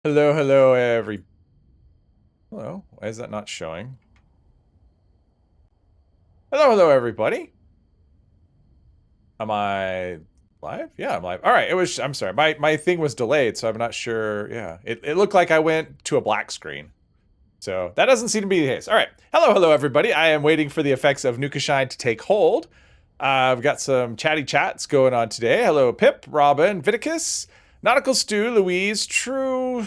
Hello, hello, every. Hello, why is that not showing? Hello, hello, everybody. Am I live? Yeah, I'm live. All right, I'm sorry, my thing was delayed, so I'm not sure. Yeah, it looked like I went to a black screen. So that doesn't seem to be the case. All right, hello, hello, everybody. I am waiting for the effects of Nukashine to take hold. I've got some chatty chats going on today. Hello, Pip, Robin, Viticus, Nautical Stew, Louise, True,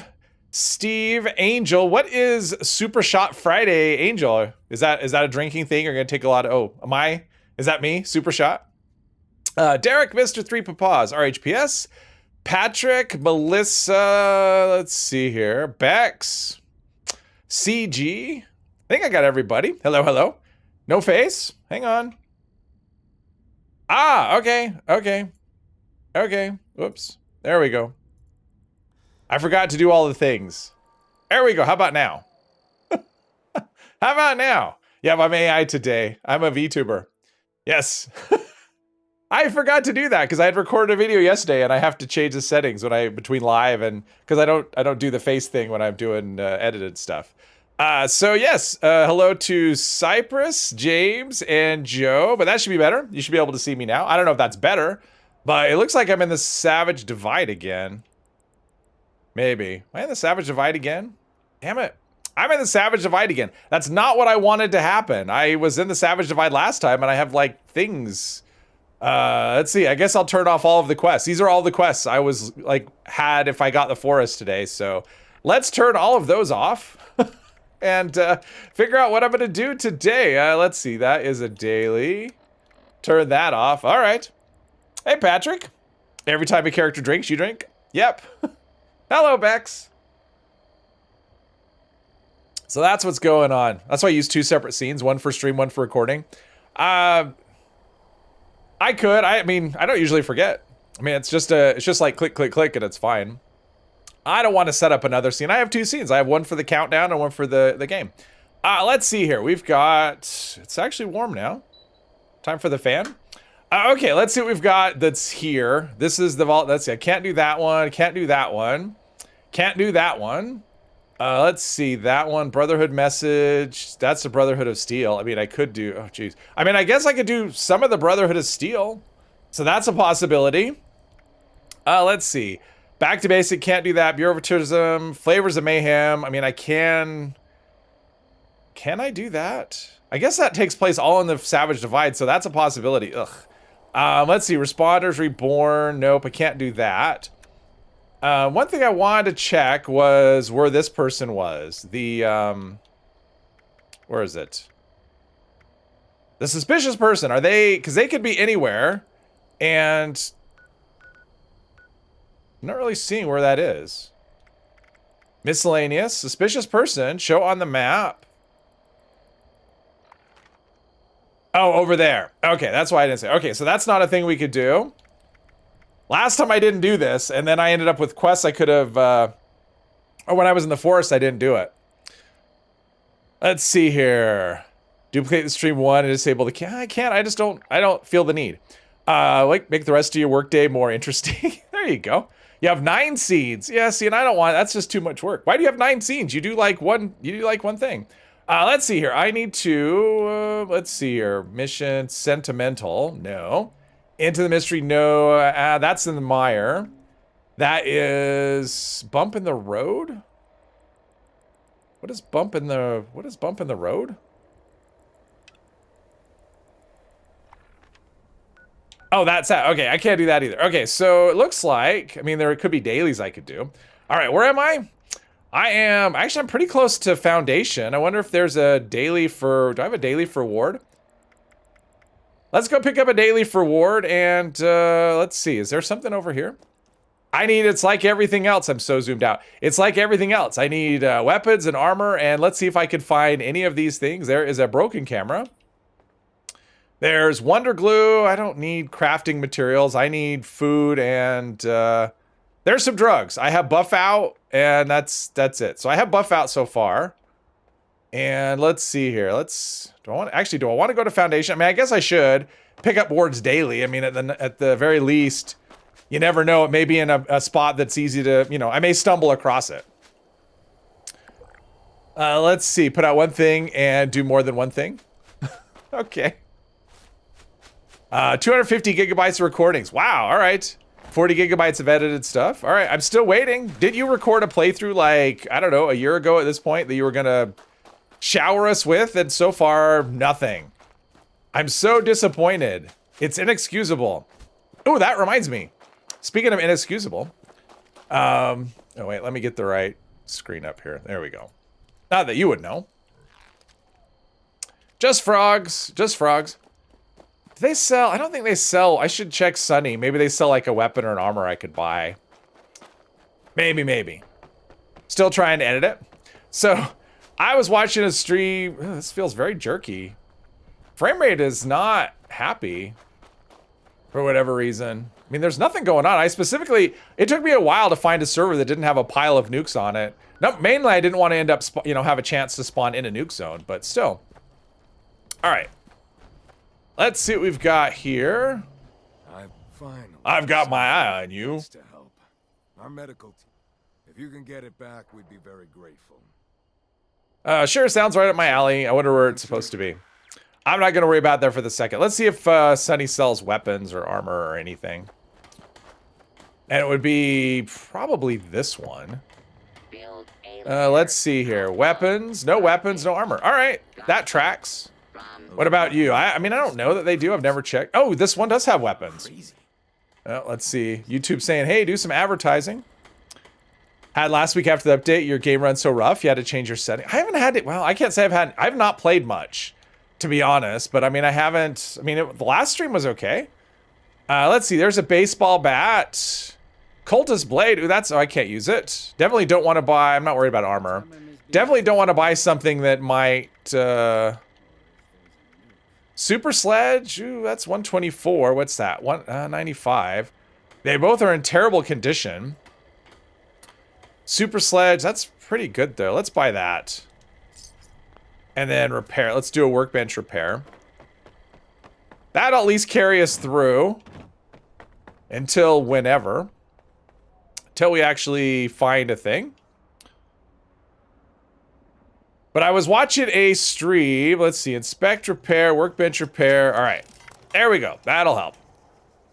Steve, Angel. What is Super Shot Friday, Angel? Is that a drinking thing? You're gonna take a lot of? Oh, am I? Is that me? Super Shot. Derek, Mr. Three Papas, RHPS, Patrick, Melissa. Let's see here. Bex, CG. I think I got everybody. Hello, hello. No face. Hang on. Ah, okay, okay, okay. Whoops. There we go. I forgot to do all the things. There we go. How about now? How about now? Yeah, I'm AI today. I'm a VTuber. Yes. I forgot to do that because I had recorded a video yesterday and I have to change the settings when between live and because I don't do the face thing when I'm doing edited stuff. So yes, hello to Cypress, James, and Joe. But that should be better. You should be able to see me now. I don't know if that's better, but it looks like I'm in the Savage Divide again. Maybe. Am I in the Savage Divide again? Damn it. I'm in the Savage Divide again. That's not what I wanted to happen. I was in the Savage Divide last time and I have like things. Let's see. I guess I'll turn off all of the quests. These are all the quests I was like had if I got the forest today. So let's turn all of those off and figure out what I'm going to do today. Let's see. That is a daily. Turn that off. All right. Hey, Patrick. Every time a character drinks, you drink? Yep. Hello, Bex. So that's what's going on. That's why I use two separate scenes, one for stream, one for recording. I mean, I don't usually forget. I mean, it's just like click, click, click, and it's fine. I don't want to set up another scene. I have two scenes. I have one for the countdown and one for the game. Let's see here. We've got, it's actually warm now. Time for the fan. Okay, let's see what we've got that's here. This is the vault. Let's see. I can't do that one. Can't do that one. Can't do that one. Let's see, that one, Brotherhood Message, that's the Brotherhood of Steel. I mean, I could do, oh geez. I mean, I guess I could do some of the Brotherhood of Steel. So that's a possibility. Let's see. Back to Basic, can't do that. Bureaucratism, Flavors of Mayhem. I mean, I can I do that? I guess that takes place all in the Savage Divide, so that's a possibility. Ugh. Let's see, Responders Reborn, nope, I can't do that. One thing I wanted to check was where this person was. The, where is it? The suspicious person. Are they, because they could be anywhere, and I'm not really seeing where that is. Miscellaneous, suspicious person, show on the map. Oh, over there. Okay, that's why I didn't say. Okay, so that's not a thing we could do. Last time I didn't do this, and then I ended up with quests I could have, or when I was in the forest, I didn't do it. Let's see here. Duplicate the stream one and disable the I can't, I don't feel the need. Like, make the rest of your workday more interesting. There you go. You have 9 seeds. Yeah, see, and I don't want, that's just too much work. Why do you have 9 seeds? You do like one thing. Let's see here. I need to, let's see here. Mission Sentimental, no. Into the Mystery, no. That's in the mire. That is Bump in the Road? What is Bump in the Road? Oh, that's that. Okay, I can't do that either. Okay, so it looks like, I mean, there could be dailies I could do. All right, where am I? I'm pretty close to Foundation. I wonder if there's a daily for, do I have a daily for Ward? Let's go pick up a daily for Ward and let's see. Is there something over here? It's like everything else. I'm so zoomed out. It's like everything else. I need weapons and armor, and let's see if I can find any of these things. There is a broken camera. There's Wonder Glue. I don't need crafting materials. I need food and there's some drugs. I have buff out and that's it. So I have buff out so far. And let's see here. Do I want to go to Foundation? I mean, I guess I should pick up Ward's daily. I mean, at the very least, you never know. It may be in a spot that's easy to, you know, I may stumble across it. Let's see. Put out one thing and do more than one thing. Okay. 250 gigabytes of recordings. Wow. All right. 40 gigabytes of edited stuff. All right. I'm still waiting. Did you record a playthrough like, I don't know, a year ago at this point that you were going to shower us with? And so far, nothing. I'm so disappointed. It's inexcusable. Oh, that reminds me. Speaking of inexcusable. Oh, wait. Let me get the right screen up here. There we go. Not that you would know. Just frogs. Just frogs. Do they sell? I don't think they sell. I should check Sunny. Maybe they sell like a weapon or an armor I could buy. Maybe. Still trying to edit it. So, I was watching a stream. Oh, this feels very jerky. Frame rate is not happy. For whatever reason. I mean, there's nothing going on. It took me a while to find a server that didn't have a pile of nukes on it. No, mainly I didn't want to end up, have a chance to spawn in a nuke zone, but still. All right. Let's see what we've got here. I've got my eye on you. To help. Our medical team. If you can get it back, we'd be very grateful. Sure, sounds right up my alley. I wonder where it's supposed to be. I'm not going to worry about that for the second. Let's see if Sunny sells weapons or armor or anything. And it would be probably this one. Let's see here. Weapons. No weapons, no armor. All right. That tracks. What about you? I mean, I don't know that they do. I've never checked. Oh, this one does have weapons. Let's see. YouTube saying, hey, do some advertising. Had last week after the update, your game runs so rough, you had to change your setting. I haven't had it. Well, I can't say I've not played much, to be honest. But I mean, the last stream was okay. Let's see. There's a baseball bat. Cultist blade. Ooh, I can't use it. Definitely don't want to buy. I'm not worried about armor. Definitely don't want to buy something that might. Super sledge. Ooh, that's 124. What's that? 195. They both are in terrible condition. Super sledge. That's pretty good though. Let's buy that. And then repair. Let's do a workbench repair. That'll at least carry us through until whenever. Until we actually find a thing. But I was watching a stream. Let's see. Inspect, repair, workbench repair. All right. There we go. That'll help.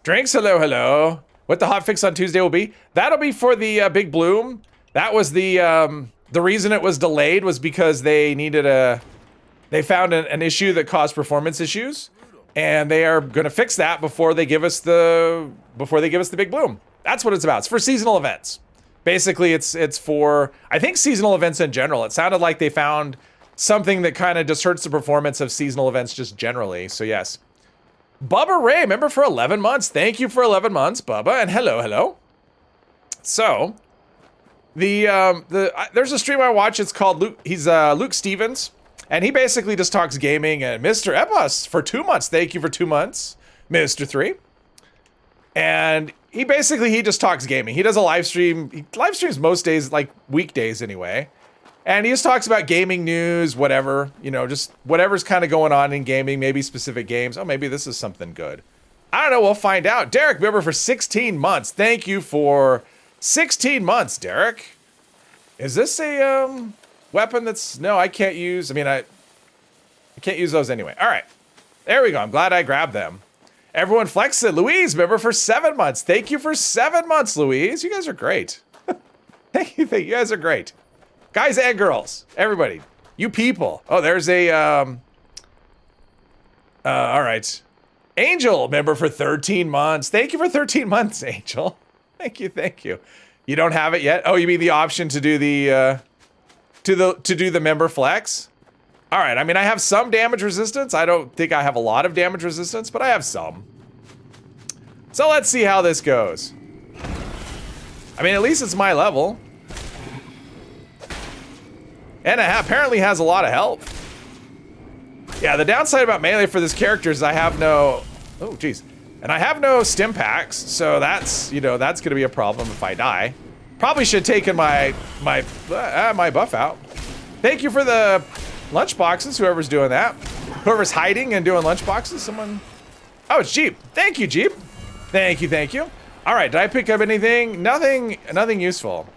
Drinks, hello. What the hotfix on Tuesday will be? That'll be for the Big Bloom. That was the reason it was delayed was because they found an issue that caused performance issues. And they are going to fix that before they give us the Big Bloom. That's what it's about. It's for seasonal events. Basically, it's for, I think, seasonal events in general. It sounded like they found something that kind of just hurts the performance of seasonal events just generally. So, yes. Bubba Ray, member for 11 months. Thank you for 11 months, Bubba. And hello. So, there's a stream I watch. It's called Luke. He's Luke Stevens. And he basically just talks gaming. And Mr. Epos for 2 months. Thank you for 2 months, Mr. 3. And he just talks gaming. He does a live stream. He live streams most days, like weekdays anyway. And he just talks about gaming news, whatever, just whatever's kind of going on in gaming, maybe specific games. Oh, maybe this is something good. I don't know. We'll find out. Derek, member for 16 months. Thank you for 16 months, Derek. Is this a weapon that's, no, I can't use. I mean, I can't use those anyway. All right. There we go. I'm glad I grabbed them. Everyone flex it. Louise, member for 7 months. Thank you for 7 months, Louise. You guys are great. Thank you. You guys are great. Guys and girls. Everybody. You people. Oh, there's a, all right. Angel, member for 13 months. Thank you for 13 months, Angel. Thank you. You don't have it yet? Oh, you mean the option to do the, to do the member flex? All right, I mean, I have some damage resistance. I don't think I have a lot of damage resistance, but I have some. So let's see how this goes. I mean, at least it's my level. And it apparently has a lot of health. Yeah, the downside about melee for this character is I have no... Oh, geez. And I have no stim packs, so that's, that's going to be a problem if I die. Probably should have taken my buff out. Thank you for the... lunch boxes, whoever's doing that. Whoever's hiding and doing lunch boxes, someone... Oh, it's Jeep. Thank you, Jeep. Thank you. All right, did I pick up anything? Nothing useful.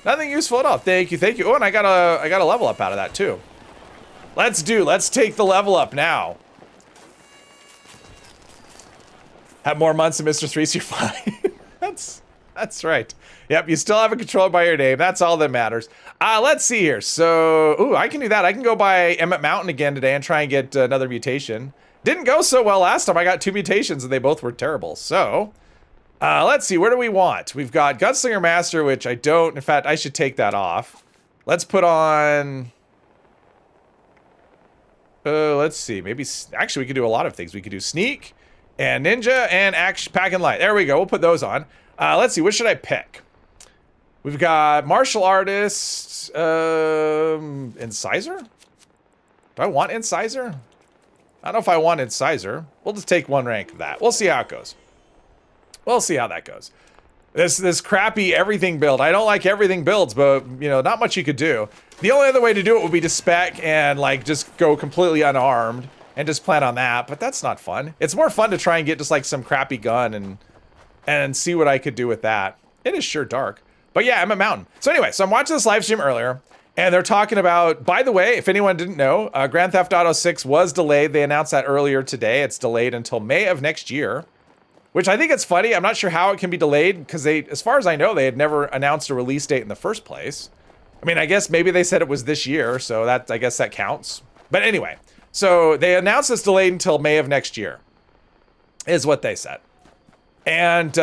Nothing useful at all. Thank you, thank you. Oh, and I got a level up out of that too. Let's take the level up now. Have more months in Mr. 3, so you're fine. That's right. Yep, you still have it controlled by your name. That's all that matters. Let's see here. So, ooh, I can do that. I can go by Emmett Mountain again today and try and get another mutation. Didn't go so well last time. I got 2 mutations and they both were terrible. So, let's see. Where do we want? We've got Gunslinger Master, which I don't. In fact, I should take that off. Let's put on... let's see. Maybe... Actually, we could do a lot of things. We could do Sneak and Ninja and Action Pack and Light. There we go. We'll put those on. Let's see. What should I pick? We've got Martial Artist, Incisor? Do I want Incisor? I don't know if I want Incisor. We'll just take 1 rank of that. We'll see how it goes. We'll see how that goes. This crappy everything build. I don't like everything builds, but, you know, not much you could do. The only other way to do it would be to spec and, like, just go completely unarmed and just plan on that, but that's not fun. It's more fun to try and get just, like, some crappy gun and see what I could do with that. It is sure dark. But yeah, I'm a mountain. So anyway, so I'm watching this live stream earlier, and they're talking about, by the way, if anyone didn't know, Grand Theft Auto 6 was delayed. They announced that earlier today. It's delayed until May of next year, which I think it's funny. I'm not sure how it can be delayed because they, as far as I know, they had never announced a release date in the first place. I mean, I guess maybe they said it was this year, so that, I guess that counts. But anyway, so they announced it's delayed until May of next year, is what they said. And,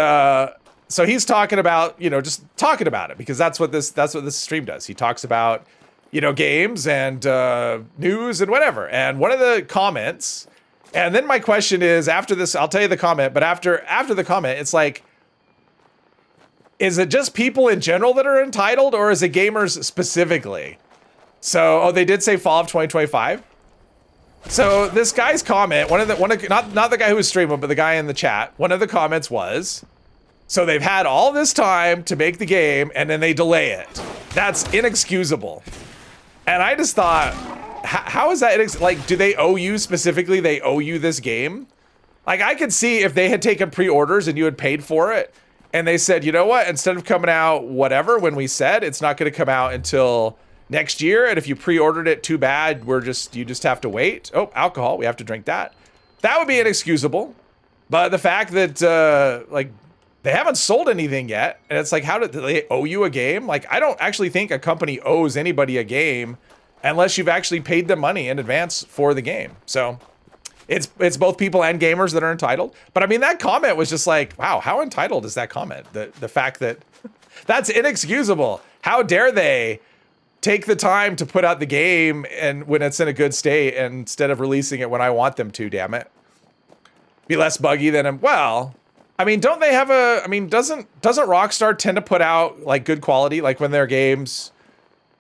so he's talking about, you know, just talking about it because that's what this stream does. He talks about, you know, games and news and whatever. And one of the comments, and then my question is after this, I'll tell you the comment, but after the comment, it's like, is it just people in general that are entitled or is it gamers specifically? So, oh, they did say fall of 2025. So this guy's comment, not the guy who was streaming, but the guy in the chat, one of the comments was, so they've had all this time to make the game, and then they delay it. That's inexcusable. And I just thought, how is that, like, do they owe you specifically, they owe you this game? Like, I could see if they had taken pre-orders and you had paid for it, and they said, you know what, instead of coming out whatever, when we said it's not gonna come out until next year, and if you pre-ordered it, too bad, you just have to wait. Oh, alcohol, we have to drink that. That would be inexcusable. But the fact that, like, they haven't sold anything yet, and it's like, how do they owe you a game? Like, I don't actually think a company owes anybody a game unless you've actually paid them money in advance for the game. So it's both people and gamers that are entitled. But I mean, that comment was just like, wow, how entitled is that comment? The fact that that's inexcusable. How dare they take the time to put out the game and when it's in a good state instead of releasing it when I want them to, damn it. Be less buggy than, well, I mean, don't they have a, I mean, doesn't Rockstar tend to put out like good quality, like when their games,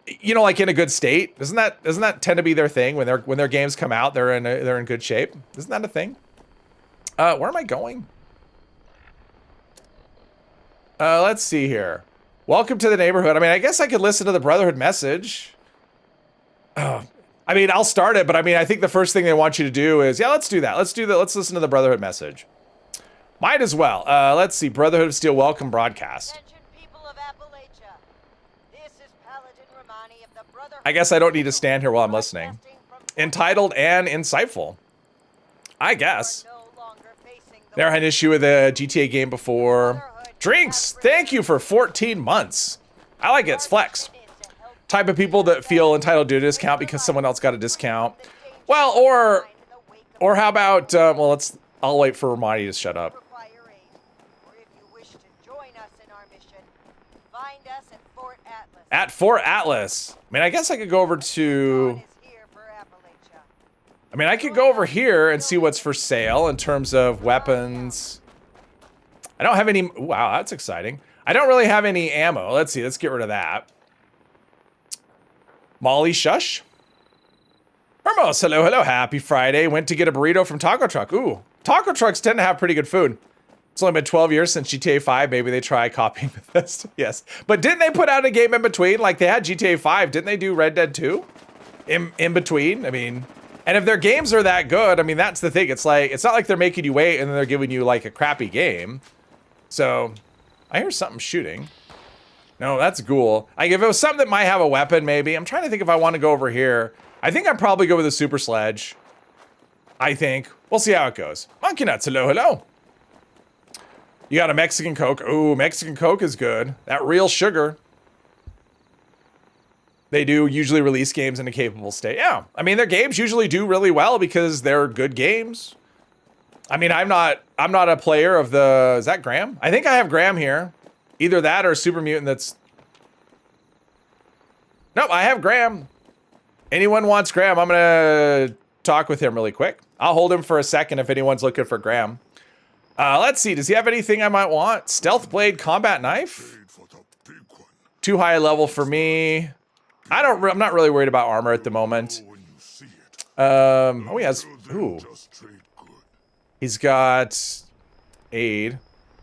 you know, like in a good state? Doesn't that tend to be their thing when their games come out, they're in good shape? Isn't that a thing? Where am I going? Let's see here. Welcome to the neighborhood. I mean, I guess I could listen to the Brotherhood message. Oh, I mean, I'll start it, but I mean, I think the first thing they want you to do is, yeah, let's do that. Let's listen to the Brotherhood message. Might as well. Let's see. Brotherhood of Steel welcome broadcast. Attention, people of Appalachia. This is Paladin Romani of the Brotherhood. I guess I don't need to stand here while I'm listening. Entitled and insightful. I guess. Never had an issue with a GTA game before. Drinks, thank you for 14 months. I like it, it's flex. Type of people that feel entitled to a discount because someone else got a discount. Well, or how about, well, I'll wait for Ramadi to shut up. At Fort Atlas. I mean, I guess I could go over to, I mean, I could go over here and see what's for sale in terms of weapons. I don't have any, wow, that's exciting. I don't really have any ammo. Let's see, let's get rid of that. Molly Shush. Hermos, hello, hello, happy Friday. Went to get a burrito from Taco Truck. Ooh, taco trucks tend to have pretty good food. It's only been 12 years since GTA 5. Maybe they try copying this. Yes, but didn't they put out a game in between? Like they had GTA 5. Didn't they do Red Dead 2? In between? I mean, and if their games are that good, I mean, that's the thing. It's like, it's not like they're making you wait and then they're giving you like a crappy game. So, I hear something shooting. No, that's ghoul. Like, if it was something that might have a weapon, maybe. I'm trying to think if I want to go over here. I think I'd probably go with a super sledge. I think. We'll see how it goes. Monkey nuts, hello, hello. You got a Mexican Coke. Ooh, Mexican Coke is good. That real sugar. They do usually release games in a capable state. Yeah, I mean, their games usually do really well because they're good games. I mean, I'm not a player of the... Is that Graham? I think I have Graham here. Either that or Super Mutant that's... Nope, I have Graham. Anyone wants Graham, I'm going to talk with him really quick. I'll hold him for a second if anyone's looking for Graham. Let's see, does he have anything I might want? Stealth Blade Combat Knife? Too high a level for me. I'm not really worried about armor at the moment. Oh, he has... Ooh. He's got aid.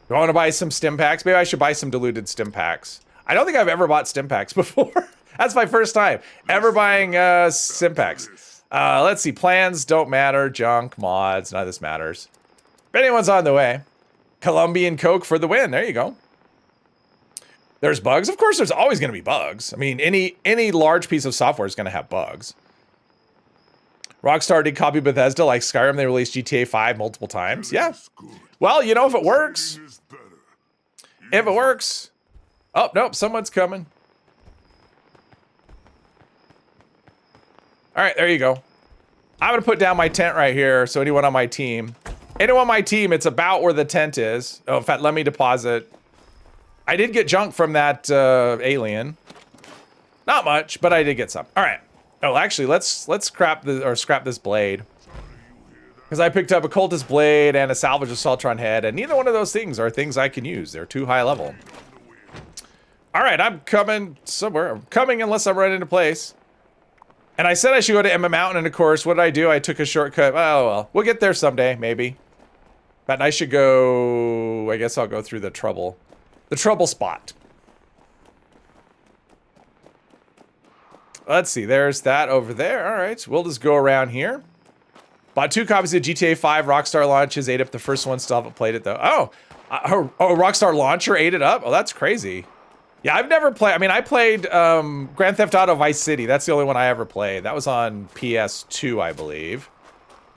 Do I want to buy some stim packs? Maybe I should buy some diluted stim packs. I don't think I've ever bought stim packs before. That's my first time ever buying stim packs. Let's see. Plans don't matter. Junk, mods, none of this matters. If anyone's on the way. Colombian Coke for the win. There you go. There's bugs. Of course, there's always going to be bugs. I mean, any large piece of software is going to have bugs. Rockstar did copy Bethesda like Skyrim. They released GTA 5 multiple times. Yeah. Well, you know, if it works. If it works. Oh, nope. Someone's coming. All right, there you go. I'm going to put down my tent right here. So anyone on my team. Anyone on my team, it's about where the tent is. Oh, in fact, let me deposit. I did get junk from that alien. Not much, but I did get some. All right. Oh, actually, let's scrap this blade. Because I picked up a cultist blade and a salvage assaultron head, and neither one of those things are things I can use. They're too high level. All right, I'm coming somewhere. I'm coming unless I'm running into place. And I said I should go to Emma Mountain, and of course, what did I do? I took a shortcut. Oh, well. We'll get there someday, maybe. But I should go... I guess I'll go through the trouble spot. Let's see. There's that over there. All right. We'll just go around here. Bought 2 copies of GTA 5. Rockstar Launches ate up the first one. Still haven't played it, though. Oh, Rockstar Launcher ate it up? Oh, that's crazy. Yeah, I've never played... I mean, I played Grand Theft Auto Vice City. That's the only one I ever played. That was on PS2, I believe.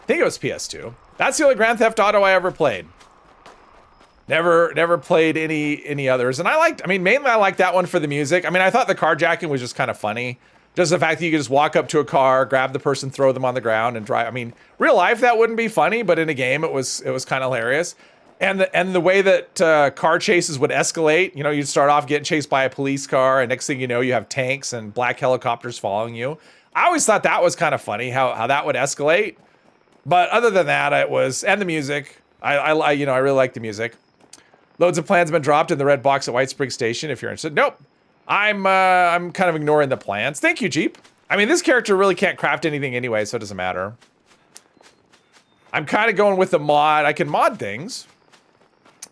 I think it was PS2. That's the only Grand Theft Auto I ever played. Never played any others. And mainly I liked that one for the music. I mean, I thought the carjacking was just kind of funny. Just the fact that you could just walk up to a car, grab the person, throw them on the ground, and drive. I mean, real life that wouldn't be funny, but in a game it was kind of hilarious. And the way that car chases would escalate. You know, you'd start off getting chased by a police car, and next thing you know, you have tanks and black helicopters following you. I always thought that was kind of funny how that would escalate. But other than that, it was, and the music. I really like the music. Loads of plans have been dropped in the red box at White Spring Station. If you're interested, nope. I'm kind of ignoring the plans. Thank you, Jeep. I mean, this character really can't craft anything anyway, so it doesn't matter. I'm kind of going with the mod. I can mod things,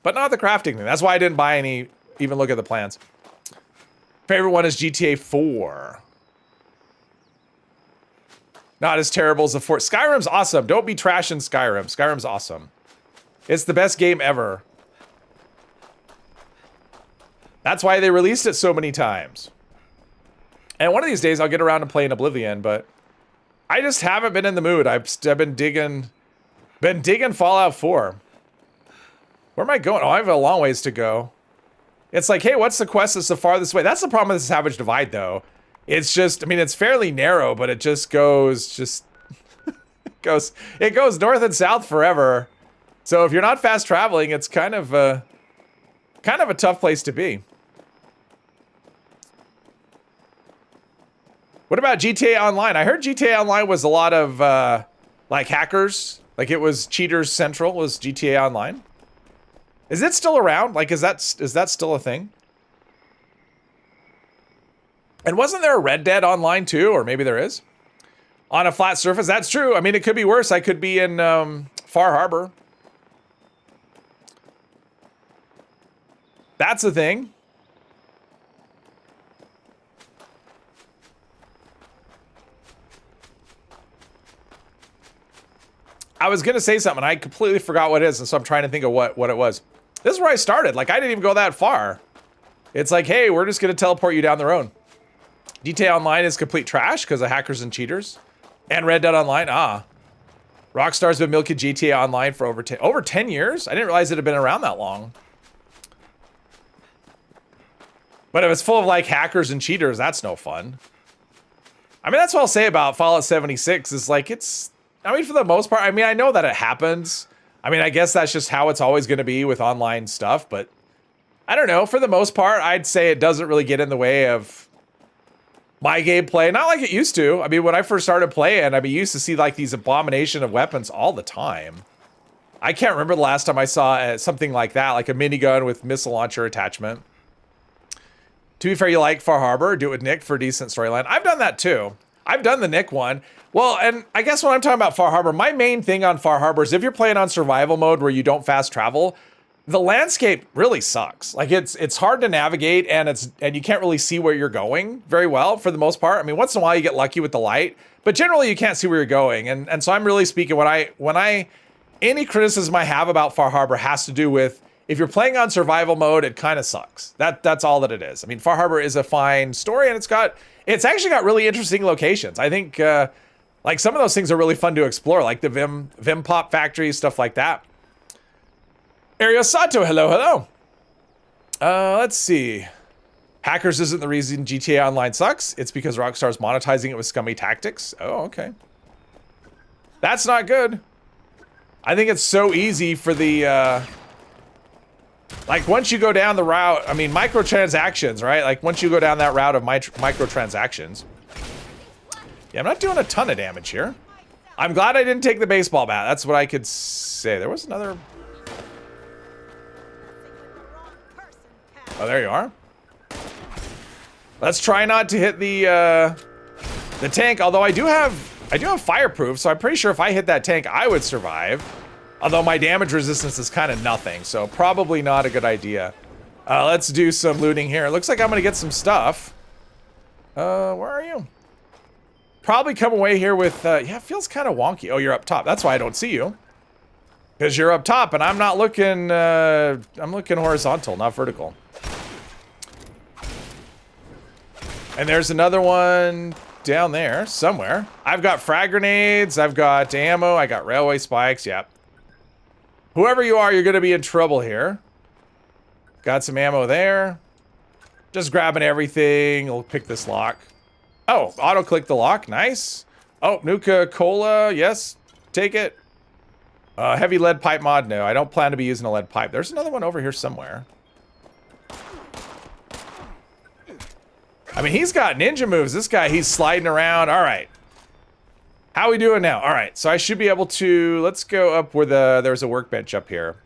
but not the crafting thing. That's why I didn't buy any, even look at the plans. Favorite one is GTA 4. Not as terrible as the 4. Skyrim's awesome. Don't be trashing Skyrim. Skyrim's awesome. It's the best game ever. That's why they released it so many times. And one of these days I'll get around to playing Oblivion, but I just haven't been in the mood. I've been digging Fallout 4. Where am I going? Oh, I have a long ways to go. It's like, hey, what's the quest that's the farthest way? That's the problem with the Savage Divide, though. It's just, I mean, it's fairly narrow, but it just goes, it goes north and south forever. So if you're not fast traveling, it's kind of a tough place to be. What about GTA Online? I heard GTA Online was a lot of, like, hackers. Like, it was Cheaters Central was GTA Online. Is it still around? Like, is that still a thing? And wasn't there a Red Dead Online, too? Or maybe there is? On a flat surface? That's true. I mean, it could be worse. I could be in Far Harbor. That's the thing. I was gonna say something. I completely forgot what it is, and so I'm trying to think of what it was. This is where I started. Like, I didn't even go that far. It's like, hey, we're just going to teleport you down the road. GTA Online is complete trash because of hackers and cheaters. And Red Dead Online, Rockstar's been milking GTA Online for over 10 years? I didn't realize it had been around that long. But if it's full of like hackers and cheaters, that's no fun. I mean, that's what I'll say about Fallout 76 is like, I mean, for the most part, I mean, I know that it happens. I mean, I guess that's just how it's always going to be with online stuff, but I don't know. For the most part, I'd say it doesn't really get in the way of my gameplay. Not like it used to. I mean, when I first started playing, I mean, used to see like these abomination of weapons all the time. I can't remember the last time I saw something like that, like a minigun with missile launcher attachment. To be fair, you like Far Harbor, do it with Nick for a decent storyline. I've done that too. I've done the Nick one. Well, and I guess when I'm talking about Far Harbor, my main thing on Far Harbor is if you're playing on survival mode where you don't fast travel, the landscape really sucks. Like it's hard to navigate and you can't really see where you're going very well for the most part. I mean, once in a while you get lucky with the light, but generally you can't see where you're going. And so I'm really speaking any criticism I have about Far Harbor has to do with if you're playing on survival mode, it kind of sucks. That's all that it is. I mean, Far Harbor is a fine story and it's actually got really interesting locations. I think like some of those things are really fun to explore, like the Vim Pop factory, stuff like that. Ariel Sato, hello. Let's see. Hackers isn't the reason GTA Online sucks. It's because Rockstar's monetizing it with scummy tactics. Oh, okay. That's not good. I think it's so easy for the like once you go down the route, I mean, microtransactions, right? Like once you go down that route of microtransactions. Yeah, I'm not doing a ton of damage here. I'm glad I didn't take the baseball bat. That's what I could say. There was another. Oh, there you are. Let's try not to hit the tank. Although I do have fireproof, so I'm pretty sure if I hit that tank, I would survive. Although my damage resistance is kind of nothing, so probably not a good idea. Let's do some looting here. It looks like I'm gonna get some stuff. Where are you? Probably come away here with, yeah, it feels kind of wonky. Oh, you're up top. That's why I don't see you. Because you're up top and I'm not looking, I'm looking horizontal, not vertical. And there's another one down there somewhere. I've got frag grenades, I've got ammo, I got railway spikes, yep. Whoever you are, you're gonna be in trouble here. Got some ammo there. Just grabbing everything. We'll pick this lock. Oh, auto-click the lock, nice. Oh, Nuka-Cola, yes, take it. Heavy lead pipe mod, no, I don't plan to be using a lead pipe. There's another one over here somewhere. I mean, he's got ninja moves. This guy, he's sliding around. All right. How we doing now? All right, so I should be able to, let's go up where there's a workbench up here.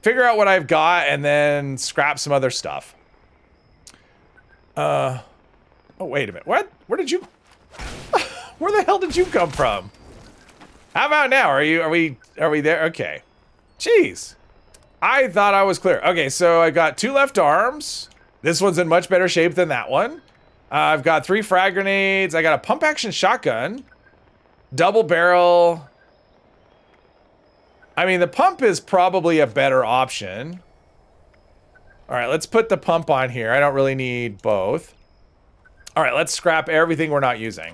Figure out what I've got and then scrap some other stuff. Oh, wait a minute. What? Where did you, where the hell did you come from? How about now? Are we there? Okay. Jeez. I thought I was clear. Okay, so I got 2 left arms. This one's in much better shape than that one. I've got 3 frag grenades. I got a pump action shotgun. Double barrel. I mean, the pump is probably a better option. All right, let's put the pump on here. I don't really need both. All right, let's scrap everything we're not using.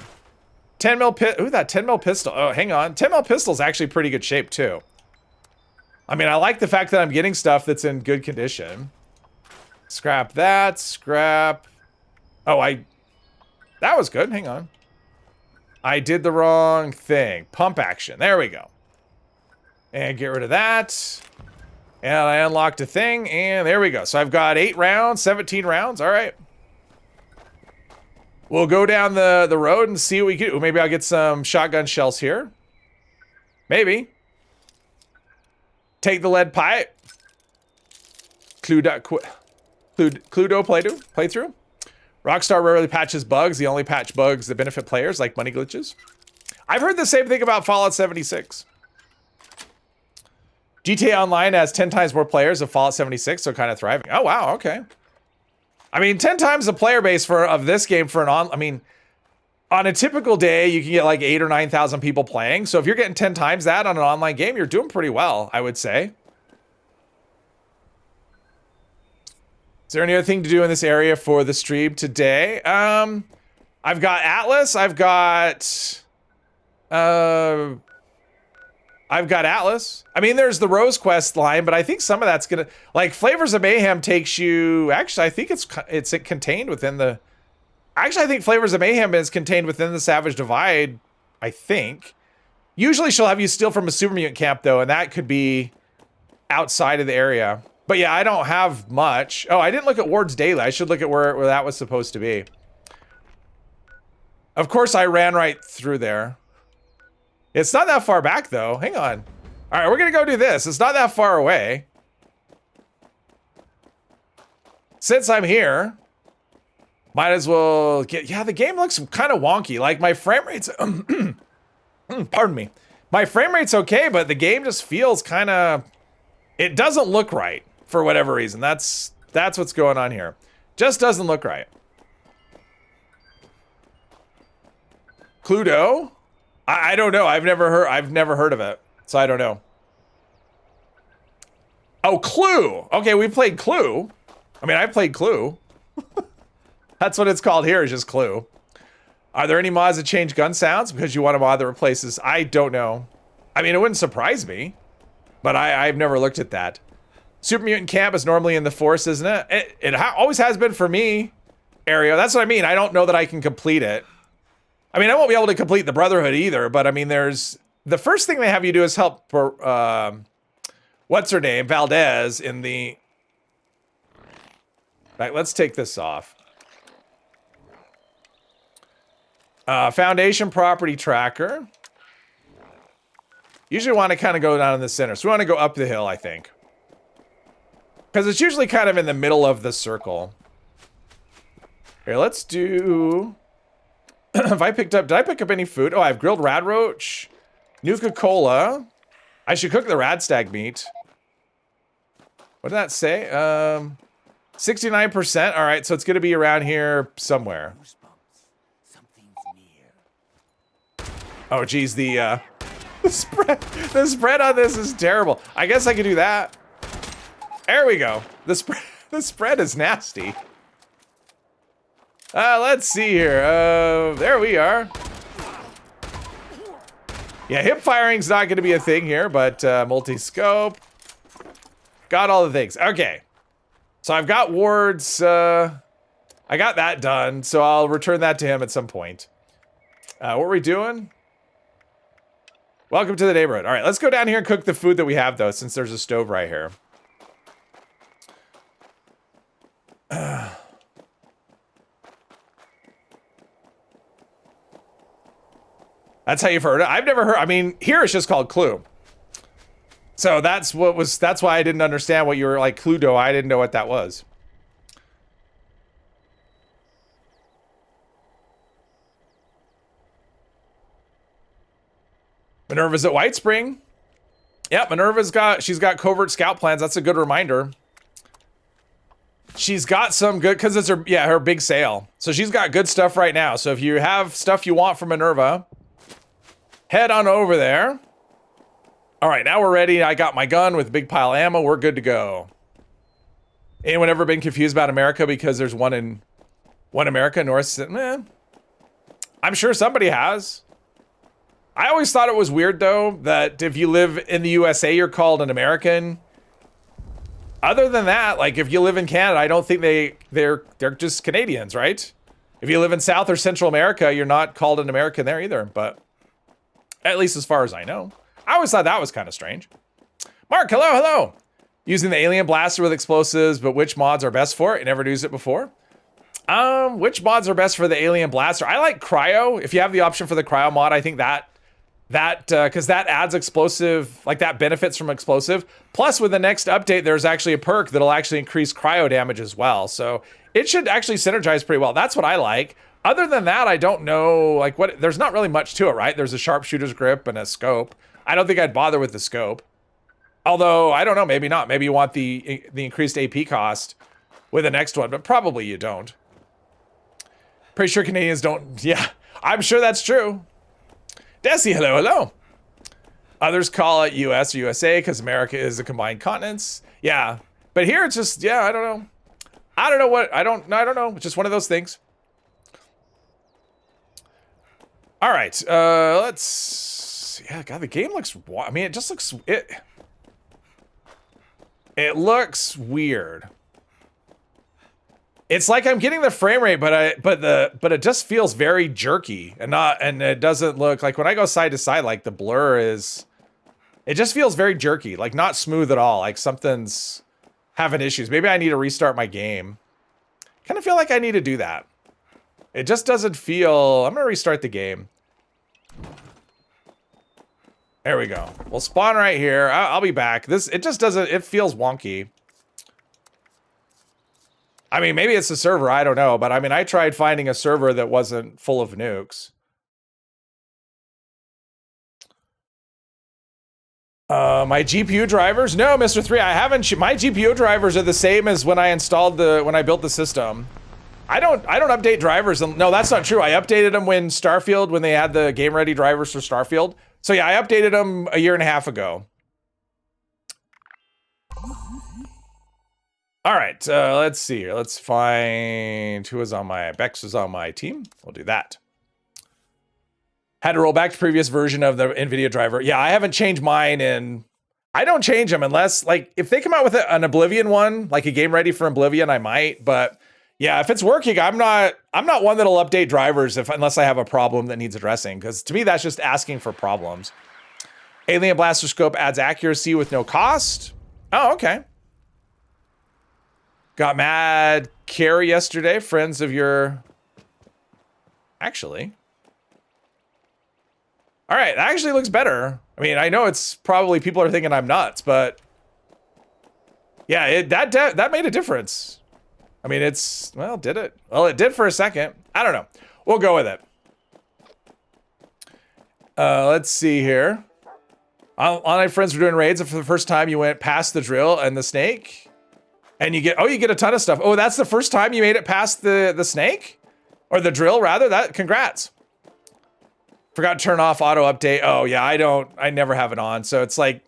10 mil ooh, that 10 mil pistol. Oh, hang on. 10 mil pistol is actually pretty good shape too. I mean, I like the fact that I'm getting stuff that's in good condition. Scrap that, scrap. Oh, that was good. Hang on. I did the wrong thing. Pump action. There we go. And get rid of that. And I unlocked a thing, and there we go. So I've got 8 rounds, 17 rounds. All right. We'll go down the road and see what we can do. Maybe I'll get some shotgun shells here. Maybe. Take the lead pipe. Cluedo playthrough. Rockstar rarely patches bugs. They only patch bugs that benefit players, like money glitches. I've heard the same thing about Fallout 76. GTA Online has 10 times more players of Fallout 76, so kind of thriving. Oh, wow, okay. I mean, 10 times the player base of this game for I mean, on a typical day, you can get like 8,000 or 9,000 people playing. So if you're getting 10 times that on an online game, you're doing pretty well, I would say. Is there any other thing to do in this area for the stream today? I've got Atlas. I've got Atlas. I mean, there's the Rose Quest line, but I think some of that's gonna, like, Flavors of Mayhem takes you. Actually, I think it's contained within the. Actually, I think Flavors of Mayhem is contained within the Savage Divide. I think. Usually, she'll have you steal from a super mutant camp though, and that could be outside of the area. But yeah, I don't have much. Oh, I didn't look at Ward's Daily. I should look at where that was supposed to be. Of course, I ran right through there. It's not that far back, though. Hang on. All right, we're going to go do this. It's not that far away. Since I'm here, might as well get... Yeah, the game looks kind of wonky. Like, my frame rate's... pardon me. My frame rate's okay, but the game just feels kind of... It doesn't look right, for whatever reason. That's what's going on here. Just doesn't look right. Cluedo? I don't know. I've never heard of it, so I don't know. Oh, Clue. Okay, we played Clue. I mean, I played Clue. That's what it's called here, is just Clue. Are there any mods that change gun sounds because you want to mod that replaces? I don't know. I mean, it wouldn't surprise me, but I've never looked at that. Super Mutant Camp is normally in the Force, isn't it? It always has been for me, Ario. That's what I mean. I don't know that I can complete it. I mean, I won't be able to complete the Brotherhood either, but I mean, there's... The first thing they have you do is help... what's her name? Valdez in the... Right, let's take this off. Foundation Property Tracker. Usually want to kind of go down in the center. So we want to go up the hill, I think. Because it's usually kind of in the middle of the circle. Here, let's do... If I picked up... Did I pick up any food? Oh, I have grilled rad roach. Nuka-Cola. I should cook the rad stag meat. What did that say? 69%. All right, so it's going to be around here somewhere. Oh, geez, the spread on this is terrible. I guess I could do that. There we go. The spread is nasty. Let's see here. There we are. Yeah, hip firing's not going to be a thing here, but multi-scope. Got all the things. Okay. So I've got Ward's... I got that done, so I'll return that to him at some point. What are we doing? Welcome to the neighborhood. All right, let's go down here and cook the food that we have, though, since there's a stove right here. That's how you've heard it. I've never heard... I mean, here it's just called Clue. So that's why I didn't understand what you were like, Cluedo. I didn't know what that was. Minerva's at White Spring. Yep, she's got covert scout plans. That's a good reminder. She's got some good, because it's her big sale. So she's got good stuff right now. So if you have stuff you want from Minerva, head on over there. All right, now we're ready. I got my gun with a big pile of ammo. We're good to go. Anyone ever been confused about America because there's one America, North? I'm sure somebody has. I always thought it was weird, though, that if you live in the USA, you're called an American. Other than that, like, if you live in Canada, I don't think they're just Canadians, right? If you live in South or Central America, you're not called an American there either, but at least as far as I know. I always thought that was kind of strange. Mark, hello. Using the alien blaster with explosives, but which mods are best for it? I never used it before. Which mods are best for the alien blaster? I like cryo. If you have the option for the cryo mod, I think that because that adds explosive, like that benefits from explosive. Plus, with the next update, there's actually a perk that'll actually increase cryo damage as well. So it should actually synergize pretty well. That's what I like. Other than that, I don't know, like what, there's not really much to it, right? There's a sharpshooter's grip and a scope. I don't think I'd bother with the scope. Although, I don't know, maybe not. Maybe you want the increased AP cost with the next one, but probably you don't. Pretty sure Canadians don't, yeah, I'm sure that's true. Desi, hello. Others call it US or USA because America is a combined continents. Yeah, but here it's just, yeah, I don't know. I don't know what, I don't know. It's just one of those things. All right, let's, yeah, God, the game looks, I mean, it just looks, it looks weird. It's like I'm getting the frame rate, but it just feels very jerky and it doesn't look like when I go side to side, like the blur is, it just feels very jerky, like not smooth at all. Like something's having issues. Maybe I need to restart my game. Kind of feel like I need to do that. It just doesn't feel, I'm gonna restart the game. There we go. We'll spawn right here. I'll be back. It just doesn't, it feels wonky. I mean, maybe it's the server, I don't know, but I mean, I tried finding a server that wasn't full of nukes. My GPU drivers? No, Mr. 3, I haven't. My GPU drivers are the same as when I built the system. I don't update drivers. No, that's not true. I updated them when they had the game ready drivers for Starfield. So yeah, I updated them a year and a half ago. All right, let's see here. Let's find who was on my, Bex was on my team. We'll do that. Had to roll back to previous version of the NVIDIA driver. Yeah, I haven't changed mine and I don't change them unless, like, if they come out with an Oblivion one, like a game ready for Oblivion, I might. But yeah, if it's working, I'm not one that'll update drivers unless I have a problem that needs addressing. Because to me, that's just asking for problems. Alien Blaster Scope adds accuracy with no cost. Oh, okay. Got mad Carrie yesterday, friends of your... Actually. All right, that actually looks better. I mean, I know it's probably people are thinking I'm nuts, but... Yeah, that made a difference. I mean, it's... Well, did it? Well, it did for a second. I don't know. We'll go with it. Let's see here. Online friends were doing raids, and for the first time you went past the drill and the snake. And you get a ton of stuff. Oh, that's the first time you made it past the snake? Or the drill, rather? Congrats. Forgot to turn off auto update. Oh, yeah, I never have it on. So it's like,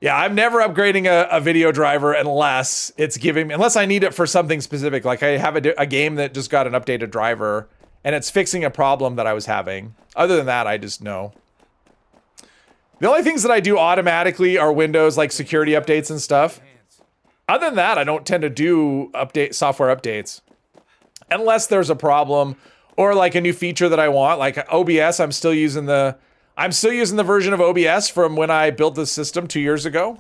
yeah, I'm never upgrading a video driver unless it's giving me, unless I need it for something specific. Like I have a game that just got an updated driver and it's fixing a problem that I was having. Other than that, I just know. The only things that I do automatically are Windows, like security updates and stuff. Other than that, I don't tend to do software updates unless there's a problem or like a new feature that I want. Like OBS, I'm still using the version of OBS from when I built the system 2 years ago.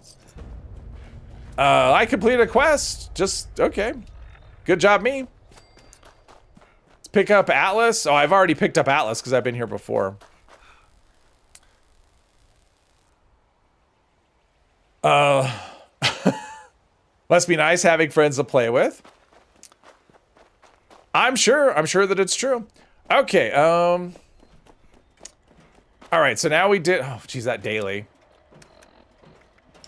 I completed a quest. Just okay. Good job, me. Let's pick up Atlas. Oh, I've already picked up Atlas because I've been here before. Must be nice having friends to play with. I'm sure that it's true. Okay, all right, so now we did, oh geez, that daily.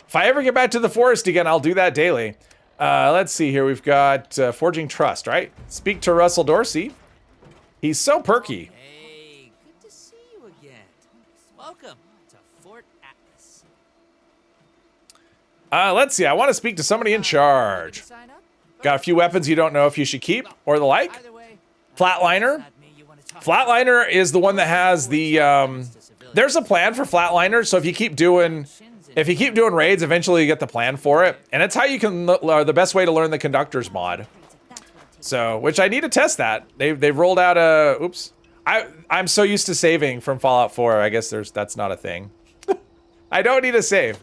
If I ever get back to the forest again, I'll do that daily. Let's see here, we've got Forging Trust, right? Speak to Russell Dorsey. He's so perky. Hey, good to see you again. Welcome to Fort Atlas. Let's see, I want to speak to somebody in charge. Got a few weapons you don't know if you should keep or the like. Flatliner. Flatliner is the one that has the, there's a plan for Flatliner, so if you keep doing raids, eventually you get the plan for it. And it's how you can, the best way to learn the Conductors mod. So, which I need to test that. They've rolled out a, oops. I'm so used to saving from Fallout 4, I guess that's not a thing. I don't need to save.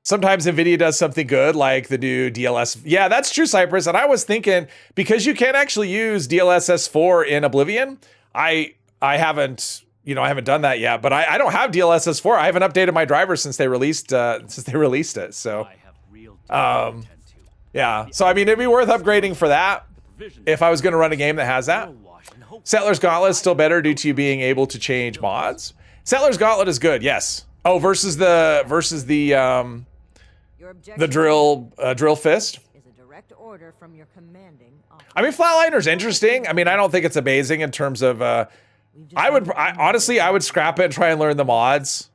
Sometimes NVIDIA does something good, like the new DLS. Yeah, that's true, Cypress. And I was thinking, because you can't actually use DLSS 4 in Oblivion, I haven't done that yet. But I don't have DLSS 4. I haven't updated my driver since they released it. So, yeah. So I mean, it'd be worth upgrading for that if I was going to run a game that has that. Settler's Gauntlet is still better due to you being able to change mods. Settler's Gauntlet is good, yes. Oh, versus the drill fist. Is a direct order from your commanding officer. I mean, Flatliner's interesting. I mean, I don't think it's amazing in terms of. I would honestly scrap it and try and learn the mods.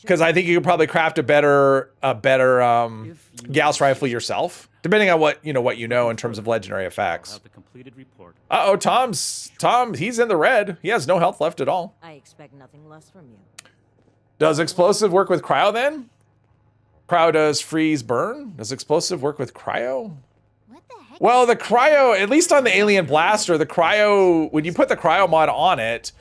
because I think you could probably craft a better Gauss rifle yourself, depending on what you know in terms of legendary effects. Uh-oh, Tom, he's in the red. He has no health left at all. I expect nothing less from you. Does explosive work with cryo then? Cryo does freeze burn. Does explosive work with cryo? What the heck? Well, the cryo, at least on the alien blaster, the cryo, when you put the cryo mod on it,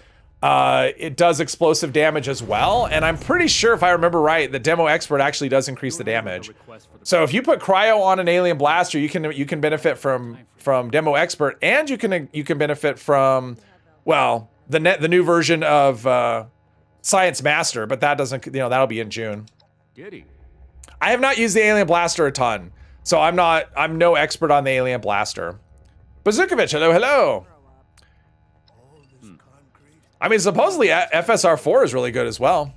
it does explosive damage as well. And I'm pretty sure, if I remember right, the demo expert actually does increase the damage. So if you put cryo on an alien blaster, you can benefit from demo expert, and you can benefit from, well, the new version of Science Master, but that doesn't, that'll be in June. I have not used the alien blaster a ton, so I'm no expert on the alien blaster. Bazookovich, hello. I mean, supposedly FSR4 is really good as well.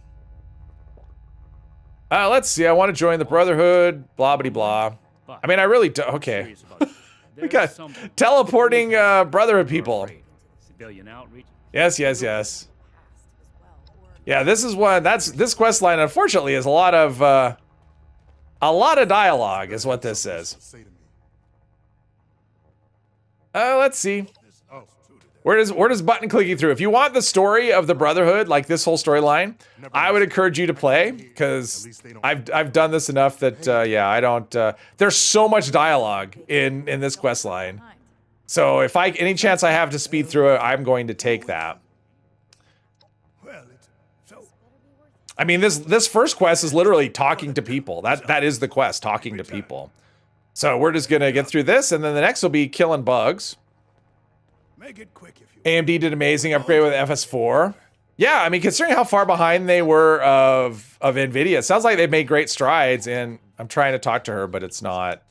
Let's see. I want to join the Brotherhood. Blah blah blah. I mean, I really do. Okay. We got teleporting Brotherhood people. Yes. Yeah, this is one. This quest line. Unfortunately, is a lot of dialogue. Is what this is. Let's see. Where does button clicking through? If you want the story of the Brotherhood, like this whole storyline, I would encourage you to play, because I've done this enough that yeah, I don't. There's so much dialogue in this quest line, so if any chance I have to speed through it, I'm going to take that. I mean, this first quest is literally talking to people. That is the quest, talking to people. So we're just gonna get through this, and then the next will be killing bugs. Make it quick if you AMD did amazing upgrade with FS4. Yeah, I mean, considering how far behind they were of NVIDIA, it sounds like they've made great strides, and I'm trying to talk to her, but it's not.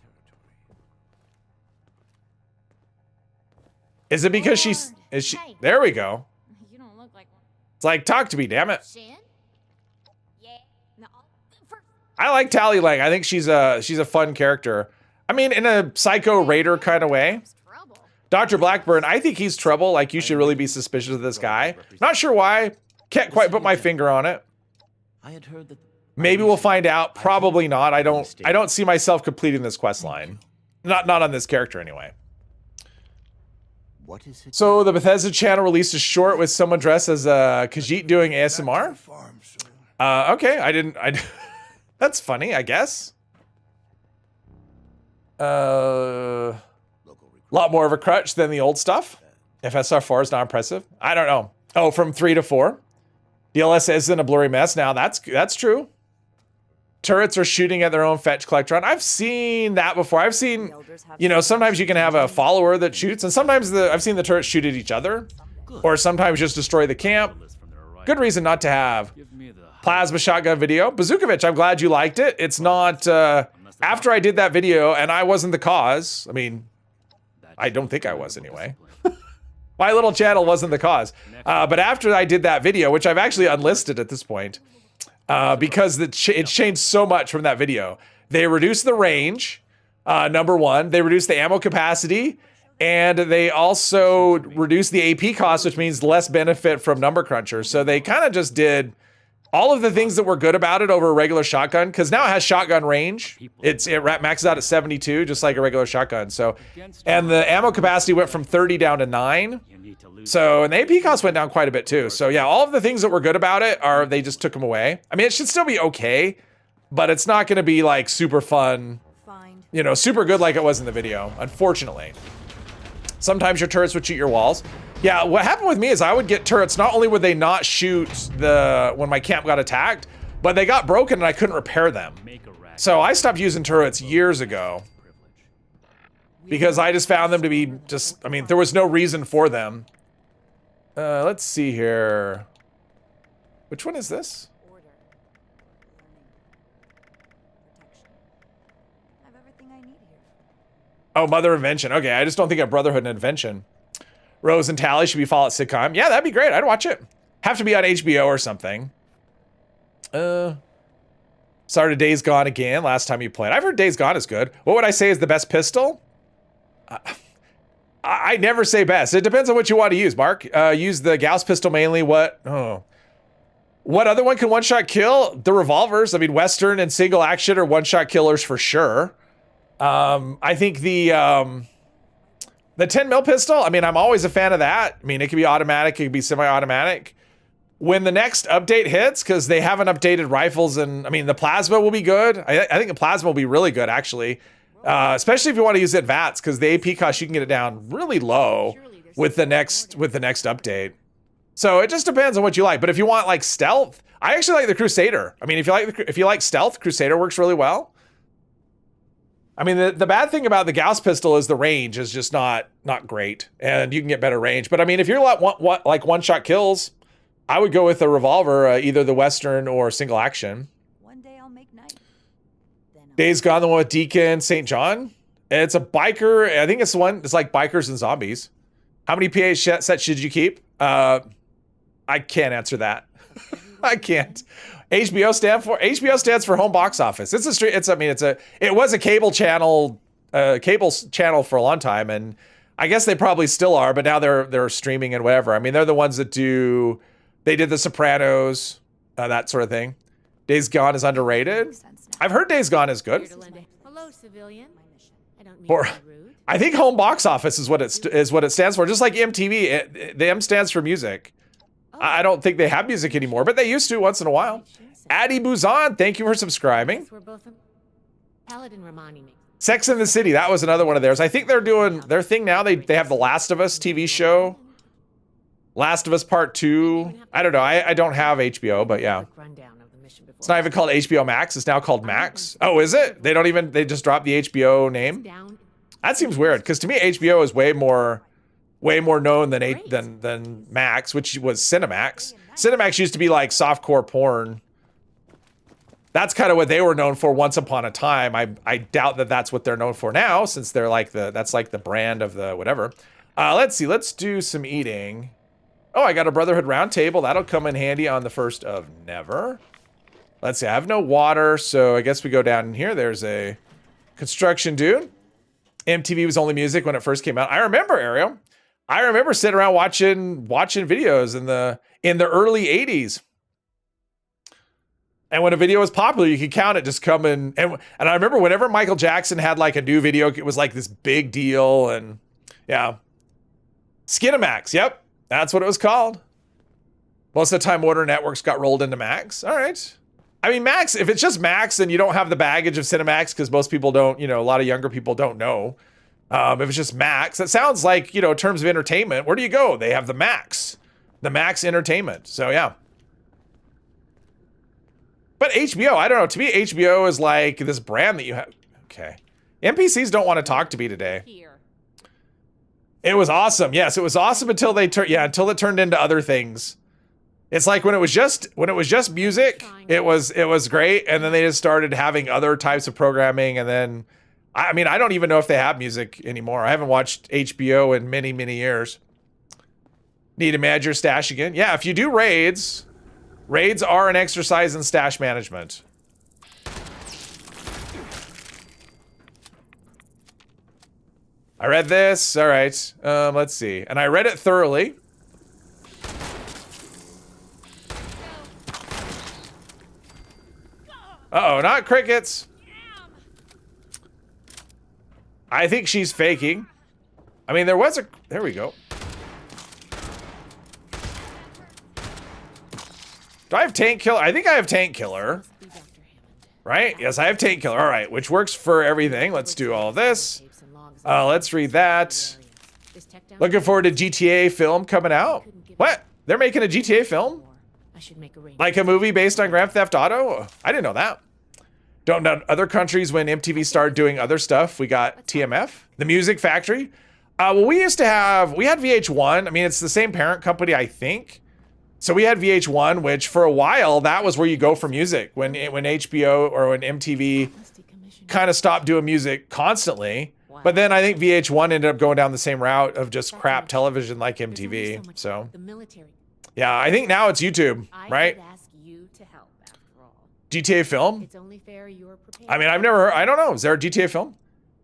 Is it because is she? There we go. You don't look like one. It's like, talk to me, damn it. Shin? Yeah. No. I like Tally Lang. I think she's a fun character. I mean, in a Psycho Raider kind of way. Trouble. Dr. Blackburn, I think he's trouble. Like, you should really be suspicious of this guy. Not sure why. Can't quite put my finger on it. I had heard that. Maybe we'll find out. Probably not. I don't see myself completing this quest line. Not on this character anyway. What is it? So the Bethesda channel released a short with someone dressed as Khajiit doing ASMR. Okay, I that's funny, I guess. Lot more of a crutch than the old stuff. FSR4 is not impressive. I don't know. Oh, from 3 to 4. DLS isn't a blurry mess. Now that's true. Turrets are shooting at their own fetch collectron. I've seen that before. I've seen, sometimes you can have a follower that shoots, and sometimes I've seen the turrets shoot at each other, or sometimes just destroy the camp. Good reason not to have plasma shotgun video. Bazookovich, I'm glad you liked it. It's not, after I did that video, and I wasn't the cause. I mean, I don't think I was anyway. My little channel wasn't the cause. But after I did that video, which I've actually unlisted at this point, because it's changed so much from that video. They reduced the range, number one. They reduced the ammo capacity, and they also reduced the AP cost, which means less benefit from number crunchers. So they kind of just did all of the things that were good about it over a regular shotgun, because now it has shotgun range. It maxes out at 72, just like a regular shotgun. So, and the ammo capacity went from 30 down to 9. So, and the AP cost went down quite a bit too. So yeah, all of the things that were good about it they just took them away. I mean, it should still be okay, but it's not going to be like super fun, super good like it was in the video, unfortunately. Sometimes your turrets would shoot your walls. Yeah, what happened with me is I would get turrets, not only would they not shoot when my camp got attacked, but they got broken and I couldn't repair them. So I stopped using turrets years ago because I just found them to be there was no reason for them. Let's see here. Which one is this? Order. Protection. I have everything I need here. Oh, Mother Invention. Okay, I just don't think of Brotherhood and Invention. Rose and Tally should be Fallout sitcom. Yeah, that'd be great. I'd watch it. Have to be on HBO or something. Started Days Gone again last time you played. I've heard Days Gone is good. What would I say is the best pistol? I never say best. It depends on what you want to use, Mark. Use the Gauss pistol mainly. What? Oh. What other one can one-shot kill? The revolvers. I mean, Western and single action are one-shot killers for sure. I think the 10 mil pistol, I mean, I'm always a fan of that. I mean, it could be automatic, it could be semi-automatic. When the next update hits, because they haven't updated rifles, and I mean, the plasma will be good. I think the plasma will be really good, actually. Especially if you want to use it VATS, because the AP cost, you can get it down really low with the next update. So it just depends on what you like. But if you want like stealth, I actually like the Crusader. I mean, if you like stealth, Crusader works really well. I mean, the bad thing about the Gauss pistol is the range is just not great, and you can get better range. But I mean, if you're like one-shot kills, I would go with a revolver, either the Western or single action. One day I'll make night. Then I'll Days Gone, the one with Deacon St. John. It's a biker. I think it's the one. It's like bikers and zombies. How many PA sets should you keep? I can't answer that. I can't. HBO stands for home box office. It was a cable channel for a long time, and I guess they probably still are, but now they're streaming and whatever. I mean, they're the ones that they did The Sopranos, that sort of thing. Days Gone is underrated. make sense now. I've heard Days Gone is good. Hello, civilian. I don't mean Or- to be rude. I think home box office is what it stands for. Just like MTV, the M stands for music. I don't think they have music anymore, but they used to once in a while. Addy Buzan, thank you for subscribing. We're both Paladin Romani makes. Sex in the City, that was another one of theirs. I think they're doing their thing now. They have the Last of Us TV show. Last of Us Part 2. I don't know. I don't have HBO, but yeah. Rundown of the mission before It's not even called HBO Max. It's now called Max. Oh, is it? They just dropped the HBO name? down. That seems weird, because to me, HBO is way more known than Max, which was Cinemax. Cinemax used to be like softcore porn. That's kind of what they were known for once upon a time. I doubt that that's what they're known for now, since they're like that's like the brand of the whatever. Let's see. Let's do some eating. Oh, I got a Brotherhood round table. That'll come in handy on the 1st of Never. Let's see. I have no water, so I guess we go down in here. There's a construction dude. MTV was only music when it first came out. I remember, Ariel. I remember sitting around watching videos in the early 80s. And when a video was popular, you could count it just coming. And I remember whenever Michael Jackson had like a new video, it was like this big deal. And yeah. Skinamax. Yep. That's what it was called. Most of the time, Warner Networks got rolled into Max. All right. I mean, Max, if it's just Max and you don't have the baggage of Cinemax, because most people don't, a lot of younger people don't know. If it's just Max, that sounds like, in terms of entertainment, where do you go? They have the Max Entertainment. So yeah. But HBO, I don't know. To me, HBO is like this brand that you have. Okay. NPCs don't want to talk to me today. Here. It was awesome. Yes, it was awesome until until it turned into other things. It's like when it was just music, it was great, and then they just started having other types of programming, and then I mean, I don't even know if they have music anymore. I haven't watched HBO in many, many years. Need to manage your stash again? Yeah, if you do raids are an exercise in stash management. I read this. All right. Let's see. And I read it thoroughly. Uh-oh, not crickets. I think she's faking. I mean, there we go. Do I have tank killer? I think I have tank killer. Right? Yes, I have tank killer. All right, which works for everything. Let's do all of this. Let's read that. Looking forward to GTA film coming out. What? They're making a GTA film? Like a movie based on Grand Theft Auto? I didn't know that. Don't know other countries when MTV started doing other stuff. We got TMF, the Music Factory. Well, we had VH1. I mean, it's the same parent company, I think. So we had VH1, which for a while, that was where you go for music. When HBO or when MTV kind of stopped doing music constantly. But then I think VH1 ended up going down the same route of just crap television like MTV. So yeah, I think now it's YouTube, right? GTA film? I mean, I don't know. Is there a GTA film?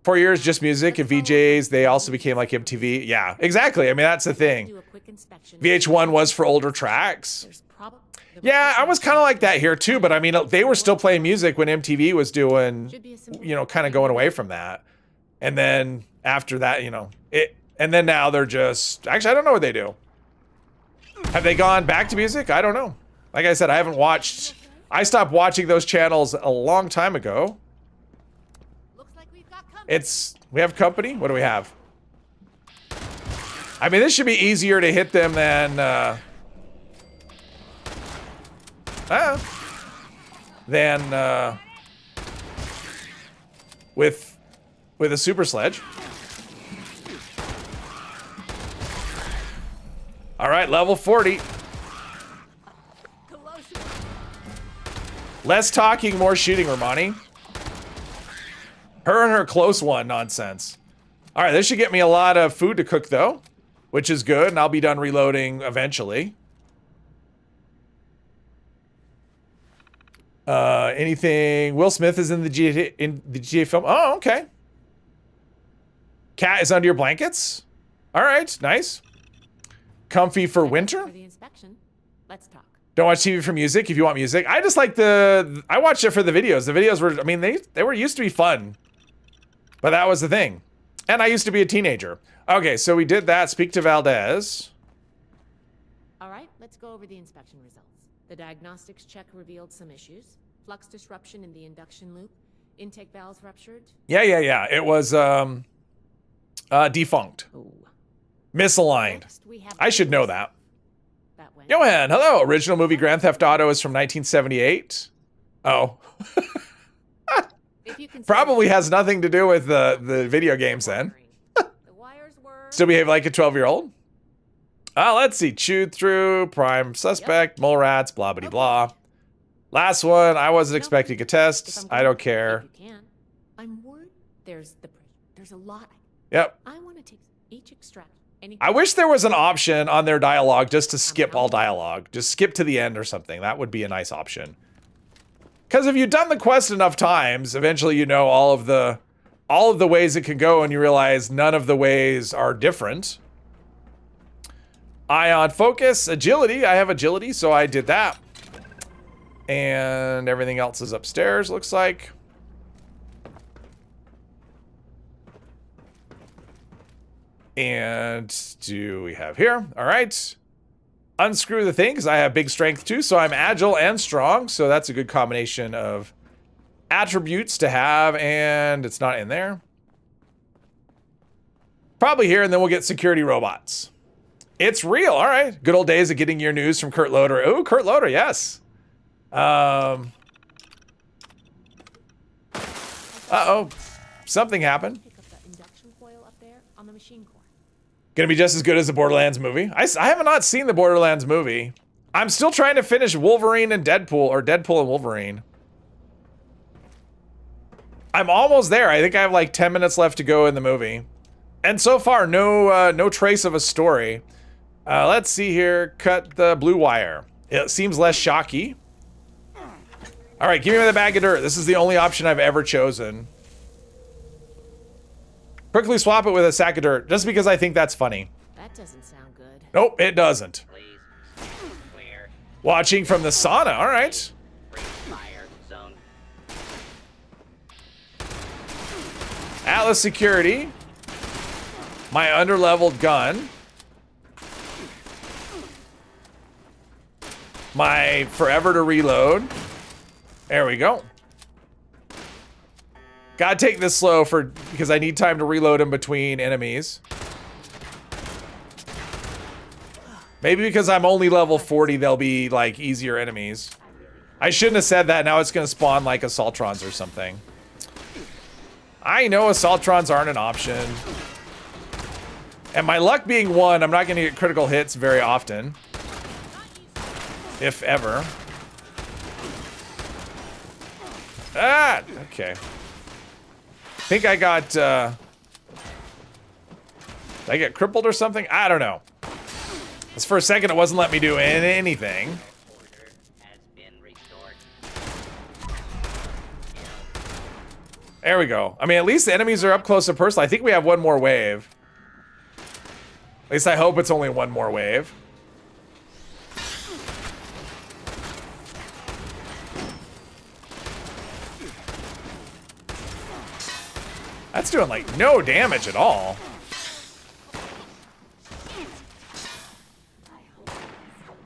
4 years, just music and VJs. They also became like MTV. Yeah, exactly. I mean, that's the thing. Do a quick inspection. VH1 was for older tracks. There's probably Yeah, I was kind of like that here too, but I mean, they were still playing music when MTV was doing, Should be a simple- you know, kind of going away from that. And then after that, you know, and then now they're just, actually, I don't know what they do. Have they gone back to music? I don't know. Like I said, I haven't watched, I stopped watching those channels a long time ago. Looks like we've got company. We have company? What do we have? I mean, this should be easier to hit them than, with a super sledge. All right, level 40. Less talking, more shooting, Romani. Her and her close one nonsense. All right, this should get me a lot of food to cook though, which is good, and I'll be done reloading eventually. Anything? Will Smith is in the GTA film. Oh, okay. Cat is under your blankets. All right, nice. Comfy for winter. For the inspection, let's talk. Don't watch TV for music if you want music. I just like I watched it for the videos. The videos were, I mean, they were used to be fun, but that was the thing. And I used to be a teenager. Okay, so we did that. Speak to Valdez. All right, let's go over the inspection results. The diagnostics check revealed some issues. Flux disruption in the induction loop. Intake valves ruptured. Yeah. It was defunct. Oh. Misaligned. Next, we have I should know that. That went. Johan, hello. Original movie Grand Theft Auto is from 1978. Oh. If you can Probably has nothing to do with the video games then. The wires were. Still behave like a 12-year-old? Let's see. Chewed through, prime suspect, mole rats, blah, blah, blah. Last one. I wasn't expecting a test. I don't care. If you can. I'm worried. There's a lot. Yep. I want to take each extract. I wish there was an option on their dialogue just to skip all dialogue. Just skip to the end or something. That would be a nice option. Because if you've done the quest enough times, eventually you know all of the ways it can go, and you realize none of the ways are different. Ion focus, agility. I have agility, so I did that. And everything else is upstairs, looks like. And do we have here? All right. Unscrew the thing, because I have big strength too, so I'm agile and strong, so that's a good combination of attributes to have, and it's not in there. Probably here, and then we'll get security robots. It's real, all right. Good old days of getting your news from Kurt Loder. Ooh, Kurt Loder, yes. Uh-oh, something happened. Pick up the induction coil up there on the machine core. Gonna be just as good as the Borderlands movie. I have not seen the Borderlands movie. I'm still trying to finish Wolverine and Deadpool, or Deadpool and Wolverine. I'm almost there. I think I have like 10 minutes left to go in the movie. And so far, no trace of a story. Let's see here. Cut the blue wire. It seems less shocky. All right, give me the bag of dirt. This is the only option I've ever chosen. Quickly swap it with a sack of dirt, just because I think that's funny. That doesn't sound good. Nope, it doesn't. Please. Clear. Watching from the sauna, all right. Free fire zone. Atlas security. My underleveled gun. My forever to reload. There we go. Gotta take this slow because I need time to reload in between enemies. Maybe because I'm only level 40, they'll be like easier enemies. I shouldn't have said that. Now it's gonna spawn like Assaultrons or something. I know Assaultrons aren't an option. And my luck being 1, I'm not gonna get critical hits very often. If ever. Ah, okay. I think I got, did I get crippled or something? I don't know. Just for a second, it wasn't letting me do anything. Order has been restored. There we go. I mean, at least the enemies are up close and personal. I think we have one more wave. At least I hope it's only one more wave. That's doing like no damage at all.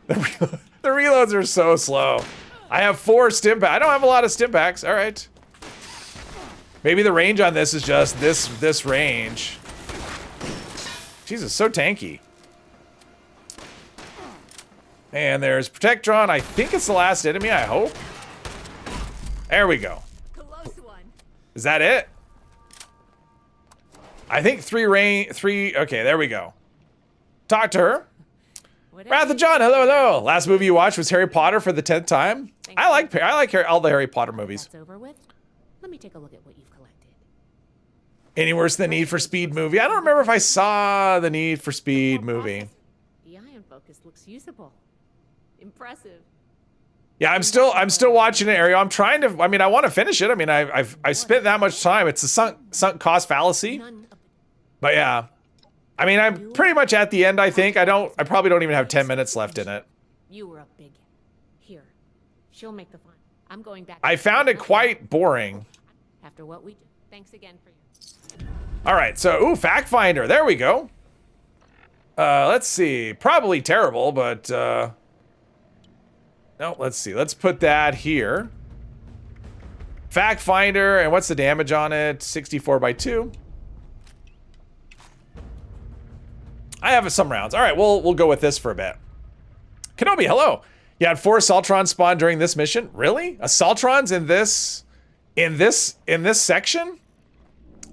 The reloads are so slow. I have 4 stim packs. I don't have a lot of stim packs. All right. Maybe the range on this is just this range. Jesus, so tanky. And there's Protectron. I think it's the last enemy, I hope. There we go. Close one. Is that it? I think 3 okay, there we go. Talk to her. Wrath of John, hello, hello. Last movie you watched was Harry Potter for the 10th time. I like all the Harry Potter movies. That's over with. Let me take a look at what you've collected. Any worse than Need for Speed movie? I don't remember if I saw the Need for Speed movie. The ion focus looks usable. Impressive. Yeah, I'm still watching it, Ariel. I'm trying to. I mean, I want to finish it. I mean, I spent that much time. It's a sunk cost fallacy. None of But yeah, I mean, I'm pretty much at the end. I think I probably don't even have 10 minutes left in it. You were a big here. She'll make the fun. I'm going back. I found it quite boring. After what we do. Thanks again for your. All right, so ooh, fact finder. There we go. Let's see. Probably terrible, but no. Let's see. Let's put that here. Fact finder, and what's the damage on it? 64 by 2. I have some rounds. All right, we'll go with this for a bit. Kenobi, hello. You had 4 Assaultrons spawn during this mission. Really? Assaultrons in this section?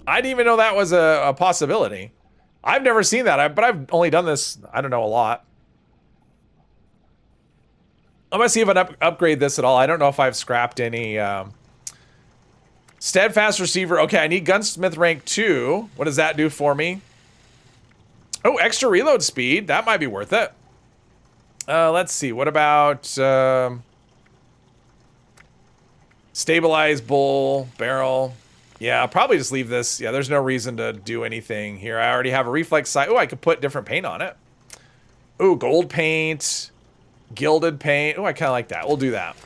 I didn't even know that was a possibility. I've never seen that, but I've only done this, I don't know, a lot. I'm gonna see if I upgrade this at all. I don't know if I've scrapped any. Steadfast Receiver. Okay, I need Gunsmith rank 2. What does that do for me? Oh, extra reload speed. That might be worth it. Let's see. What about stabilize bull barrel? Yeah, I'll probably just leave this. Yeah, there's no reason to do anything here. I already have a reflex sight. Oh, I could put different paint on it. Oh, gold paint, gilded paint. Oh, I kind of like that. We'll do that.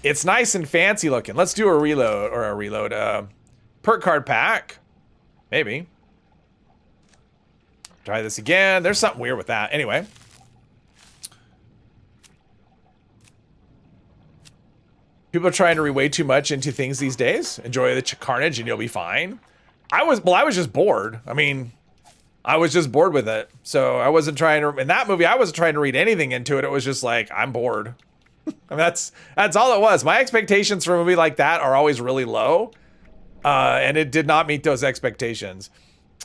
It's nice and fancy looking. Let's do a reload. Perk card pack. Maybe. Try this again. There's something weird with that. Anyway. People are trying to read way too much into things these days. Enjoy the carnage and you'll be fine. I was just bored. I mean, I was just bored with it. So I wasn't trying to, in that movie, I wasn't trying to read anything into it. It was just like, I'm bored. And that's all it was. My expectations for a movie like that are always really low. And it did not meet those expectations.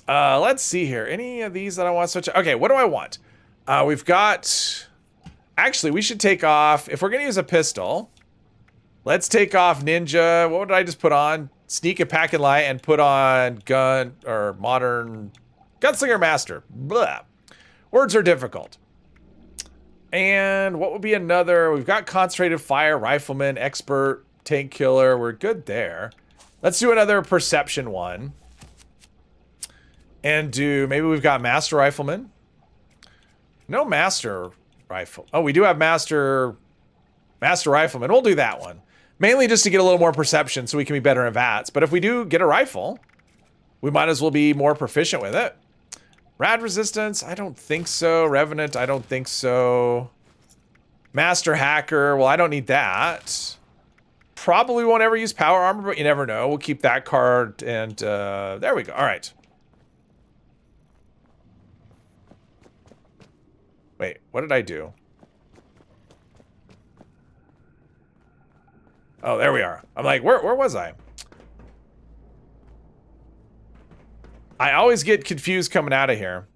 Let's see here. Any of these that I want to switch? Okay, what do I want? We've got, actually, we should take off, if we're going to use a pistol, let's take off Ninja. What did I just put on? Sneak and Pack and Light, and put on Gun, or Modern Gunslinger Master. Blah. Words are difficult. And what would be another? We've got Concentrated Fire, Rifleman, Expert, Tank Killer. We're good there. Let's do another Perception one. And maybe we've got Master Rifleman. No Master Rifle. Oh, we do have Master Rifleman. We'll do that one. Mainly just to get a little more perception so we can be better in VATS. But if we do get a rifle, we might as well be more proficient with it. Rad Resistance, I don't think so. Revenant, I don't think so. Master Hacker, well, I don't need that. Probably won't ever use Power Armor, but you never know. We'll keep that card, and there we go. All right. Wait, what did I do? Oh, there we are. I'm like, where was I? I always get confused coming out of here.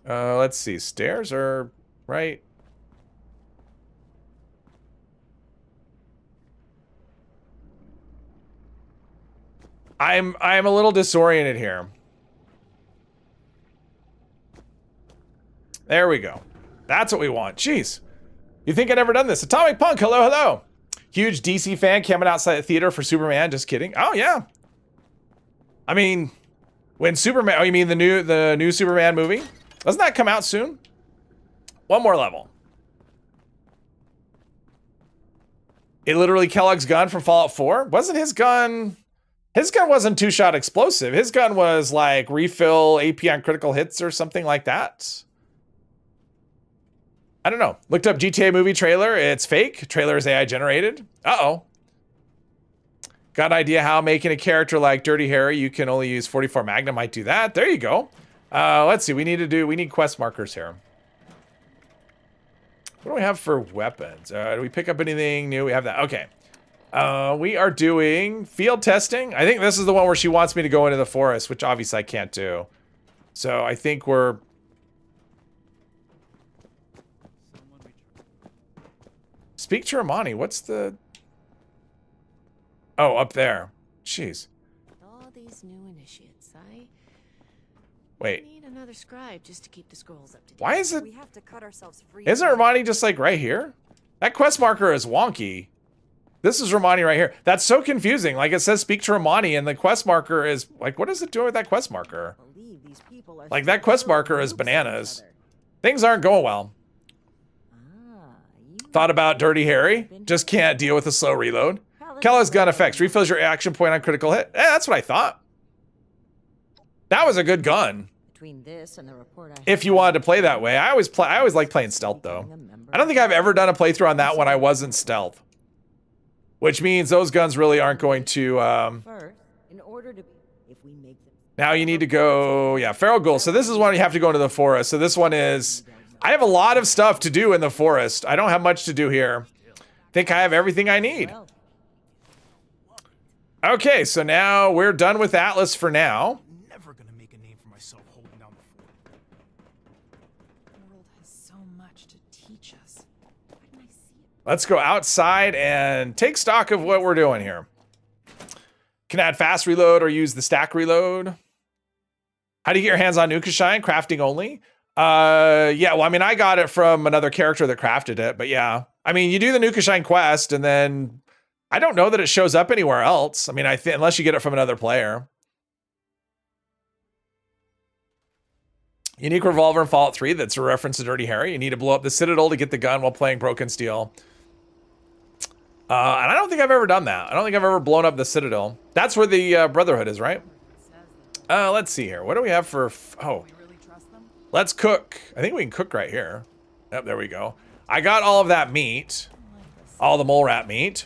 Let's see. Stairs are right. I'm a little disoriented here. There we go. That's what we want. Jeez. You think I never done this? Atomic Punk, hello, hello. Huge DC fan camping outside the theater for Superman. Just kidding. Oh yeah. I mean, when Superman. Oh, you mean the new Superman movie? Doesn't that come out soon? One more level. It literally Kellogg's gun from Fallout 4. Wasn't his gun? His gun wasn't two-shot explosive. His gun was like refill AP on critical hits or something like that. I don't know. Looked up GTA movie trailer. It's fake. Trailer is AI generated. Uh-oh. Got an idea how making a character like Dirty Harry, you can only use 44 Magnum might do that. There you go. Let's see. We need quest markers here. What do we have for weapons? Do we pick up anything new? We have that. Okay. We are doing field testing. I think this is the one where she wants me to go into the forest, which obviously I can't do. So I think we're... Speak to Romani. What's the... Oh, up there. Jeez. All these new initiates, Wait. need another scribe just to keep the scrolls up to date. Why is it... We have to cut ourselves free. Isn't Romani just like right here? That quest marker is wonky. This is Romani right here. That's so confusing. Like it says speak to Romani and the quest marker is like, what is it doing with that quest marker? Believe these people are Like that quest marker is bananas. Things aren't going well. Thought about Dirty Harry. Just can't deal with a slow reload. Kellogg's gun effects. Refills your action point on critical hit. That's what I thought. That was a good gun. Between this and the report If you wanted to play that way. I always like playing stealth though. I don't think I've ever done a playthrough on that when I wasn't stealth. Which means those guns really aren't going to first, in order to if we make them now you need to go, yeah, Feral Ghoul. So this is one you have to go into the forest. So this one is, I have a lot of stuff to do in the forest. I don't have much to do here. Think I have everything I need. Okay, so now we're done with Atlas for now. Never gonna make a name for myself holding down the fort. The world has so much to teach us. Why didn't I see it? Let's go outside and take stock of what we're doing here. Can add fast reload or use the stack reload. How do you get your hands on Nukashine? Crafting only? Yeah, well, I mean, I got it from another character that crafted it, but yeah. I mean, you do the Nukashine quest and then I don't know that it shows up anywhere else. I mean, I think unless you get it from another player. Unique revolver in Fallout 3 that's a reference to Dirty Harry. You need to blow up the Citadel to get the gun while playing Broken Steel. And I don't think I've ever done that. I don't think I've ever blown up the Citadel. That's where the Brotherhood is, right? Let's see here. What do we have for... Oh. Let's cook. I think we can cook right here. Yep, there we go. I got all of that meat. All the mole rat meat.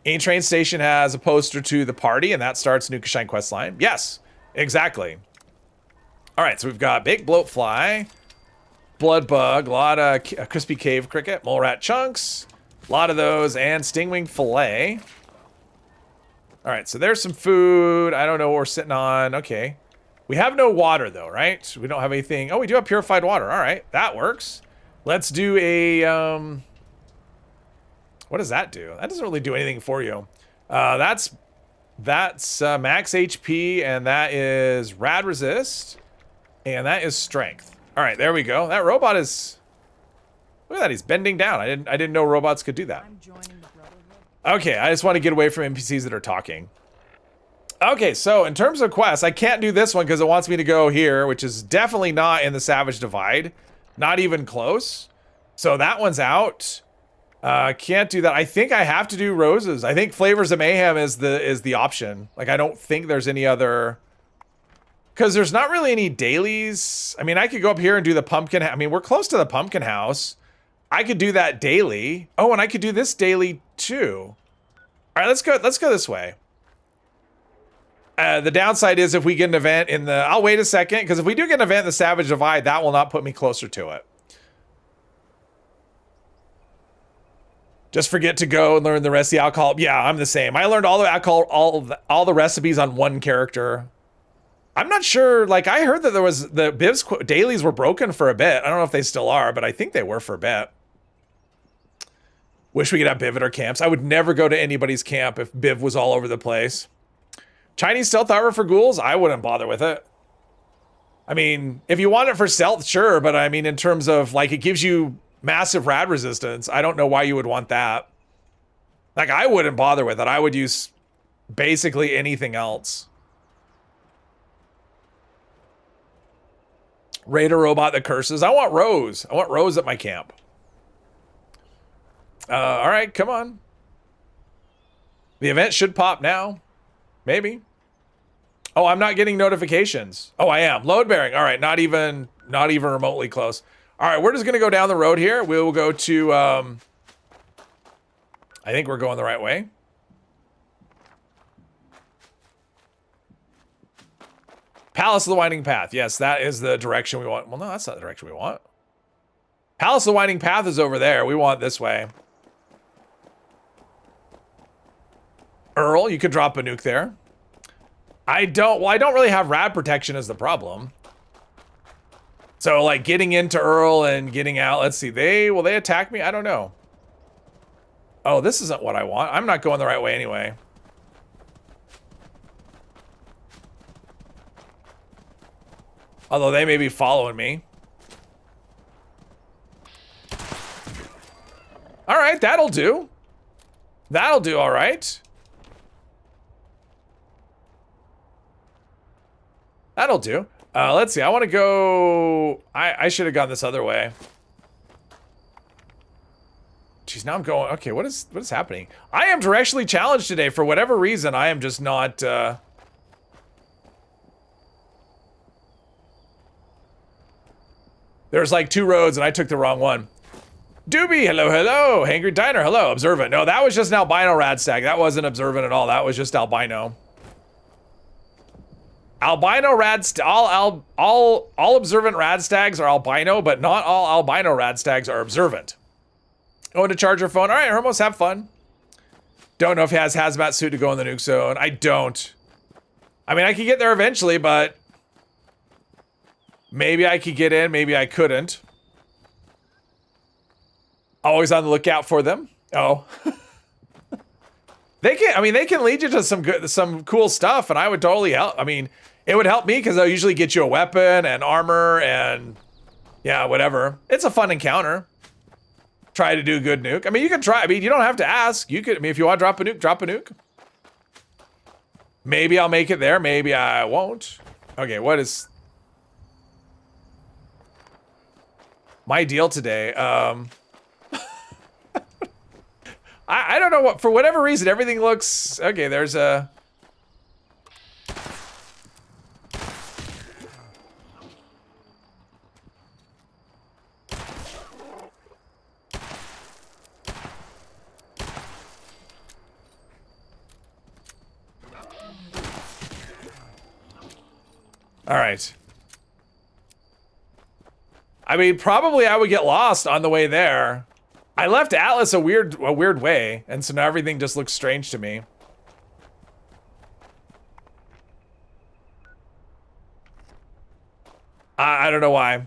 A train station has a poster to the party, and that starts Nukashine questline. Yes, exactly. All right, so we've got big bloatfly, blood bug, a lot of crispy cave cricket, mole rat chunks, a lot of those, and stingwing fillet. All right, so there's some food. I don't know what we're sitting on. Okay. We have no water, though, right? We don't have anything. Oh, we do have purified water. All right, that works. Let's do a... What does that do? That doesn't really do anything for you. That's max HP, and that is rad resist, and that is strength. All right, there we go. That robot is... Look at that, he's bending down. I didn't know robots could do that. Okay, I just want to get away from NPCs that are talking. Okay, so in terms of quests, I can't do this one because it wants me to go here, which is definitely not in the Savage Divide. Not even close. So that one's out. Can't do that. I think I have to do roses. I think Flavors of Mayhem is the option. Like, I don't think there's any other... Because there's not really any dailies. I mean, I could go up here and do the pumpkin... I mean, we're close to the pumpkin house. I could do that daily. Oh, and I could do this daily too. All right, let's go this way. The downside is if we get an event in the... I'll wait a second, because if we do get an event in the Savage Divide, that will not put me closer to it. Just forget to go and learn the rest of the alcohol. Yeah, I'm the same. I learned all the alcohol, all the recipes on one character. I'm not sure. Like, I heard that there was the Biv's dailies were broken for a bit. I don't know if they still are, but I think they were for a bit. Wish we could have Biv at our camps. I would never go to anybody's camp if Biv was all over the place. Chinese stealth armor for ghouls? I wouldn't bother with it. I mean, if you want it for stealth, sure. But I mean, in terms of like, it gives you massive rad resistance. I don't know why you would want that. Like, I wouldn't bother with it. I would use basically anything else. Raider robot that curses. I want Rose. I want Rose at my camp. All right, come on. The event should pop now. Maybe. Oh, I'm not getting notifications. Oh, I am. Load bearing. All right, not even remotely close. All right, we're just going to go down the road here. We will go to, I think we're going the right way. Palace of the Winding Path. Yes, that is the direction we want. Well, no, that's not the direction we want. Palace of the Winding Path is over there. We want this way. Earl, you could drop a nuke there. I don't really have rad protection as the problem. So, like, getting into Earl and getting out, let's see. Will they attack me? I don't know. Oh, this isn't what I want. I'm not going the right way anyway. Although they may be following me. All right, that'll do. That'll do all right. That'll do. Let's see. I want to go... I should have gone this other way. Jeez, now I'm going... Okay, what is happening? I am directionally challenged today. For whatever reason, I am just not... There's like 2 roads and I took the wrong one. Doobie, hello, hello. Hangry Diner, hello. Observant. No, that was just an albino radstag. That wasn't observant at all. That was just albino. Albino all observant radstags are albino, but not all albino radstags are observant. Going to charge your phone. All right, Hermos, have fun. Don't know if he has hazmat suit to go in the nuke zone. I don't. I mean, I could get there eventually, but maybe I could get in, maybe I couldn't. Always on the lookout for them. Oh. They can lead you to some cool stuff, and I would totally help. I mean, it would help me because they'll usually get you a weapon and armor and yeah, whatever. It's a fun encounter. Try to do a good nuke. I mean, you can try. I mean, you don't have to ask. You could, I mean, if you want to drop a nuke, drop a nuke. Maybe I'll make it there. Maybe I won't. Okay, what is my deal today? I don't know what, for whatever reason, everything looks, okay, there's a. All right. I mean, probably I would get lost on the way there. I left Atlas a weird way, and so now everything just looks strange to me. I don't know why.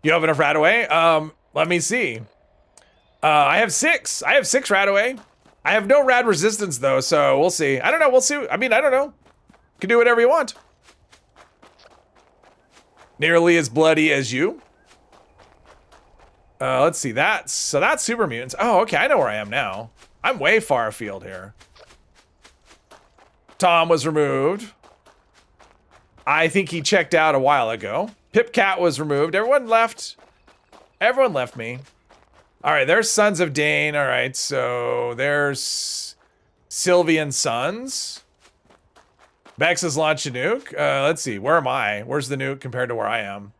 You have enough Radaway? Let me see. I have 6. I have 6 Radaway. I have no rad resistance though, so we'll see. I don't know. We'll see. I mean, I don't know. You can do whatever you want. Nearly as bloody as you. Let's see, that's super mutants. Oh, okay, I know where I am now. I'm way far afield here. Tom was removed. I think he checked out a while ago. Pipcat was removed. Everyone left. Everyone left me. All right, there's Sons of Dane. All right, so there's Sylvian Sons. Bex has launched a nuke. Let's see, where am I? Where's the nuke compared to where I am?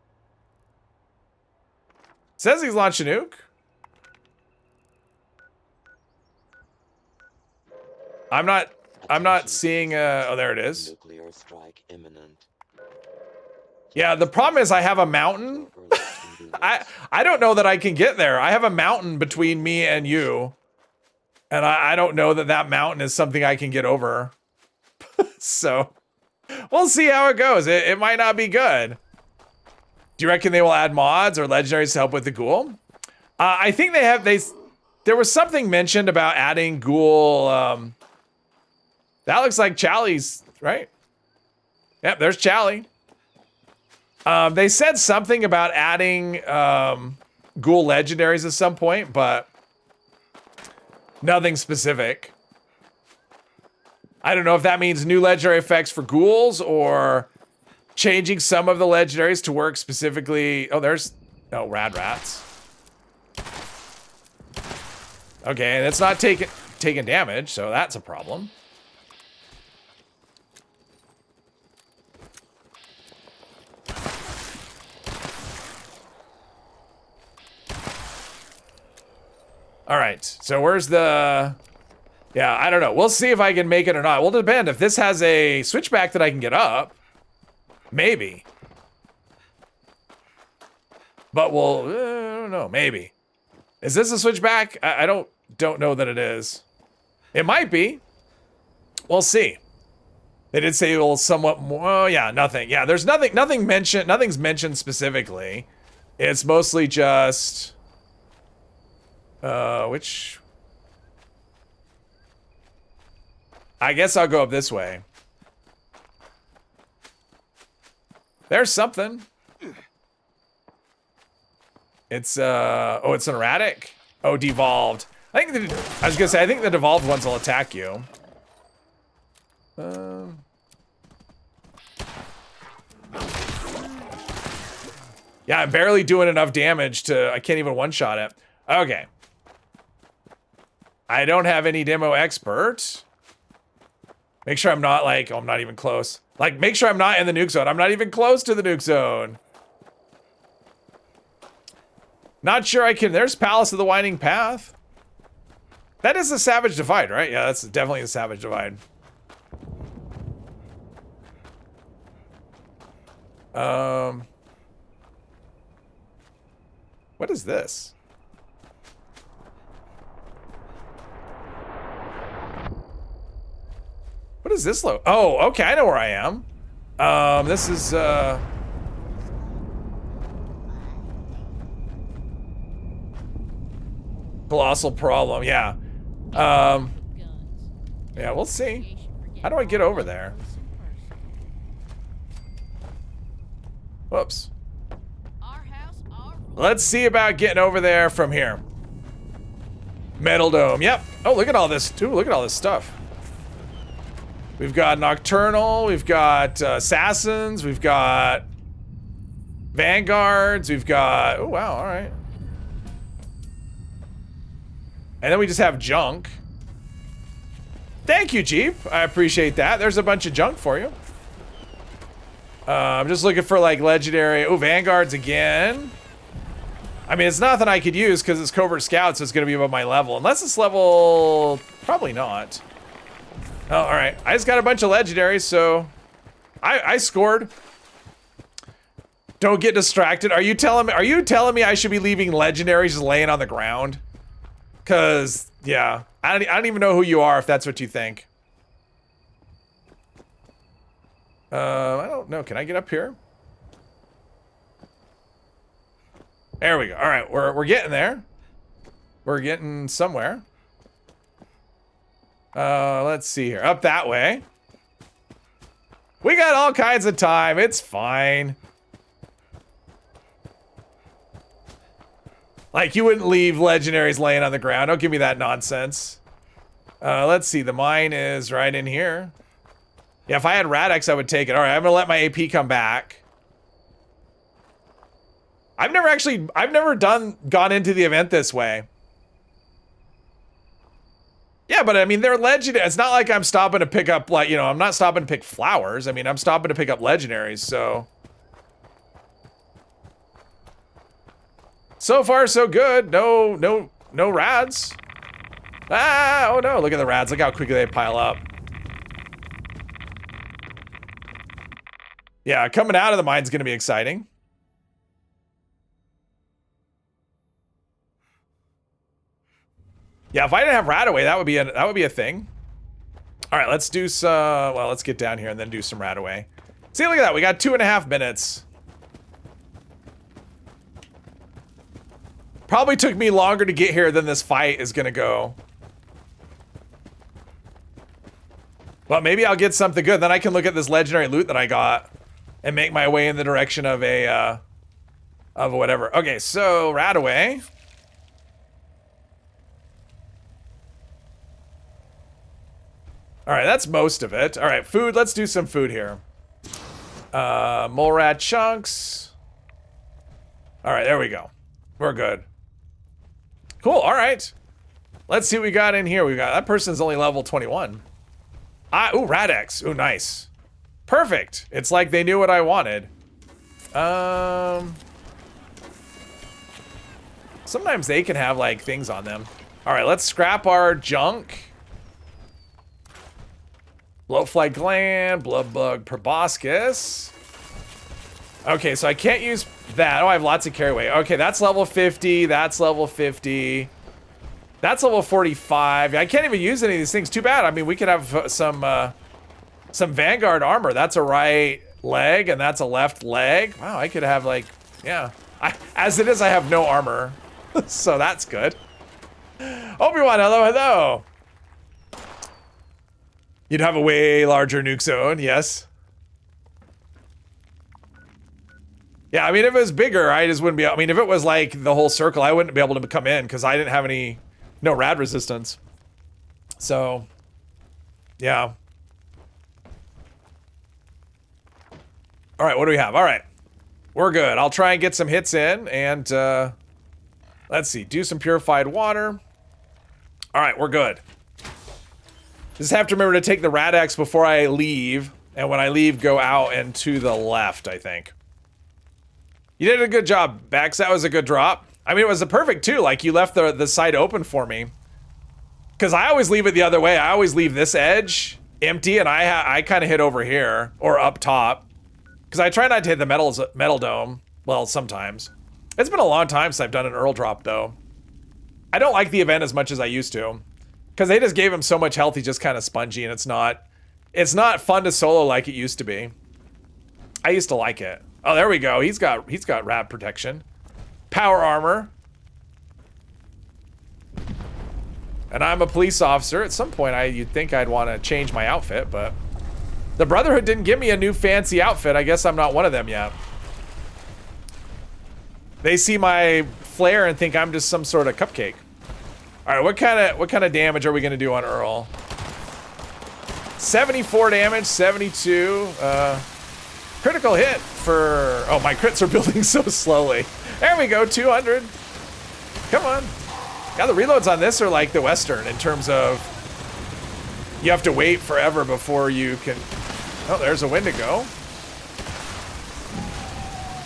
Says he's launched a nuke. I'm not seeing oh, there it is. Nuclear strike imminent. Yeah, the problem is I have a mountain. I don't know that I can get there. I have a mountain between me and you. And I don't know that that mountain is something I can get over. So we'll see how it goes. It might not be good. Do you reckon they will add mods or legendaries to help with the ghoul? I think they have. There was something mentioned about adding ghoul. That looks like Charlie's, right? Yep, there's Charlie. They said something about adding ghoul legendaries at some point, but nothing specific. I don't know if that means new legendary effects for ghouls or changing some of the legendaries to work specifically. Oh, there's rad rats. Okay, and it's not taking damage, so that's a problem. All right, so where's the... Yeah, I don't know. We'll see if I can make it or not. Will depend. If this has a switchback that I can get up, maybe. But we'll... I don't know, maybe. Is this a switchback? I don't know that it is. It might be. We'll see. They did say it will somewhat more... Oh, yeah, nothing. Yeah, there's nothing mentioned. Nothing's mentioned specifically. It's mostly just... which... I guess I'll go up this way. There's something. It's, oh, it's an erratic? Oh, devolved. I was gonna say, I think the devolved ones will attack you. Yeah, I'm barely doing enough damage to... I can't even one-shot it. Okay. I don't have any demo expert. Make sure I'm not like... Oh, I'm not even close. Like, make sure I'm not in the nuke zone. I'm not even close to the nuke zone. Not sure I can... There's Palace of the Winding Path. That is the Savage Divide, right? Yeah, that's definitely the Savage Divide. What is this? What is this low? Oh, okay, I know where I am. This is, Colossal Problem, yeah. Yeah, we'll see. How do I get over there? Whoops. Let's see about getting over there from here. Metal Dome, yep. Oh, look at all this, too. Look at all this stuff. We've got Nocturnal, we've got Assassins, we've got Vanguards, we've got... Oh, wow, all right. And then we just have junk. Thank you, Jeep. I appreciate that. There's a bunch of junk for you. I'm just looking for, like, legendary... Oh, Vanguards again. I mean, it's nothing I could use because it's Covert Scout, so it's going to be above my level. Unless it's level... Probably not. Oh, all right. I just got a bunch of legendaries, so I scored. Don't get distracted. Are you telling me I should be leaving legendaries just laying on the ground? Cause yeah, I don't even know who you are if that's what you think. I don't know. Can I get up here? There we go. All right, we're getting there. We're getting somewhere. Let's see here. Up that way. We got all kinds of time. It's fine. Like, you wouldn't leave legendaries laying on the ground. Don't give me that nonsense. Let's see. The mine is right in here. Yeah, if I had Radix, I would take it. All right, I'm gonna let my AP come back. I've never gone into the event this way. Yeah, but I mean, they're legendary. It's not like I'm stopping to pick up, like, you know, I'm not stopping to pick flowers. I mean, I'm stopping to pick up legendaries, so. So far, so good. No rads. Ah, oh no, look at the rads. Look how quickly they pile up. Yeah, coming out of the mine's gonna be exciting. Yeah, if I didn't have Radaway, that would be a thing. All right, let's do some. Well, let's get down here and then do some Radaway. See, look at that. We got 2.5 minutes. Probably took me longer to get here than this fight is gonna go. But maybe I'll get something good. Then I can look at this legendary loot that I got and make my way in the direction of a of whatever. Okay, so Radaway. All right, that's most of it. All right, food. Let's do some food here. Mole rat chunks. All right, there we go. We're good. Cool. All right. Let's see what we got in here. We got that person's only level 21. Ooh, Radex. Ooh, nice. Perfect. It's like they knew what I wanted. Sometimes they can have like things on them. All right, let's scrap our junk. Blowfly gland, blood bug proboscis. Okay, so I can't use that. Oh, I have lots of carry weight. Okay, that's level 50. That's level 50. That's level 45. I can't even use any of these things. Too bad. I mean, we could have some Vanguard armor. That's a right leg, and that's a left leg. Wow, I could have like, yeah. As it is, I have no armor, so that's good. Obi-Wan, hello, hello. You'd have a way larger nuke zone, yes. Yeah, I mean, if it was bigger, I just wouldn't be. I mean, if it was like the whole circle, I wouldn't be able to come in because I didn't have no rad resistance. So, yeah. All right, what do we have? All right, we're good. I'll try and get some hits in, and let's see, do some purified water. All right, we're good. Just have to remember to take the Radex before I leave, and when I leave, go out and to the left, I think. You did a good job, Bex. That was a good drop. I mean, it was a perfect too. Like, you left the side open for me. Because I always leave it the other way. I always leave this edge empty, and I kind of hit over here, or up top. Because I try not to hit the metal dome. Well, sometimes. It's been a long time since I've done an Earl drop, though. I don't like the event as much as I used to. Because they just gave him so much health, he's just kind of spongy, and it's not fun to solo like it used to be. I used to like it. Oh, there we go. He's got rad protection. Power armor. And I'm a police officer. At some point, you'd think I'd want to change my outfit, but the Brotherhood didn't give me a new fancy outfit. I guess I'm not one of them yet. They see my flare and think I'm just some sort of cupcake. All right, what kind of damage are we gonna do on Earl? 74 damage, 72. Critical hit for. Oh, my crits are building so slowly. There we go, 200. Come on. Yeah, the reloads on this are like the Western in terms of you have to wait forever before you can. Oh, there's a Wendigo.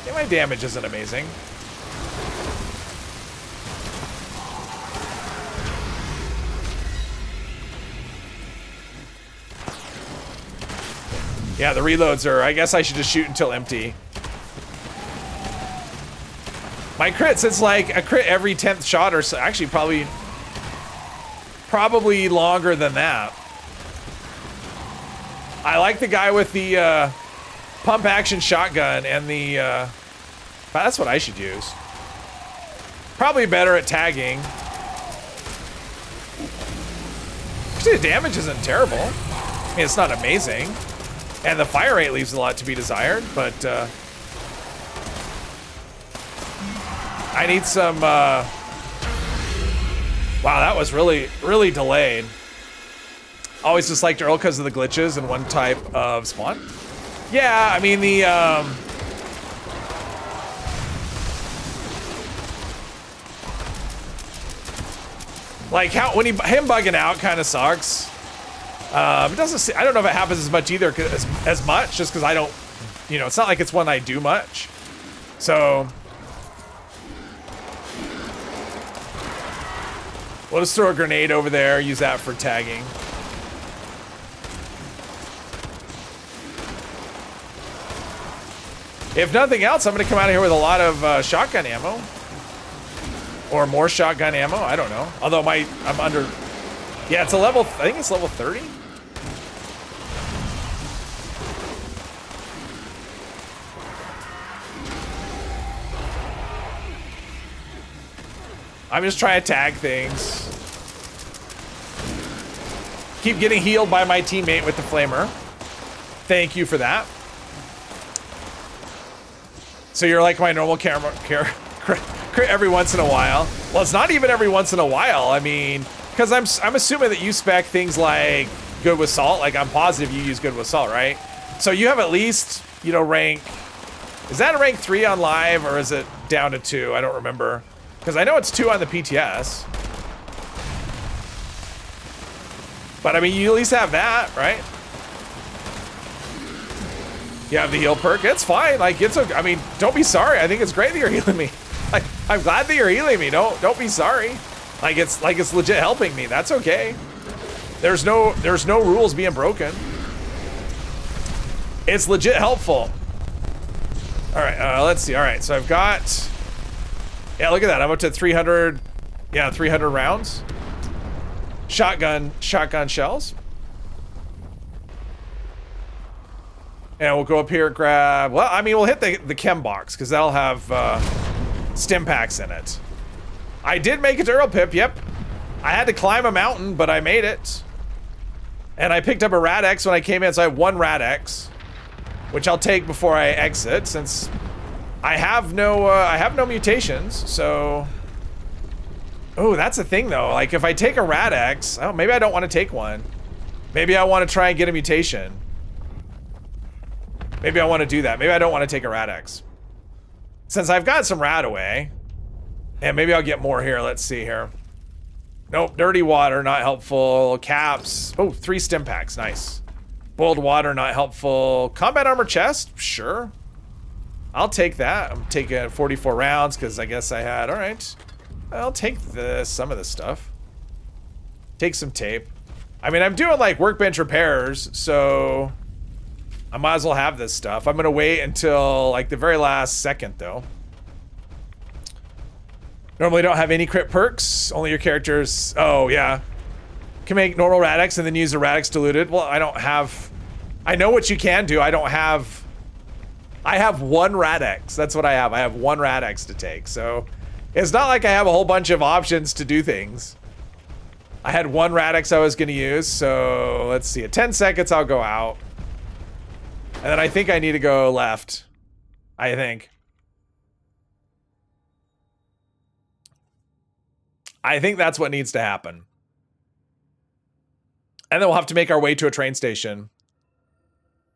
Yeah, my damage isn't amazing. Yeah, the reloads are, I guess I should just shoot until empty. My crits, it's like a crit every 10th shot or so. Actually, probably longer than that. I like the guy with the pump action shotgun and the, that's what I should use. Probably better at tagging. Actually, the damage isn't terrible. I mean, it's not amazing. And the fire rate leaves a lot to be desired, but I need some, wow, that was really, really delayed. Always disliked Earl because of the glitches and one type of spawn. Yeah, I mean, the, like, him bugging out kind of sucks. It doesn't. I don't know if it happens as much either, as much, just because I don't. You know, it's not like it's one I do much. So we'll just throw a grenade over there. Use that for tagging. If nothing else, I'm going to come out of here with a lot of shotgun ammo, or more shotgun ammo. I don't know. Although I'm under. Yeah, it's a level. I think it's level 30. I'm just trying to tag things. Keep getting healed by my teammate with the flamer. Thank you for that. So you're like my normal camera crit every once in a while. Well, it's not even every once in a while. I mean, because I'm assuming that you spec things like good with salt. Like, I'm positive you use good with salt, right? So you have at least, you know, rank. Is that a rank 3 on live, or is it down to 2? I don't remember. Because I know it's 2 on the PTS. But I mean, you at least have that, right? You have the heal perk. It's fine. Like, it's okay. I mean, don't be sorry. I think it's great that you're healing me. Like, I'm glad that you're healing me. Don't be sorry. Like it's legit helping me. That's okay. There's no rules being broken. It's legit helpful. All right, let's see. All right, so I've got, yeah, look at that. I'm up to 300, yeah, 300 rounds. Shotgun shells. And we'll go up here and grab, well, I mean, we'll hit the chem box because that'll have stim packs in it. I did make a Dural Pip, yep. I had to climb a mountain, but I made it. And I picked up a Rad-X when I came in, so I have 1 Rad-X, which I'll take before I exit, since I have no mutations, so. Oh, that's the thing though. Like, if I take a Rad-X, oh, maybe I don't want to take one. Maybe I want to try and get a mutation. Maybe I want to do that. Maybe I don't want to take a Rad-X. Since I've got some Radaway, and maybe I'll get more here. Let's see here. Nope, dirty water, not helpful. Caps. Oh, 3 stim packs, nice. Boiled water, not helpful. Combat armor chest, sure. I'll take that. I'm taking 44 rounds because I guess I had, all right. I'll take some of this stuff. Take some tape. I mean, I'm doing like workbench repairs, so I might as well have this stuff. I'm gonna wait until like the very last second though. Normally don't have any crit perks, only your characters, oh yeah. Can make normal Rad-X and then use a Rad-X diluted. Well, I don't have, I know what you can do. I have 1 Rad-X, that's what I have. I have 1 Rad-X to take, so it's not like I have a whole bunch of options to do things. I had 1 Rad-X I was gonna use, so let's see, at 10 seconds I'll go out. And then I think I need to go left, I think. I think that's what needs to happen. And then we'll have to make our way to a train station.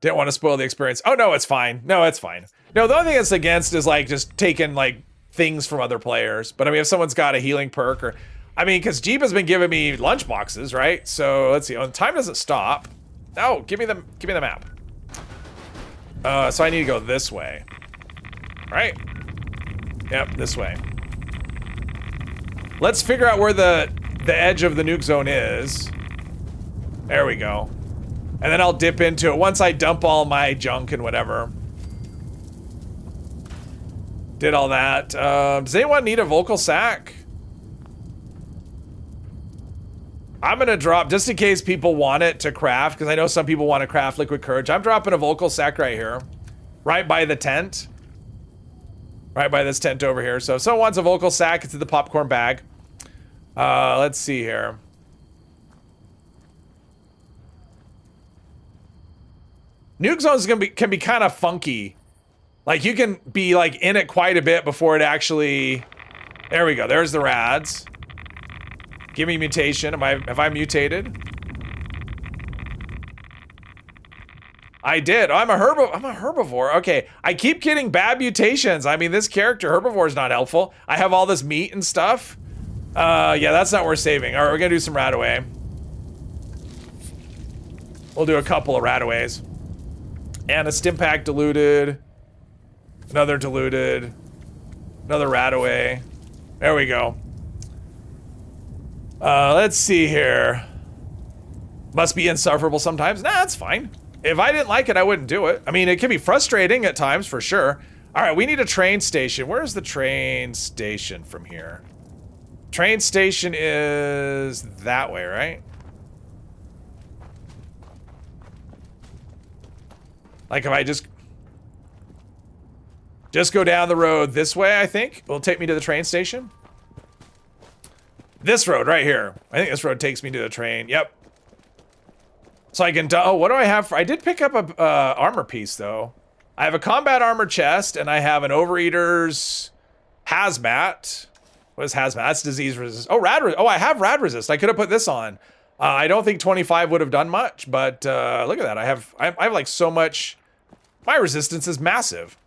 Didn't want to spoil the experience. Oh, no, it's fine. No, it's fine. No, the only thing it's against is like just taking like things from other players. But I mean, if someone's got a healing perk or, I mean, because Jeep has been giving me lunch boxes, right? So let's see. Oh, time doesn't stop. Oh, give me the map. So I need to go this way. Right? Yep, this way. Let's figure out where the edge of the nuke zone is. There we go. And then I'll dip into it once I dump all my junk and whatever. Did all that. Does anyone need a vocal sack? I'm gonna drop, just in case people want it to craft, because I know some people want to craft liquid courage. I'm dropping a vocal sack right here. Right by the tent. Right by this tent over here. So if someone wants a vocal sack, it's in the popcorn bag. Let's see here. Nuke zones can be kind of funky. Like you can be like in it quite a bit before it actually. There we go. There's the rads. Give me mutation. Have I mutated? I did. Oh, I'm a herbivore. Okay. I keep getting bad mutations. I mean, this character, herbivore, is not helpful. I have all this meat and stuff. Yeah, that's not worth saving. All right, we're gonna do some Radaway. We'll do a couple of Radaways. And a stim pack diluted. Another diluted. Another Radaway. There we go. Let's see here. Must be insufferable sometimes. Nah, that's fine. If I didn't like it, I wouldn't do it. I mean, it can be frustrating at times, for sure. All right, we need a train station. Where's the train station from here? Train station is that way, right? Like if I just go down the road this way, I think it'll take me to the train station. This road right here. I think this road takes me to the train. Yep. So I can, oh, what do I have for, I did pick up a armor piece though. I have a combat armor chest, and I have an overeater's hazmat. What is hazmat? That's disease resist. Oh, oh, I have rad resist. I could have put this on. I don't think 25 would have done much, but look at that. I have like so much. My resistance is massive.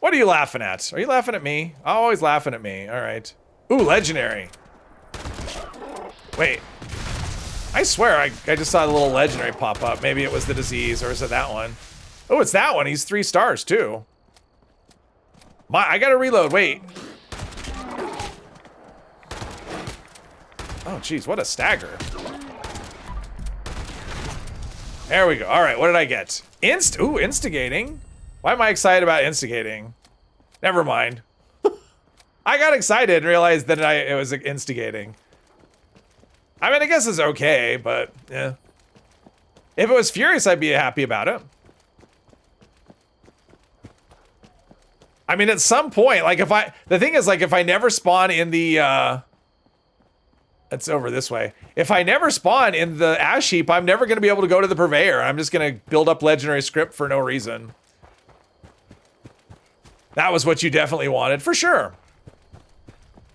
What are you laughing at? Are you laughing at me? Always laughing at me. All right. Ooh, legendary. Wait. I swear I just saw a little legendary pop up. Maybe it was the disease, or is it that one? Oh, it's that one. He's 3 stars too. I gotta reload. Wait. Oh, geez, what a stagger. There we go. All right, what did I get? Ooh, instigating. Why am I excited about instigating? Never mind. I got excited and realized that it was instigating. I mean, I guess it's okay, but yeah. If it was furious, I'd be happy about it. I mean, at some point, like the thing is, like, if I never spawn in the, it's over this way. If I never spawn in the ash heap, I'm never going to be able to go to the purveyor. I'm just going to build up legendary script for no reason. That was what you definitely wanted, for sure.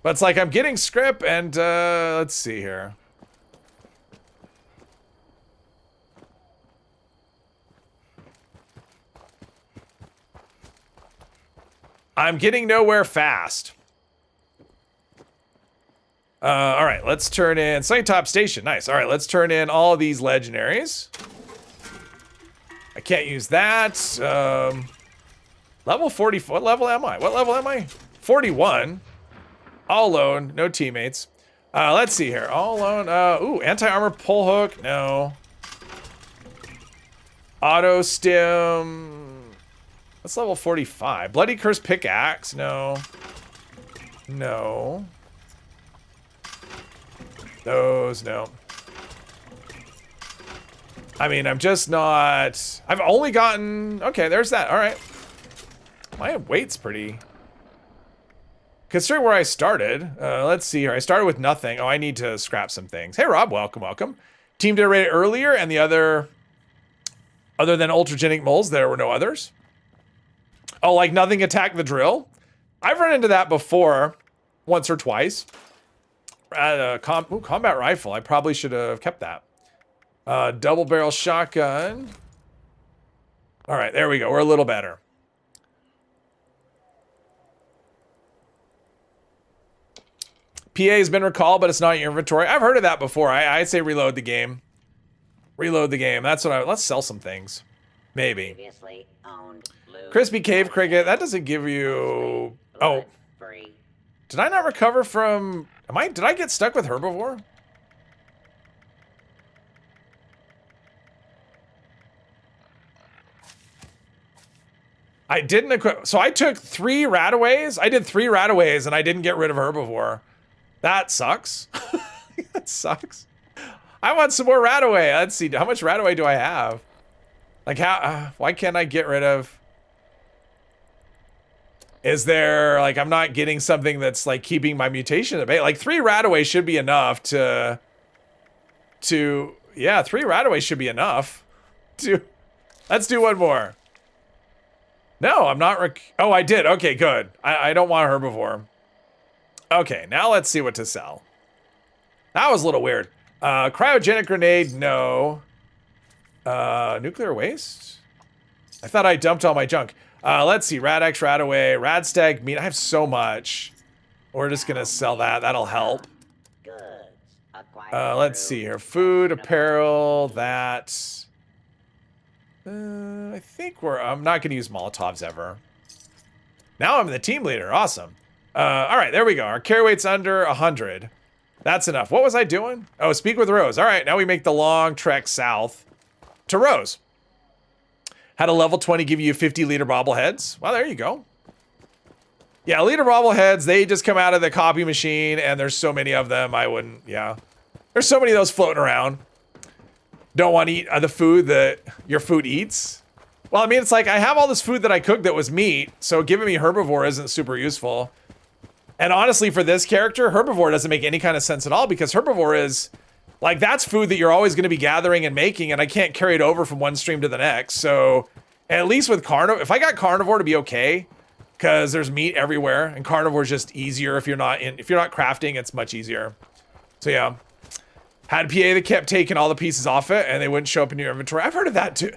But it's like I'm getting script and, let's see here. I'm getting nowhere fast. All right, let's turn in Sunny Top Station. Nice. All right, let's turn in all these legendaries. I can't use that. Level 40. What level am I? What level am I? 41. All alone. No teammates. Let's see here. All alone. Ooh, anti-armor pull hook. No. Auto stim. That's level 45. Bloody Curse pickaxe. No. No. Those, no. I mean, I'm just not... I've only gotten... Okay, there's that. All right. My weight's pretty... Considering where I started. Let's see here. I started with nothing. Oh, I need to scrap some things. Hey, Rob. Welcome, welcome. Team did raid earlier, and the other... Other than ultragenic moles, there were no others. Oh, like nothing attacked the drill? I've run into that before. Once or twice. Combat rifle. I probably should have kept that. Double barrel shotgun. All right, there we go. We're a little better. PA has been recalled, but it's not in your inventory. I've heard of that before. I'd say reload the game. Reload the game. That's what let's sell some things. Maybe. Previously owned loot. Crispy Cave Cricket. That doesn't give you... Oh. Free. Did I not recover from... Did I get stuck with herbivore? I didn't equip... So I took 3 rataways. I did 3 rataways and I didn't get rid of herbivore. That sucks. That sucks. I want some more rataway. Let's see. How much rataway do I have? Like how... why can't I get rid of... Is there, like, I'm not getting something that's, like, keeping my mutation at bay. Like, 3 rataway should be enough to, yeah, 3 rataway should be enough let's do one more. No, I'm not, oh, I did. Okay, good. I don't want herbivore. Okay, now let's see what to sell. That was a little weird. Cryogenic grenade, no. Nuclear waste? I thought I dumped all my junk. Let's see, Rad-X, Radaway, Radstag meat. I have so much. We're just gonna sell that. That'll help. Let's see here. Food, apparel, that. I think I'm not gonna use Molotovs ever. Now I'm the team leader. Awesome. All right, there we go. Our carry weight's under 100. That's enough. What was I doing? Oh, speak with Rose. All right, now we make the long trek south to Rose. Had a level 20 give you 50 liter bobbleheads? Well, there you go. Yeah, liter bobbleheads, they just come out of the copy machine, and there's so many of them, I wouldn't, yeah. There's so many of those floating around. Don't want to eat the food that your food eats. Well, I mean, it's like, I have all this food that I cooked that was meat, so giving me herbivore isn't super useful. And honestly, for this character, herbivore doesn't make any kind of sense at all, because herbivore is, Like, that's food that you're always going to be gathering and making, and I can't carry it over from one stream to the next. So, at least with carnivore, if I got carnivore to be okay, because there's meat everywhere, and carnivore is just easier if you're not crafting, it's much easier. So yeah, had PA that kept taking all the pieces off it, and they wouldn't show up in your inventory. I've heard of that too.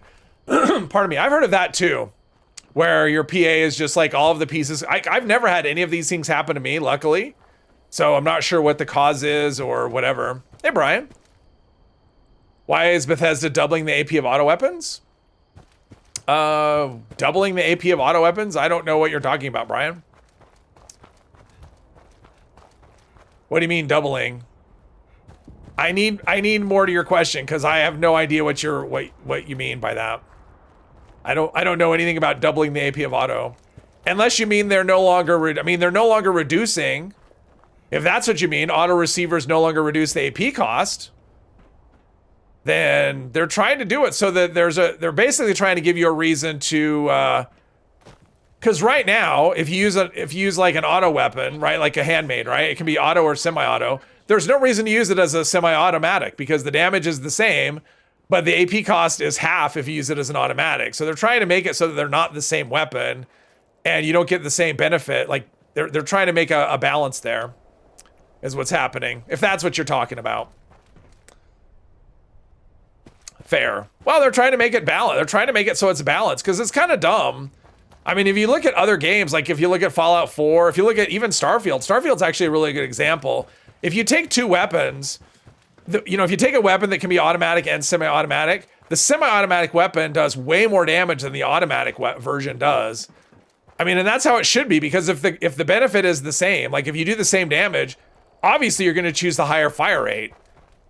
Pardon me, I've heard of that too, where your PA is just like all of the pieces. I've never had any of these things happen to me, luckily. So I'm not sure what the cause is or whatever. Hey, Brian. Why is Bethesda doubling the AP of auto weapons? Doubling the AP of auto weapons? I don't know what you're talking about, Brian. What do you mean doubling? I need more to your question, because I have no idea what you mean by that. I don't know anything about doubling the AP of auto. Unless you mean they're no longer they're no longer reducing. If that's what you mean, auto receivers no longer reduce the AP cost. Then they're trying to do it so that they're basically trying to give you a reason to because right now, if you use like an auto weapon, right, like a handmade, right, it can be auto or semi-auto. There's no reason to use it as a semi-automatic because the damage is the same, but the AP cost is half if you use it as an automatic. So they're trying to make it so that they're not the same weapon, and you don't get the same benefit. Like they're trying to make a balance there, is what's happening. If that's what you're talking about. Fair. Well, they're trying to make it balanced. They're trying to make it so it's balanced because it's kind of dumb. I mean, if you look at other games, like if you look at Fallout 4, if you look at even Starfield's actually a really good example. If you take two weapons, if you take a weapon that can be automatic and semi-automatic, the semi-automatic weapon does way more damage than the automatic version does. I mean, and that's how it should be, because if the benefit is the same, like if you do the same damage, obviously you're going to choose the higher fire rate.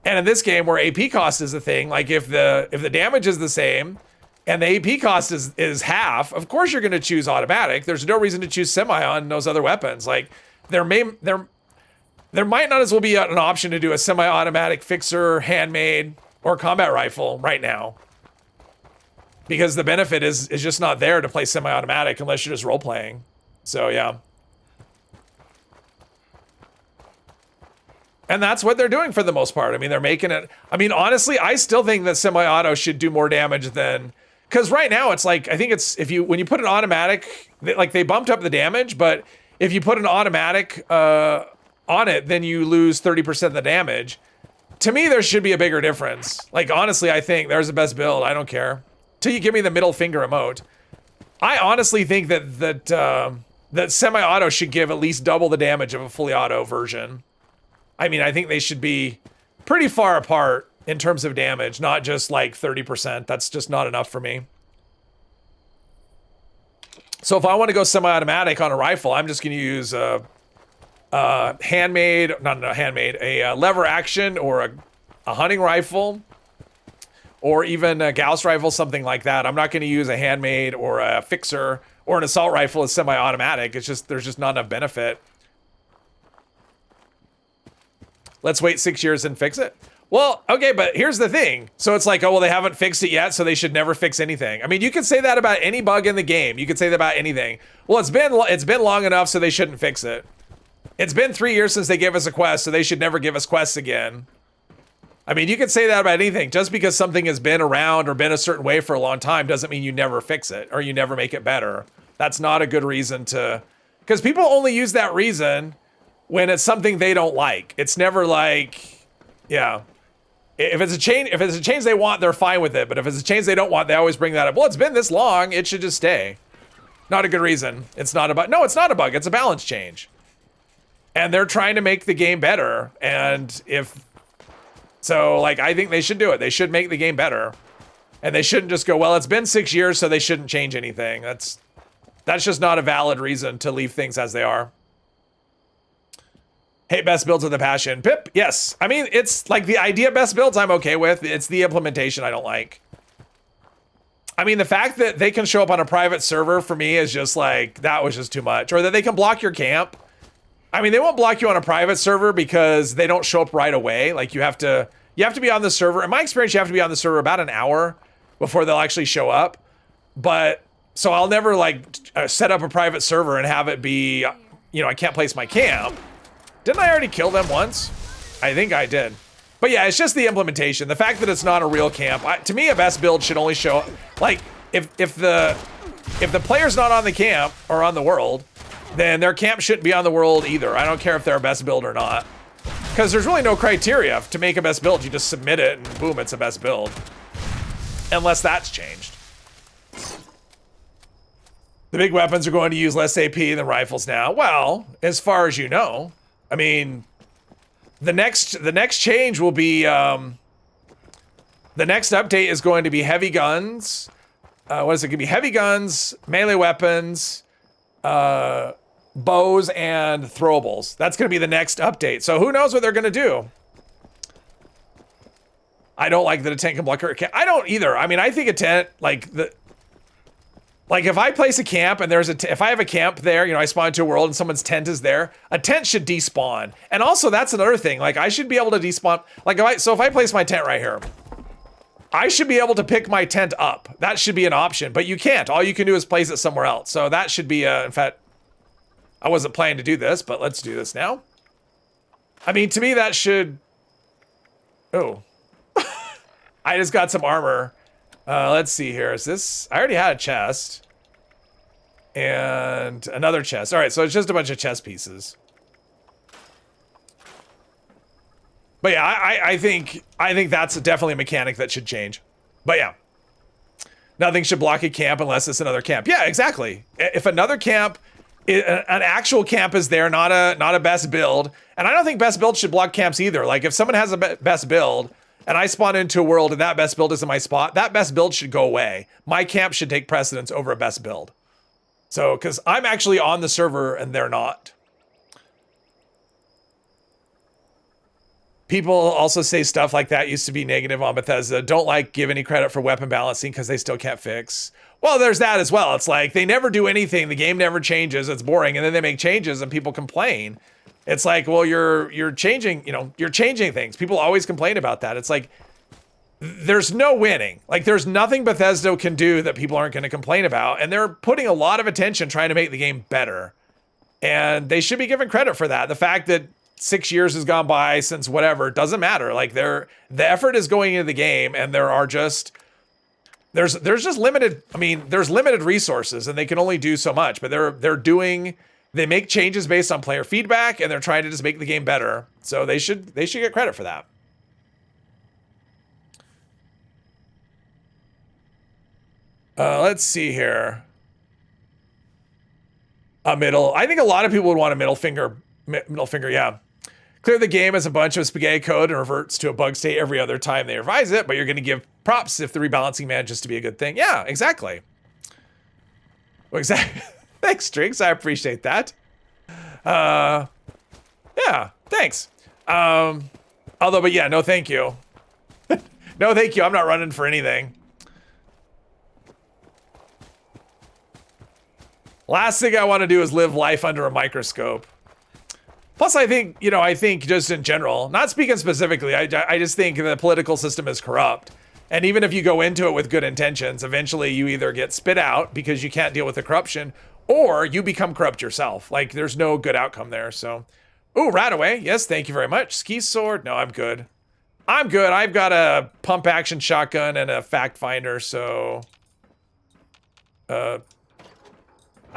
And in this game where AP cost is a thing, like if the damage is the same and the AP cost is half, of course you're going to choose automatic. There's no reason to choose semi on those other weapons. Like there might not as well be an option to do a semi-automatic fixer, handmade, or combat rifle right now, because the benefit is just not there to play semi-automatic unless you're just role playing. So yeah. And that's what they're doing for the most part. I mean, they're making it. I mean, honestly, I still think that semi-auto should do more damage than, because right now it's like, I think it's when you put an automatic, they bumped up the damage, but if you put an automatic on it, then you lose 30% of the damage. To me, there should be a bigger difference. Like, honestly, I think there's the best build. I don't care. Till you give me the middle finger emote. I honestly think that semi-auto should give at least double the damage of a fully auto version. I mean, I think they should be pretty far apart in terms of damage, not just like 30%. That's just not enough for me. So if I want to go semi-automatic on a rifle, I'm just going to use a lever action or a hunting rifle, or even a Gauss rifle, something like that. I'm not going to use a handmade or a fixer or an assault rifle as semi-automatic. It's just, there's just not enough benefit. Let's wait 6 years and fix it. Well, okay, but here's the thing. So it's like, oh, well, they haven't fixed it yet, so they should never fix anything. I mean, you could say that about any bug in the game. You could say that about anything. Well, it's been long enough, so they shouldn't fix it. It's been 3 years since they gave us a quest, so they should never give us quests again. I mean, you could say that about anything. Just because something has been around or been a certain way for a long time doesn't mean you never fix it or you never make it better. That's not a good reason to... Because people only use that reason when it's something they don't like. It's never like, yeah. If it's a change they want, they're fine with it. But if it's a change they don't want, they always bring that up. Well, it's been this long, it should just stay. Not a good reason. It's not a bug. No, it's not a bug. It's a balance change. And they're trying to make the game better. And I think they should do it. They should make the game better. And they shouldn't just go, well, it's been 6 years, so they shouldn't change anything. That's just not a valid reason to leave things as they are. Hey, best builds with a passion. Pip, yes. I mean, it's like the idea of best builds I'm okay with. It's the implementation I don't like. I mean, the fact that they can show up on a private server for me is just like, that was just too much. Or that they can block your camp. I mean, they won't block you on a private server because they don't show up right away. Like you have to be on the server. In my experience, you have to be on the server about an hour before they'll actually show up. But so I'll never set up a private server and have it be, I can't place my camp. Didn't I already kill them once? I think I did. But yeah, it's just the implementation. The fact that it's not a real camp. To me, a best build should only show, like, if the player's not on the camp or on the world, then their camp shouldn't be on the world either. I don't care if they're a best build or not. Because there's really no criteria to make a best build. You just submit it and boom, it's a best build. Unless that's changed. The big weapons are going to use less AP than rifles now. Well, as far as you know. I mean, the next change will be, the next update is going to be heavy guns. What is it going to be? Heavy guns, melee weapons, bows, and throwables. That's going to be the next update. So who knows what they're going to do? I don't like that a tent can block. I don't either. I mean, I think a tent, like if I place a camp and there's if I have a camp there, you know, I spawn into a world and someone's tent is there, a tent should despawn. And also, that's another thing. Like, I should be able to despawn. Like, if I place my tent right here, I should be able to pick my tent up. That should be an option, but you can't. All you can do is place it somewhere else. So that should be in fact, I wasn't planning to do this, but let's do this now. I mean, to me, that should, oh, I just got some armor. Let's see here. Is this, I already had a chest and another chest. All right. So it's just a bunch of chest pieces. But yeah, I think that's definitely a mechanic that should change. But yeah, nothing should block a camp unless it's another camp. Yeah, exactly. If another camp, an actual camp is there, not a best build, and I don't think best build should block camps either. Like, if someone has a best build and I spawn into a world and that best build is in my spot, that best build should go away. My camp should take precedence over a best build. So, because I'm actually on the server and they're not. People also say stuff like that used to be negative on Bethesda. Don't give any credit for weapon balancing because they still can't fix. Well, there's that as well. It's like they never do anything. The game never changes. It's boring. And then they make changes and people complain. It's like, well, you're changing, you're changing things. People always complain about that. It's like, there's no winning. Like, there's nothing Bethesda can do that people aren't going to complain about. And they're putting a lot of attention trying to make the game better. And they should be given credit for that. The fact that 6 years has gone by since whatever, it doesn't matter. Like, the effort is going into the game, and there's just limited, there's limited resources and they can only do so much, but they make changes based on player feedback and they're trying to just make the game better. So they should get credit for that. Let's see here. A middle. I think a lot of people would want a middle finger. Yeah. Clear the game as a bunch of spaghetti code and reverts to a bug state every other time they revise it, but you're going to give props if the rebalancing manages to be a good thing. Yeah, exactly. Well, exactly. Thanks, Drinks. I appreciate that. Yeah, thanks. But yeah, no thank you. No thank you. I'm not running for anything. Last thing I want to do is live life under a microscope. Plus, I think just in general, not speaking specifically, I just think the political system is corrupt. And even if you go into it with good intentions, eventually you either get spit out because you can't deal with the corruption, or you become corrupt yourself. Like, there's no good outcome there. So, ooh, Radaway. Yes, thank you very much. Ski sword. No, I'm good. I'm good. I've got a pump action shotgun and a fact finder. So, I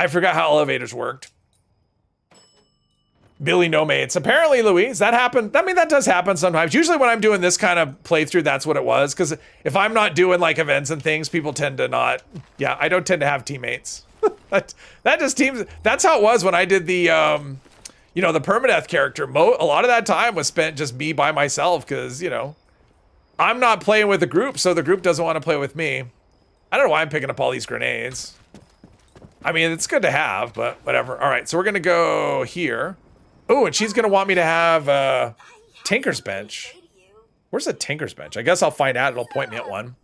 forgot how elevators worked. Billy No Mates. Apparently, Louise, that happened. I mean, that does happen sometimes. Usually when I'm doing this kind of playthrough, that's what it was. Because if I'm not doing like events and things, people tend to not. Yeah, I don't tend to have teammates. that just teams. That's how it was when I did the, the permadeath character. A lot of that time was spent just me by myself because, I'm not playing with the group, so the group doesn't want to play with me. I don't know why I'm picking up all these grenades. I mean, it's good to have, but whatever. All right, so we're going to go here. Oh, and she's going to want me to have Tinker's Bench. Where's the Tinker's Bench? I guess I'll find out. It'll point me at one.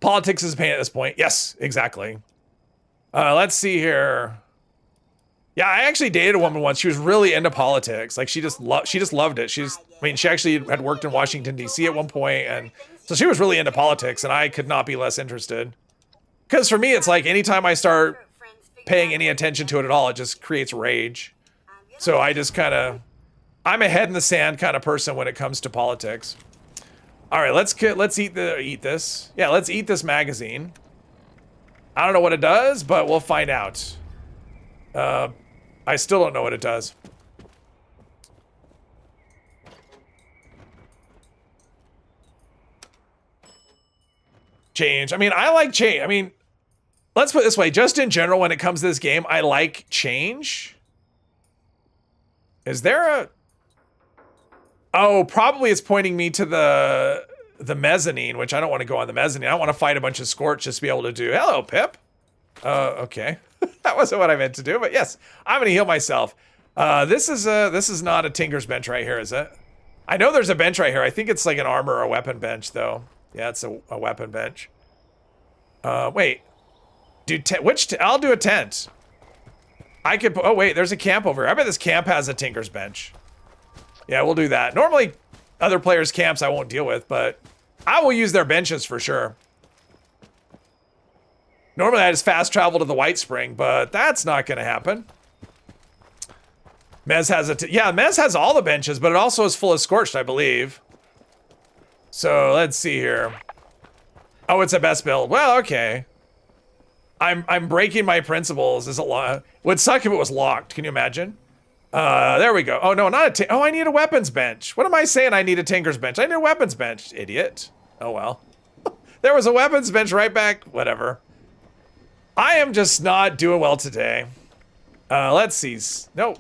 Politics is a pain at this point. Yes, exactly. Let's see here. Yeah, I actually dated a woman once. She was really into politics. Like, she just loved it. She actually had worked in Washington, D.C. at one point, and so she was really into politics, and I could not be less interested. Because for me, it's like anytime I start paying any attention to it at all, it just creates rage. So I just kind of, I'm a head in the sand kind of person when it comes to politics. All right, let's eat this. Yeah, let's eat this magazine. I don't know what it does, but we'll find out. I still don't know what it does. Change. I mean, I like change. I mean, let's put it this way. Just in general, when it comes to this game, I like change. Is there a... Oh, probably it's pointing me to the mezzanine, which I don't want to go on the mezzanine. I want to fight a bunch of Scorch just to be able to do... Hello, Pip. Okay. That wasn't what I meant to do, but yes. I'm going to heal myself. This is not a Tinker's bench right here, is it? I know there's a bench right here. I think it's like an armor or a weapon bench, though. Yeah, it's a weapon bench. Wait. I'll do a tent. I could... Oh, wait. There's a camp over here. I bet this camp has a Tinker's bench. Yeah, we'll do that. Normally, other players' camps I won't deal with, but I will use their benches for sure. Normally, I just fast travel to the White Spring, but that's not going to happen. Mez has yeah, Mez has all the benches, but it also is full of Scorched, I believe. So, let's see here. Oh, it's a best build. Well, okay. I'm breaking my principles. Is it locked? Would suck if it was locked. Can you imagine? There we go. Oh, no, not a... Oh, I need a weapons bench. What am I saying? I need a Tinker's bench. I need a weapons bench, idiot. Oh, well. There was a weapons bench right back. Whatever. I am just not doing well today. Let's see. No.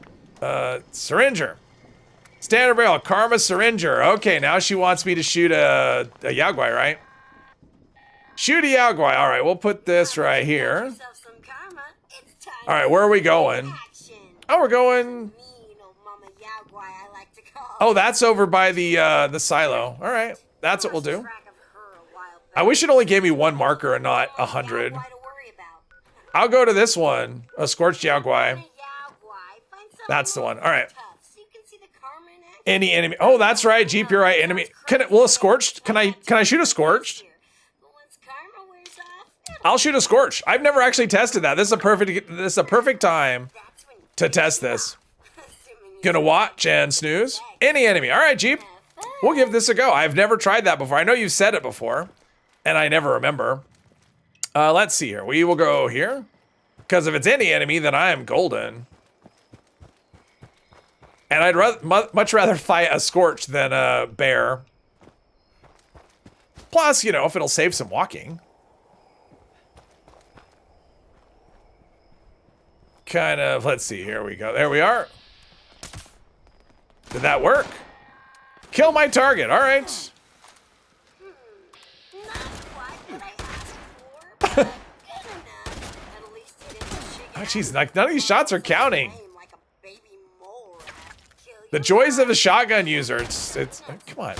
Syringer. Standard barrel. Karma Syringer. Okay, now she wants me to shoot a Yaguai, right? Shoot a Yaguai. All right, we'll put this right here. All right, where are we going? Oh, we're going... Oh, that's over by the silo. All right, that's what we'll do. I wish it only gave me one marker and not 100. I'll go to this one. A Scorched Yaguai. That's the one. All right. Any enemy. Oh, that's right. Jeep, you're right. Enemy. Will a Scorched? Can I shoot a Scorched? I'll shoot a Scorched. I've never actually tested that. This is a perfect time to test this. Gonna watch and snooze. Any enemy. All right, Jeep. We'll give this a go. I've never tried that before. I know you've said it before, and I never remember. Let's see here. We will go here. Because if it's any enemy, then I am golden. And I'd much rather fight a Scorch than a bear. Plus, you know, if it'll save some walking. Kind of, let's see, here we go. There we are. Did that work? Kill my target, all right. Oh, jeez, like none of these shots are counting. The joys of the shotgun user. It's come on.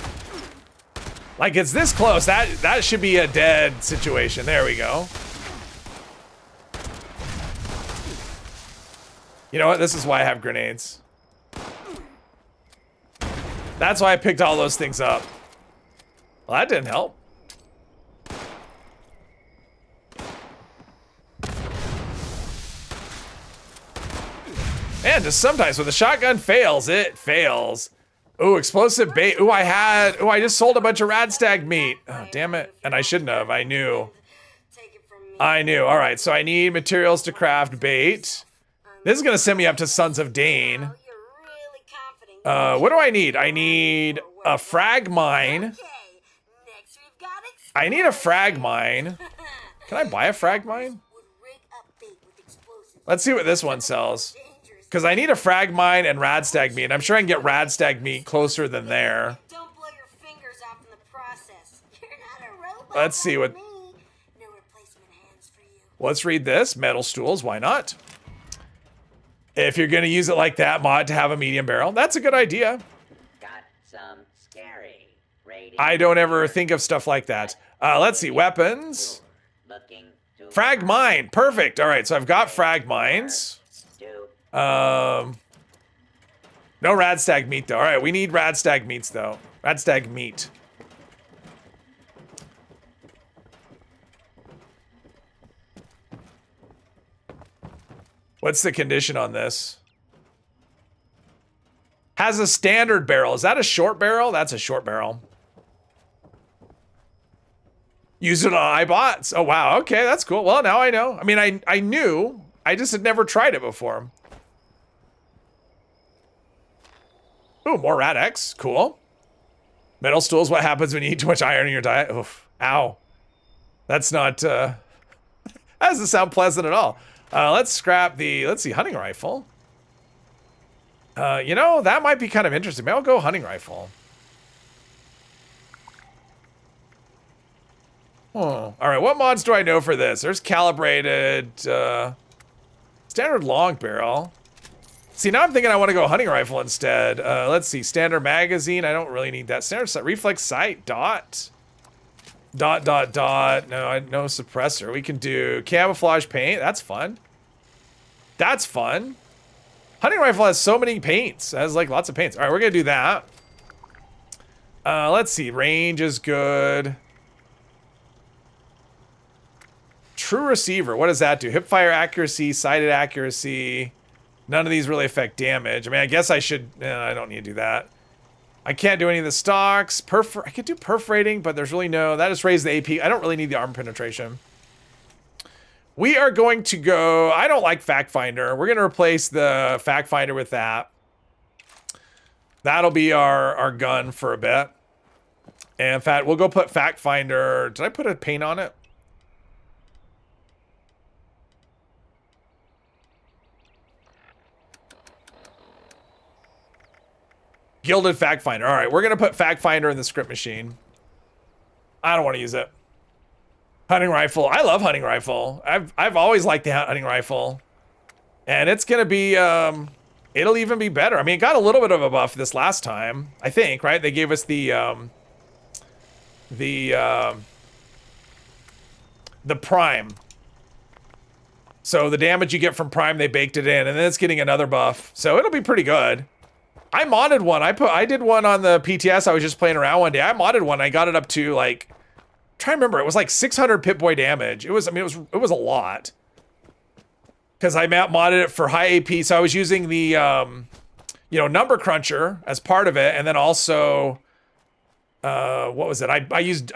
Like it's this close. That should be a dead situation. There we go. You know what? This is why I have grenades. That's why I picked all those things up. Well, that didn't help. And just sometimes when the shotgun fails, it fails. Ooh, explosive bait. Ooh, I just sold a bunch of radstag meat. Oh, damn it. And I shouldn't have. I knew. All right, so I need materials to craft bait. This is going to send me up to Sons of Dane. What do I need? I need a frag mine. I need a frag mine. Can I buy a frag mine? Let's see what this one sells. Because I need a frag mine and radstag meat. I'm sure I can get radstag meat closer than there. Don't blow your fingers off in the process. You're not a robot. Let's see what... No replacement hands for you. Let's read this. Metal stools, why not? If you're going to use it like that mod to have a medium barrel, that's a good idea. Got some scary I don't ever think of stuff like that. Let's see, weapons. Frag mine, perfect. All right, so I've got frag mines. No radstag meat though. All right, we need radstag meats though. Radstag meat. What's the condition on this? Has a standard barrel. Is that a short barrel? That's a short barrel. Use it on iBots. Oh, wow. Okay, that's cool. Well, now I know. I mean, I knew. I just had never tried it before. Ooh, more Rat X. Cool. Metal stools. What happens when you eat too much iron in your diet? Oof. Ow. That's not, that doesn't sound pleasant at all. Let's scrap the, let's see, hunting rifle. You know, that might be kind of interesting. Maybe I'll go hunting rifle. Oh, all right. What mods do I know for this? There's calibrated, standard long barrel. See, now I'm thinking I want to go hunting rifle instead. Let's see, standard magazine. I don't really need that. Standard reflex sight, dot. No, no suppressor. We can do camouflage paint. That's fun. That's fun. Hunting rifle has so many paints. It has like lots of paints. All right, we're gonna do that. Let's see, range is good. True receiver, what does that do? Hipfire accuracy, sighted accuracy. None of these really affect damage. I mean, I guess I should, I don't need to do that. I can't do any of the stocks. I could do perforating, but there's really no, that just raised the AP. I don't really need the armor penetration. We are going to go, I don't like Fact Finder. We're gonna replace the Fact Finder with that. That'll be our gun for a bit. And in fact, we'll go put Fact Finder. Did I put a paint on it? Gilded Fact Finder. All right, we're gonna put Fact Finder in the script machine. I don't want to use it. Hunting rifle. I love hunting rifle. I've always liked the hunting rifle, and it's gonna be it'll even be better. I mean, it got a little bit of a buff this last time, I think. Right? They gave us the prime. So the damage you get from prime, they baked it in, and then it's getting another buff. So it'll be pretty good. I modded one. I did one on the PTS. I was just playing around one day. I modded one. I got it up to like, I'm trying to remember. It was like 600 Pip-Boy damage. It was, I mean, it was a lot. Because I modded it for high AP. So I was using the, you know, number cruncher as part of it, and then also, what was it? I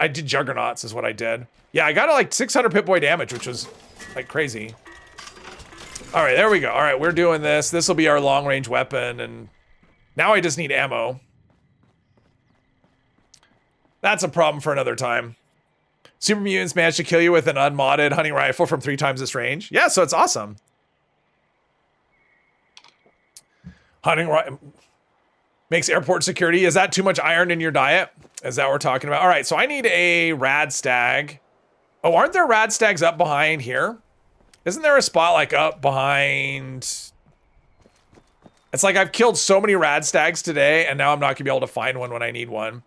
did juggernauts is what I did. Yeah, I got like 600 Pip-Boy damage, which was like crazy. All right, there we go. All right, we're doing this. This will be our long range weapon, and now I just need ammo. That's a problem for another time. Super mutants managed to kill you with an unmodded hunting rifle from 3 times this range. Yeah, so it's awesome. Hunting rifle makes airport security. Is that too much iron in your diet? Is that what we're talking about? All right, so I need a rad stag. Oh, aren't there rad stags up behind here? Isn't there a spot like up behind? It's like I've killed so many rad stags today, and now I'm not gonna be able to find one when I need one.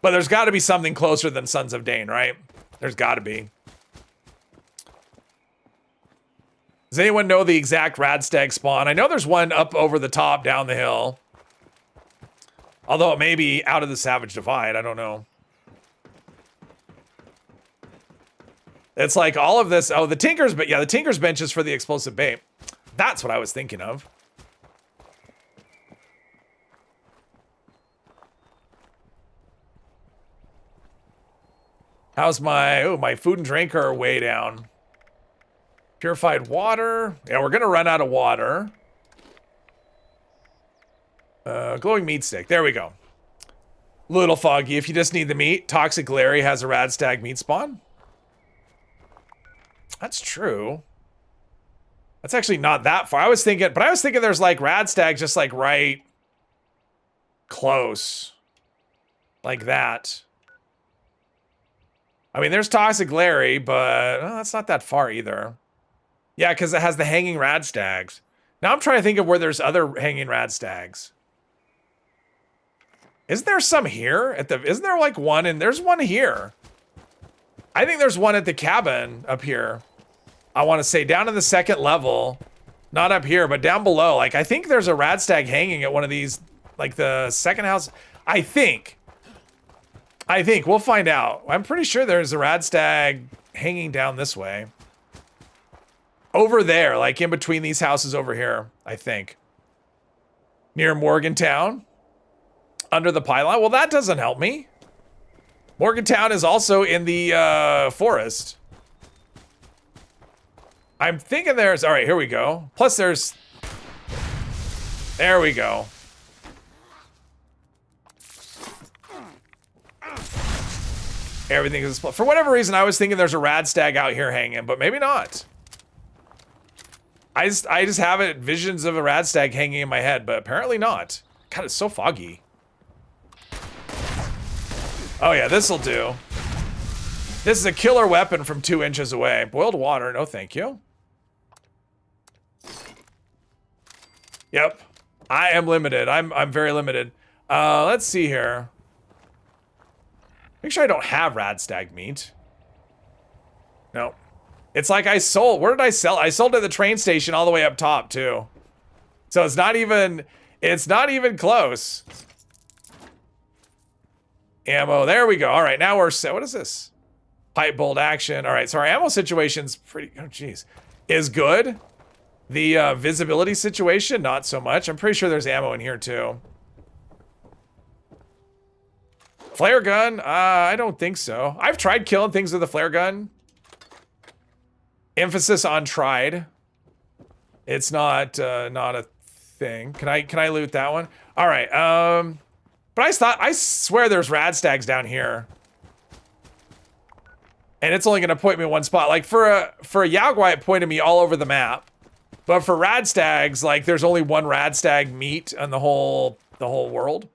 But there's got to be something closer than Sons of Dane, right? There's got to be. Does anyone know the exact rad stag spawn? I know there's one up over the top down the hill. Although it may be out of the Savage Divide, I don't know. It's like all of this. Oh, the Tinker's, but yeah, the Tinker's bench is for the explosive bait. That's what I was thinking of. How's my food and drink are way down. Purified water. Yeah, we're gonna run out of water. Glowing meat stick. There we go. Little foggy. If you just need the meat, Toxic Larry has a rad stag meat spawn. That's true. That's actually not that far. I was thinking there's like rad stag just like right close. Like that. I mean, there's Toxic Larry, but that's not that far either. Yeah, because it has the hanging rad stags. Now I'm trying to think of where there's other hanging rad stags. Isn't there some here? Isn't there like one? And there's one here. I think there's one at the cabin up here. I want to say down in the second level. Not up here, but down below. Like, I think there's a rad stag hanging at one of these, like the second house. I think. We'll find out. I'm pretty sure there's a rad stag hanging down this way. Over there, like in between these houses over here, I think. Near Morgantown. under the pylon. Well, that doesn't help me. Morgantown is also in the forest. I'm thinking there's... All right, here we go. Plus there's... There we go. Everything is... For whatever reason, I was thinking there's a rad stag out here hanging, but maybe not. I just have it visions of a rad stag hanging in my head, but apparently not. God, it's so foggy. Oh yeah, this'll do. This is a killer weapon from 2 inches away. Boiled water, no thank you. Yep. I am limited. I'm very limited. Let's see here. Make sure I don't have rad stag meat. No. It's like I sold. Where did I sell? I sold at the train station all the way up top too. So it's not even close. Ammo. There we go. All right, now we're set. What is this? Pipe bolt action. All right, so our ammo situation's pretty. Oh, geez, is good. The visibility situation, not so much. I'm pretty sure there's ammo in here too. Flare gun? I don't think so. I've tried killing things with a flare gun. Emphasis on tried. It's not a thing. Can I loot that one? All right. But I swear there's rad stags down here. And it's only gonna point me one spot. Like for a Yaogwai, it pointed me all over the map. But for rad stags, like there's only one rad stag meat on the whole world.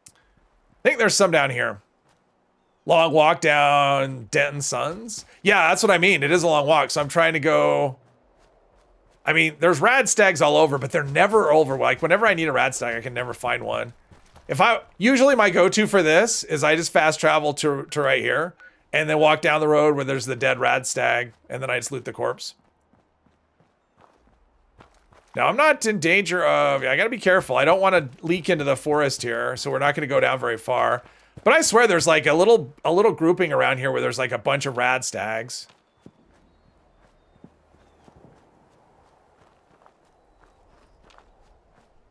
I think there's some down here. Long walk down Denton Sons. Yeah, that's what I mean. It is a long walk, so I'm trying to go. I mean, there's rad stags all over, but they're never over. Like whenever I need a rad stag, I can never find one. Usually my go-to for this is I just fast travel to right here and then walk down the road where there's the dead rad stag, and then I just loot the corpse. Now I'm not in danger of, I gotta be careful. I don't want to leak into the forest here, so we're not gonna go down very far. But I swear there's like a little grouping around here where there's like a bunch of rad stags.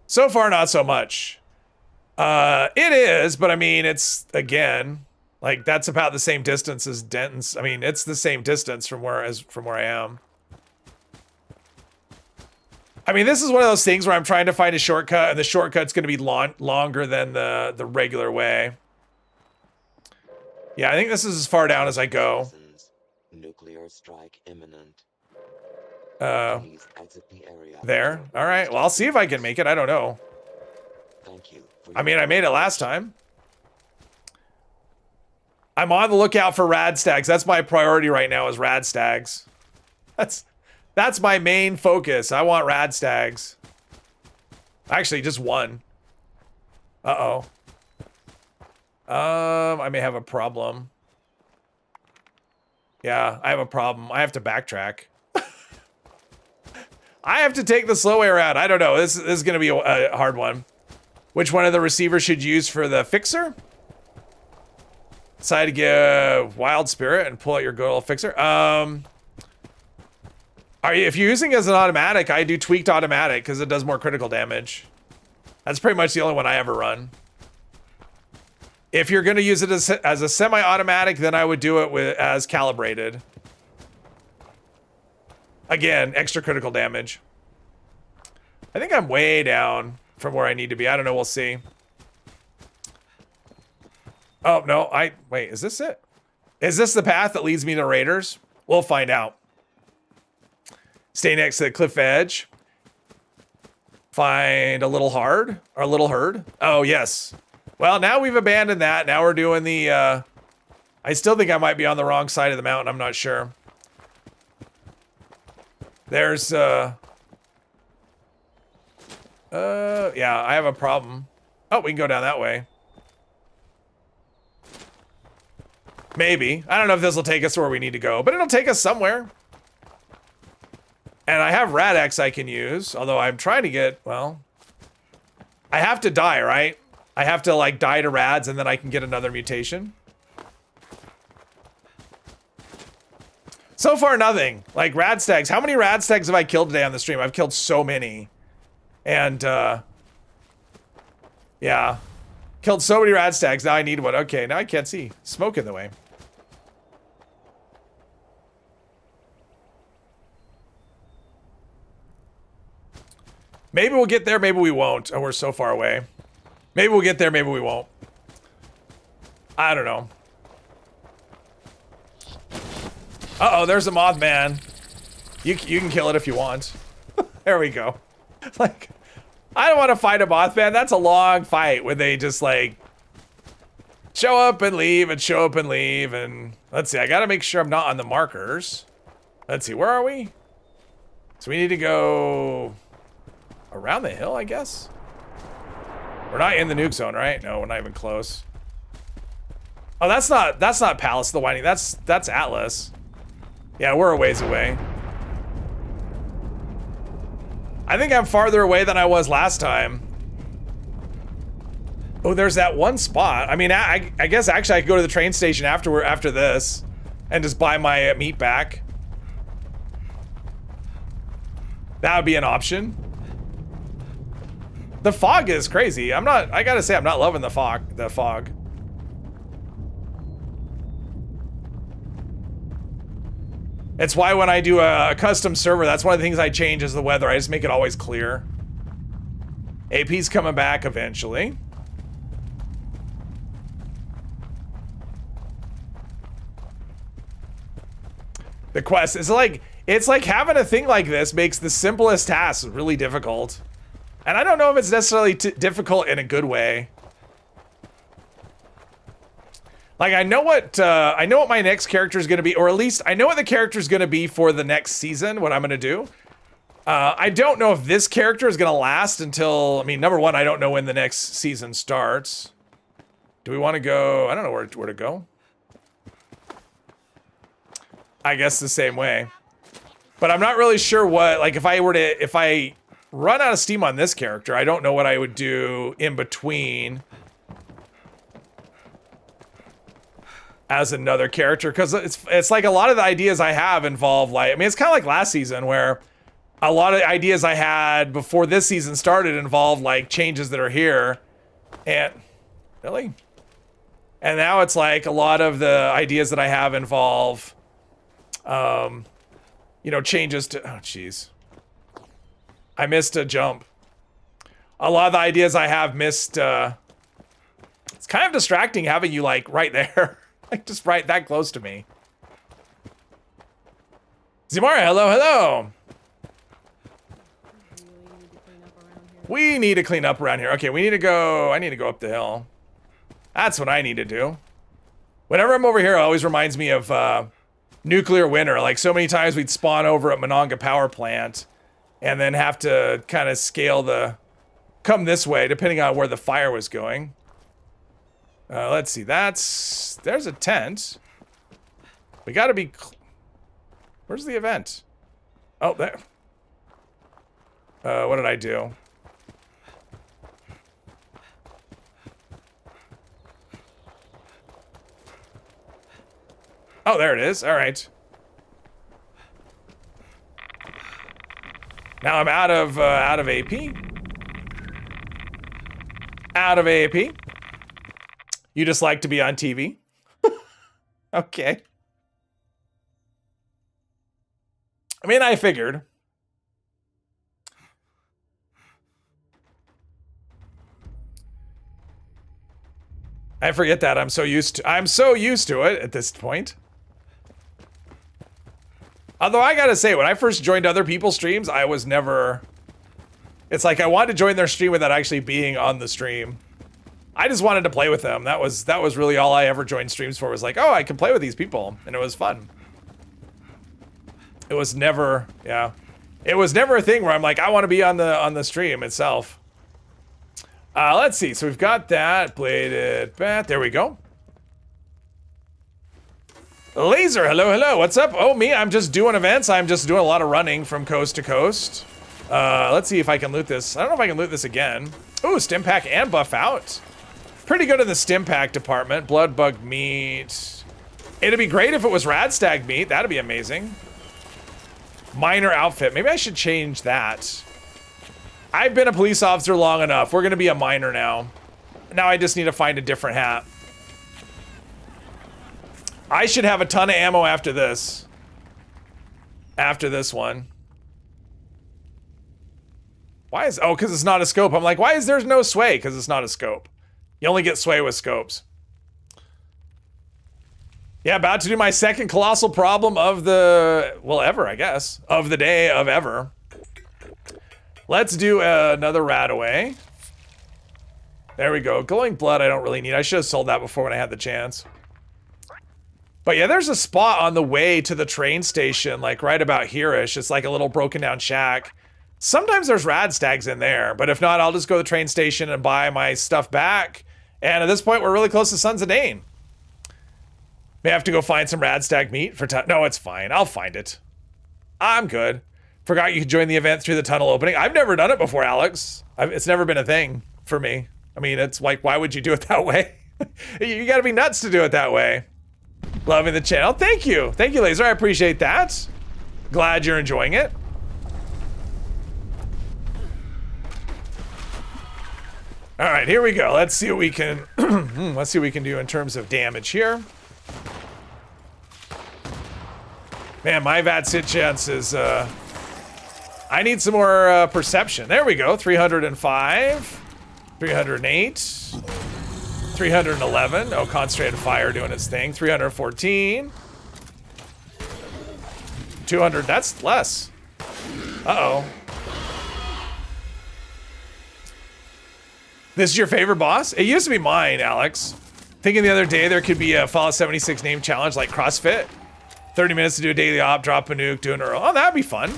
So far, not so much. It is, but I mean, it's, again, like that's about the same distance as Denton's. I mean, it's the same distance from where I am. I mean, this is one of those things where I'm trying to find a shortcut, and the shortcut's going to be longer than the regular way. Yeah, I think this is as far down as I go. Nuclear strike imminent. There? There. All right. Well, I'll see if I can make it. I don't know. Thank you. I mean, I made it last time. I'm on the lookout for rad stags. That's my priority right now, is rad stags. That's my main focus. I want rad stags. Actually, just one. Uh-oh. I may have a problem. Yeah, I have a problem. I have to backtrack. I have to take the slow way around. I don't know. This is going to be a hard one. Which one of the receivers should you use for the fixer? Decide to get Wild Spirit and pull out your good old fixer. If you're using it as an automatic, I do tweaked automatic because it does more critical damage. That's pretty much the only one I ever run. If you're going to use it as a semi-automatic, then I would do it as calibrated. Again, extra critical damage. I think I'm way down from where I need to be. I don't know. We'll see. Oh, no. Wait, is this it? Is this the path that leads me to Raiders? We'll find out. Stay next to the cliff edge. Find a little herd. Oh, yes. Well, now we've abandoned that. Now we're doing the, I still think I might be on the wrong side of the mountain. I'm not sure. There's, yeah, I have a problem. Oh, we can go down that way. Maybe. I don't know if this will take us where we need to go, but it'll take us somewhere. And I have Rad-X I can use, although I'm trying to get, well, I have to die, right? I have to, like, die to rads, and then I can get another mutation. So far, nothing. Like, rad stags. How many rad stags have I killed today on the stream? I've killed so many. And, yeah. Killed so many rad stags. Now I need one. Okay, now I can't see. Smoke in the way. Maybe we'll get there, maybe we won't. Oh, we're so far away. Maybe we'll get there, maybe we won't. I don't know. Uh-oh, there's a Mothman. You can kill it if you want. There we go. Like, I don't want to fight a Mothman. That's a long fight when they just, like, show up and leave and show up and leave. And let's see, I got to make sure I'm not on the markers. Let's see, where are we? So we need to go around the hill, I guess. We're not in the nuke zone, right? No, we're not even close. Oh, that's not Palace of the Winding. That's Atlas. Yeah, we're a ways away. I think I'm farther away than I was last time. Oh, there's that one spot. I mean, I guess actually I could go to the train station after this and just buy my meat back. That would be an option. The fog is crazy. I gotta say, I'm not loving the fog. It's why when I do a custom server, that's one of the things I change is the weather. I just make it always clear. AP's coming back eventually. The quest is like, it's like having a thing like this makes the simplest tasks really difficult. And I don't know if it's necessarily difficult in a good way. Like, I know what my next character is going to be, or at least I know what the character is going to be for the next season, what I'm going to do. I don't know if this character is going to last until, I mean, number one, I don't know when the next season starts. Do we want to go, I don't know where to go. I guess the same way. But I'm not really sure what, like, if I run out of steam on this character, I don't know what I would do in between as another character, because it's like a lot of the ideas I have involve, like, I mean, it's kind of like last season where a lot of ideas I had before this season started involved like changes that are here, and really, and now it's like a lot of the ideas that I have involve, you know, changes to, oh jeez. I missed a jump. A lot of the ideas I have missed, it's kind of distracting having you like right there. Like just right that close to me. Zimara, hello, hello. We need to clean up around here. Okay, we need to go, I need to go up the hill. That's what I need to do. Whenever I'm over here, it always reminds me of Nuclear Winter. Like so many times we'd spawn over at Monongah Power Plant and then have to kind of scale come this way, depending on where the fire was going. Let's see, there's a tent. We gotta be, where's the event? Oh, there. What did I do? Oh, there it is, all right. Now I'm out of AP. Out of AP. You just like to be on TV? Okay. I mean, I figured. I forget that. I'm so used to it at this point. Although I gotta say, when I first joined other people's streams, I was never... It's like I wanted to join their stream without actually being on the stream. I just wanted to play with them. That was really all I ever joined streams for, was like, oh, I can play with these people, and it was fun. It was never, yeah. It was never a thing where I'm like, I want to be on the stream itself. Let's see, so we've got that, bladed bat, there we go. Laser, hello, hello, what's up? Oh, me, I'm just doing events. I'm just doing a lot of running from coast to coast. Let's see if I can loot this. I don't know if I can loot this again. Ooh, stim pack and buff out. Pretty good in the stim pack department. Blood bug meat. It'd be great if it was radstag meat. That'd be amazing. Minor outfit. Maybe I should change that. I've been a police officer long enough. We're gonna be a minor now. Now I just need to find a different hat. I should have a ton of ammo after this. After this one. Why is... Oh, because it's not a scope. I'm like, why is there no sway? Because it's not a scope. You only get sway with scopes. Yeah, about to do my second colossal problem of the... Well, ever, I guess. Of the day of ever. Let's do another rat away. There we go. Glowing blood I don't really need. I should have sold that before when I had the chance. But yeah, there's a spot on the way to the train station, like right about here-ish. It's like a little broken down shack. Sometimes there's rad stags in there, but if not, I'll just go to the train station and buy my stuff back. And at this point, we're really close to Sons of Dane. May have to go find some rad stag meat for no, it's fine. I'll find it. I'm good. Forgot you could join the event through the tunnel opening. I've never done it before, Alex. It's never been a thing for me. I mean, it's like, why would you do it that way? You gotta be nuts to do it that way. Loving the channel. Thank you. Thank you, Laser. I appreciate that. Glad you're enjoying it. All right, here we go. Let's see what we can let's see what we can do in terms of damage here. Man, my VATS hit chance is I need some more perception. There we go. 305, 308, 311. Oh, concentrated fire doing its thing. 314. 200. That's less. Uh-oh. This is your favorite boss? It used to be mine, Alex. Thinking the other day there could be a Fallout 76 name challenge like CrossFit. 30 minutes to do a daily op, drop a nuke, do an Earl. Oh, that'd be fun.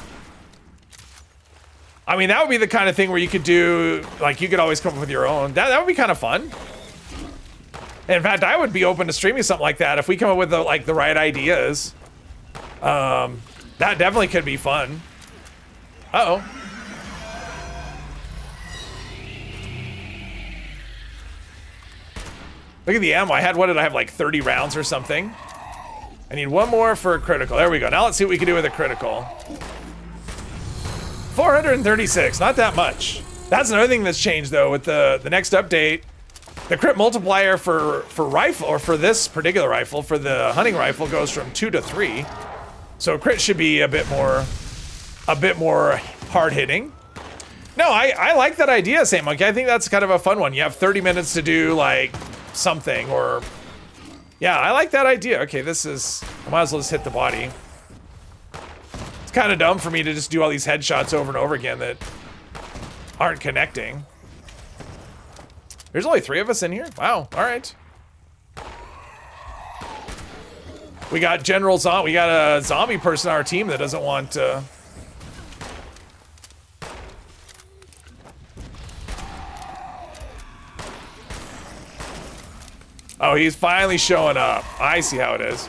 I mean, that would be the kind of thing where you could do, like, you could always come up with your own. That would be kind of fun. And in fact, I would be open to streaming something like that if we come up with the right ideas. That definitely could be fun. Uh-oh. Look at the ammo. I had, what did I have, like 30 rounds or something? I need one more for a critical. There we go. Now let's see what we can do with a critical. 436, not that much. That's another thing that's changed though with the next update. The crit multiplier for rifle, or for this particular rifle, for the hunting rifle, goes from 2 to 3. So crit should be a bit more hard hitting. No, I like that idea, Saint Monkey. I think that's kind of a fun one. You have 30 minutes to do like something, or yeah, I like that idea. Okay, this is, I might as well just hit the body. It's kind of dumb for me to just do all these headshots over and over again that aren't connecting. There's only 3 of us in here? Wow, all right. We got we got a zombie person on our team that doesn't want Oh, he's finally showing up. I see how it is.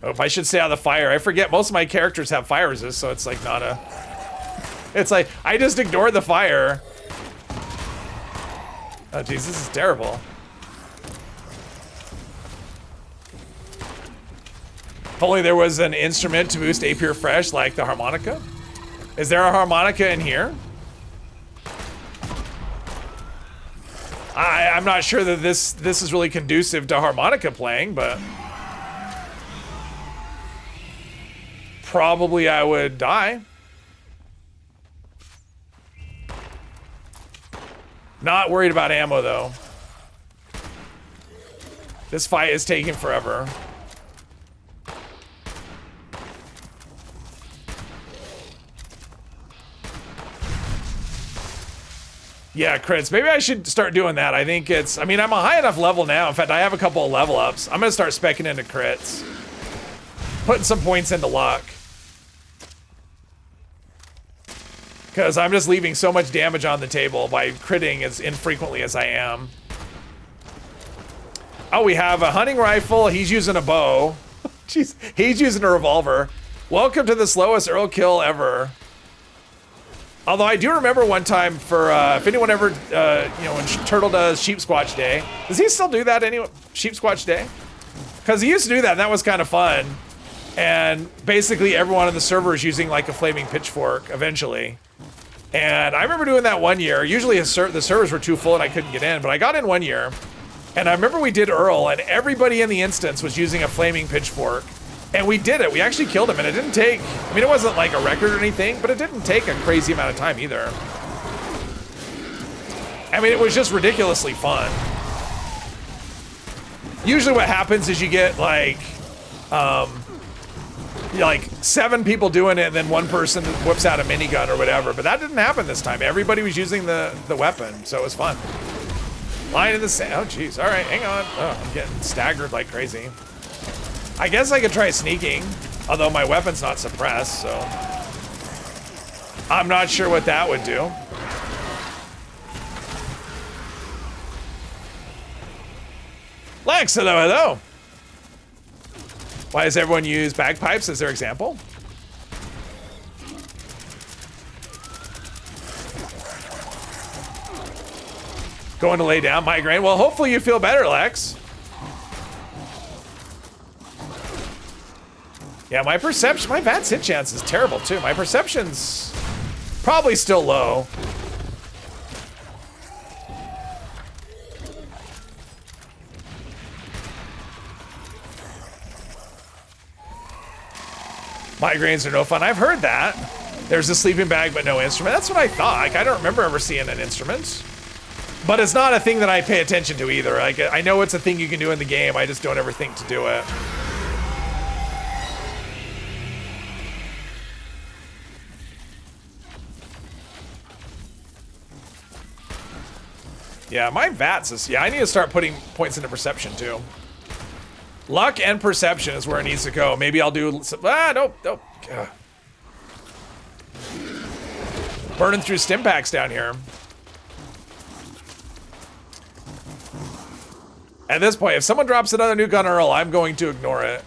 Oh, if I should stay out of the fire. I forget most of my characters have fire resist, so it's like not a... It's like, I just ignored the fire. Oh, geez, this is terrible. If only there was an instrument to boost AP refresh like the harmonica. Is there a harmonica in here? I'm not sure that this is really conducive to harmonica playing, but probably I would die. Not worried about ammo though. This fight is taking forever. Yeah, crits. Maybe I should start doing that. I think it's... I mean, I'm a high enough level now. In fact, I have a couple of level ups. I'm going to start speccing into crits. Putting some points into luck. Because I'm just leaving so much damage on the table by critting as infrequently as I am. Oh, we have a hunting rifle. He's using a bow. Jeez, he's using a revolver. Welcome to the slowest Earl kill ever. Although I do remember one time for, if anyone ever, you know, when Turtle does Sheep Squatch Day. Does he still do that anyway? Sheep Squatch Day? Because he used to do that, and that was kind of fun. And basically everyone on the server is using like a flaming pitchfork eventually. And I remember doing that one year. Usually the servers were too full and I couldn't get in, but I got in one year. And I remember we did Earl, and everybody in the instance was using a flaming pitchfork. And we did it. We actually killed him, and it didn't take... I mean, it wasn't like a record or anything, but it didn't take a crazy amount of time either. I mean, it was just ridiculously fun. Usually what happens is you get like 7 people doing it, and then one person whips out a minigun or whatever. But that didn't happen this time. Everybody was using the weapon, so it was fun. Lying in the sand. Oh, jeez. All right, hang on. Oh, I'm getting staggered like crazy. I guess I could try sneaking, although my weapon's not suppressed, so I'm not sure what that would do. Lex, hello, hello. Why does everyone use bagpipes as their example? Going to lay down, migraine. Well, hopefully you feel better, Lex. Yeah, my perception, my VATS hit chance is terrible too. My perception's probably still low. Migraines are no fun. I've heard that. There's a sleeping bag, but no instrument. That's what I thought. Like, I don't remember ever seeing an instrument. But it's not a thing that I pay attention to either. Like, I know it's a thing you can do in the game. I just don't ever think to do it. Yeah, my VATS is... Yeah, I need to start putting points into perception, too. Luck and perception is where it needs to go. Maybe I'll do... Nope. Ugh. Burning through stim packs down here. At this point, if someone drops another nuke on Earl, I'm going to ignore it.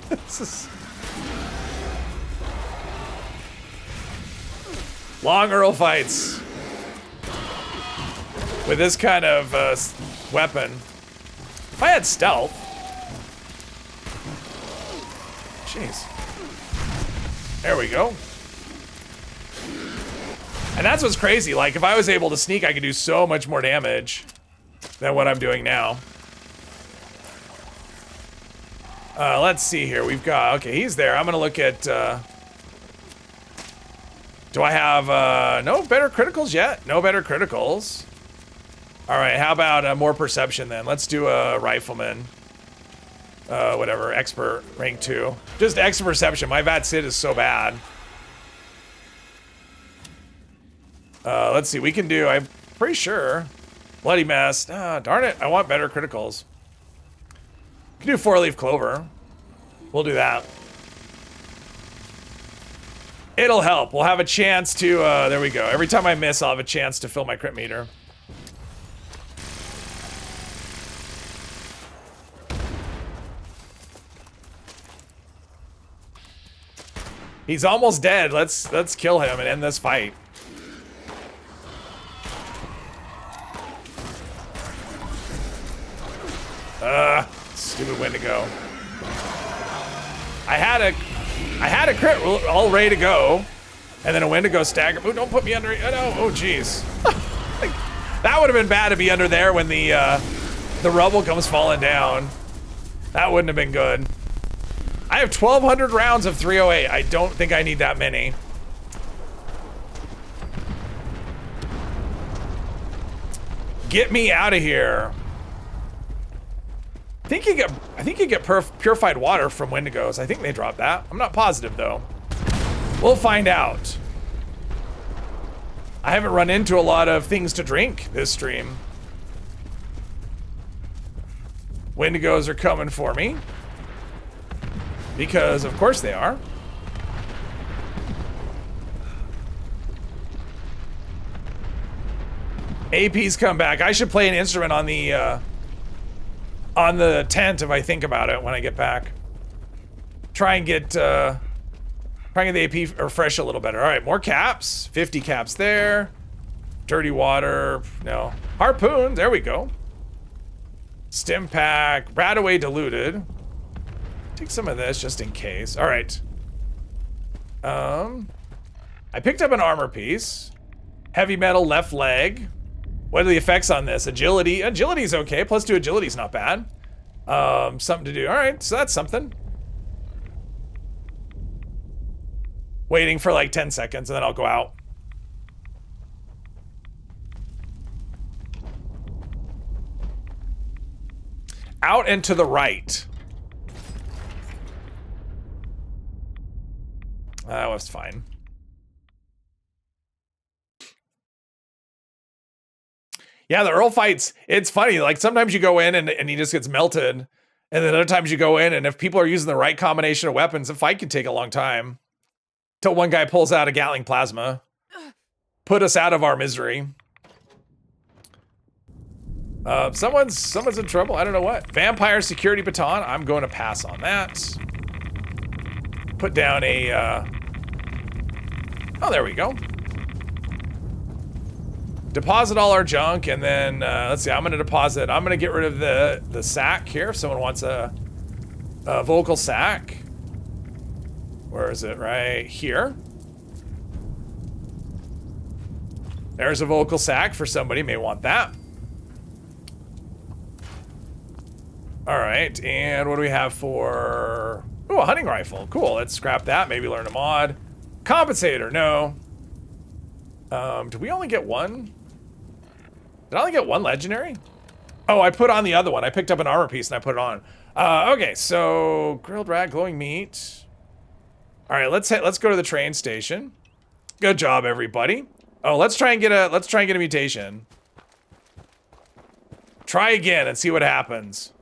This is... Long Earl fights. With this kind of weapon. If I had stealth... Jeez. There we go. And that's what's crazy. Like, if I was able to sneak, I could do so much more damage than what I'm doing now. Let's see here. We've got... Okay, he's there. I'm going to look at... Do I have... no better criticals yet? No better criticals. All right, how about more perception then? Let's do a rifleman. Whatever, expert, rank 2. Just extra perception. My VAT sit is so bad. Let's see, we can do, I'm pretty sure. Bloody mess. Darn it, I want better criticals. We can do 4-leaf clover. We'll do that. It'll help. We'll have a chance to, there we go. Every time I miss, I'll have a chance to fill my crit meter. He's almost dead. Let's kill him and end this fight. Stupid Wendigo. I had a crit all ready to go, and then a Wendigo stagger. Ooh, don't put me under. Oh no! Oh jeez. That would have been bad to be under there when the rubble comes falling down. That wouldn't have been good. I have 1,200 rounds of 308. I don't think I need that many. Get me out of here. I think you get purified water from Wendigos. I think they dropped that. I'm not positive though. We'll find out. I haven't run into a lot of things to drink this stream. Wendigos are coming for me. Because of course they are. AP's come back. I should play an instrument on the tent if I think about it when I get back. Try and get the AP refresh a little better. All right, more caps. 50 caps there. Dirty water. No. Harpoon. There we go. Stim pack. Radaway diluted. Take some of this just in case. All right. I picked up an armor piece. Heavy metal left leg. What are the effects on this? Agility. Agility's okay. +2 agility's not bad. Something to do. All right, so that's something. Waiting for like 10 seconds and then I'll go out. Out and to the right. That was fine. Yeah, the Earl fights, it's funny. Like sometimes you go in and he just gets melted. And then other times you go in and if people are using the right combination of weapons, the fight can take a long time. Till one guy pulls out a Gatling plasma. Put us out of our misery. Someone's in trouble. I don't know what. Vampire security baton. I'm going to pass on that. Put down a, oh, there we go. Deposit all our junk, and then, let's see, I'm going to get rid of the sack here if someone wants a vocal sack. Where is it? Right here. There's a vocal sack for somebody, may want that. All right, and what do we have for... Oh, a hunting rifle. Cool, let's scrap that. Maybe learn a mod. Compensator, no. Did we only get one? Did I only get one legendary? Oh, I put on the other one. I picked up an armor piece and I put it on. Okay, so grilled rat, glowing meat. All right, let's go to the train station. Good job, everybody. Oh, let's try and get a mutation. Try again and see what happens.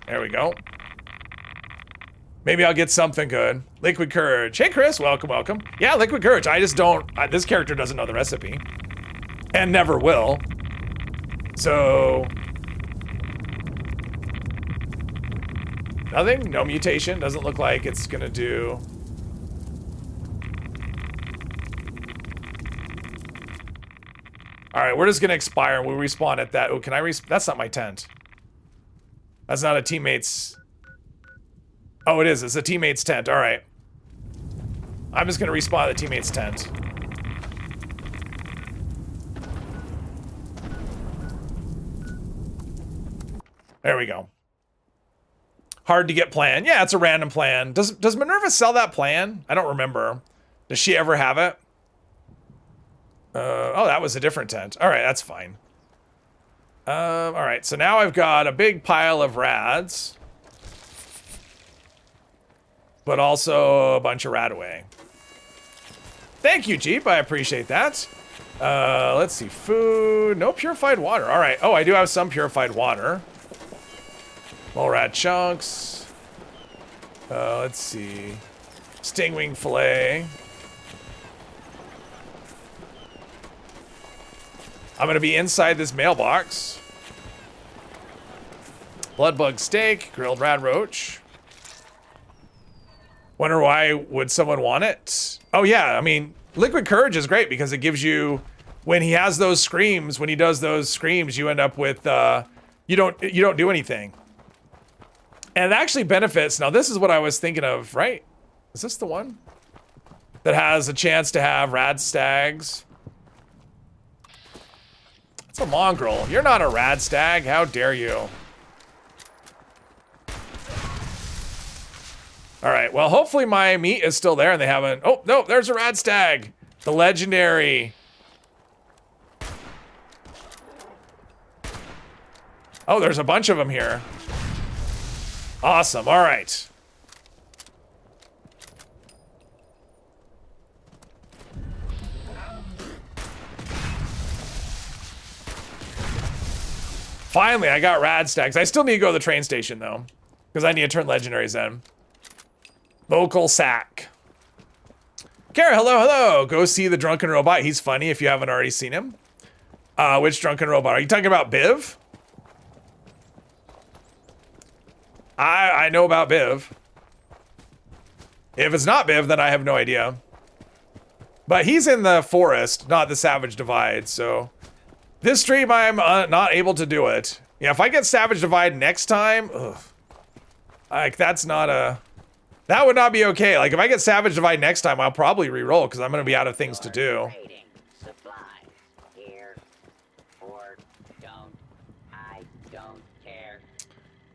There we go. Maybe I'll get something good. Liquid Courage. Hey, Chris. Welcome, welcome. Yeah, Liquid Courage. I just don't... this character doesn't know the recipe. And never will. So... nothing? No mutation. Doesn't look like it's gonna do... Alright, we're just gonna expire and we'll respawn at that. Oh, can I that's not my tent. That's not a teammate's... Oh, it is. It's a teammate's tent. All right. I'm just going to respawn at the teammate's tent. There we go. Hard to get plan. Yeah, it's a random plan. Does Minerva sell that plan? I don't remember. Does she ever have it? Oh, that was a different tent. All right, that's fine. All right, so now I've got a big pile of rads. But also a bunch of Radaway. Thank you, Jeep. I appreciate that. Let's see. Food. No purified water. All right. Oh, I do have some purified water. Mole rat chunks. Let's see. Stingwing fillet. I'm going to be inside this mailbox. Bloodbug steak. Grilled rad roach. Wonder why would someone want it? Oh yeah, I mean, Liquid Courage is great because it gives you, when he has those screams, when he does those screams, you end up with, you don't do anything. And it actually benefits, now this is what I was thinking of, right? Is this the one? That has a chance to have rad stags. It's a mongrel. You're not a rad stag, how dare you? All right, well, hopefully my meat is still there and they haven't... Oh, no, there's a rad stag. The legendary. Oh, there's a bunch of them here. Awesome, all right. Finally, I got rad stags. I still need to go to the train station, though, because I need to turn legendaries in. Vocal sack. Kara, hello, hello. Go see the drunken robot. He's funny if you haven't already seen him. Which drunken robot? Are you talking about Biv? I know about Biv. If it's not Biv, then I have no idea. But he's in the forest, not the Savage Divide, so... This stream, I'm not able to do it. Yeah, if I get Savage Divide next time... Ugh. Like, that's not a... That would not be okay. Like, if I get Savage Divide next time, I'll probably re-roll because I'm going to be out of things to do. Trading supplies here or I don't care.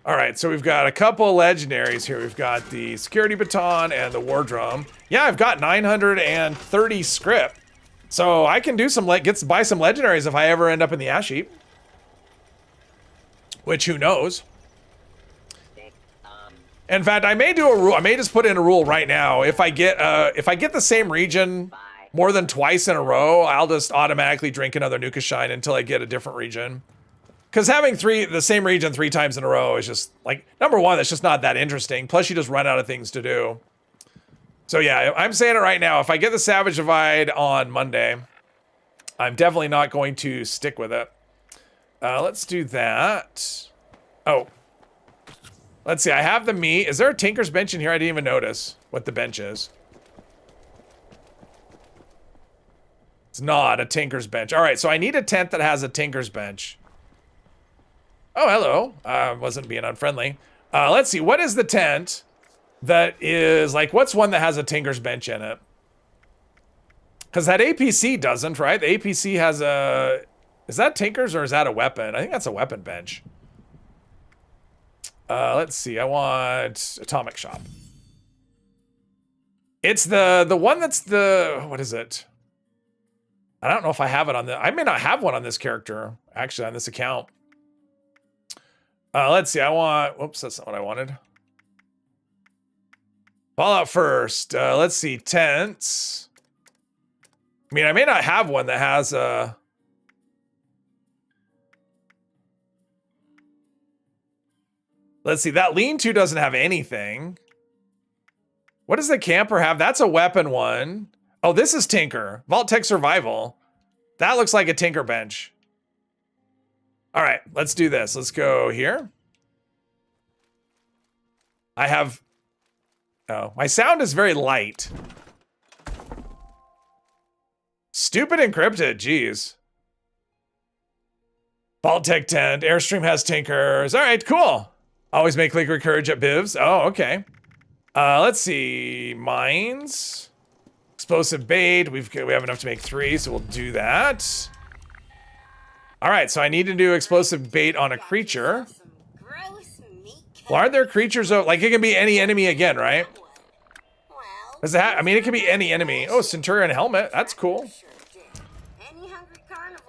All right, so we've got a couple of legendaries here. We've got the Security Baton and the War Drum. Yeah, I've got 930 script. So I can do some, buy some legendaries if I ever end up in the Ash Heap. Which, who knows? In fact, I may do a rule. I may just put in a rule right now. If I get the same region more than twice in a row, I'll just automatically drink another Nukashine until I get a different region. Because having the same region 3 times in a row is just, like, number one, that's just not that interesting. Plus, you just run out of things to do. So yeah, I'm saying it right now. If I get the Savage Divide on Monday, I'm definitely not going to stick with it. Let's do that. Oh. Let's see, I have the meat. Is there a Tinker's Bench in here? I didn't even notice what the bench is. It's not a Tinker's Bench. All right, so I need a tent that has a Tinker's Bench. Oh, hello. Wasn't being unfriendly. Let's see, what is the tent that is, like, what's one that has a Tinker's Bench in it? Because that APC doesn't, right? The APC has a... Is that Tinker's or is that a weapon? I think that's a weapon bench. Let's see. I want Atomic Shop. It's the one that's the... What is it? I don't know if I have it on the... I may not have one on this character, actually, on this account. Let's see. I want... Whoops, that's not what I wanted. Fallout first. Let's see. Tents. I mean, I may not have one that has a... Let's see, that lean-to doesn't have anything. What does the camper have? That's a weapon one. Oh, this is Tinker. Vault Tech Survival. That looks like a Tinker bench. All right, let's do this. Let's go here. I have... Oh, my sound is very light. Stupid encrypted, jeez. Vault Tech tent. Airstream has Tinkers. All right, cool. Always make Liquor Courage at Bivs. Oh, okay. Let's see. Mines. Explosive bait. We have enough to make 3, so we'll do that. All right, so I need to do explosive bait on a creature. Well, are there creatures? Like, it can be any enemy again, right? Does that? I mean, it can be any enemy. Oh, Centurion helmet. That's cool.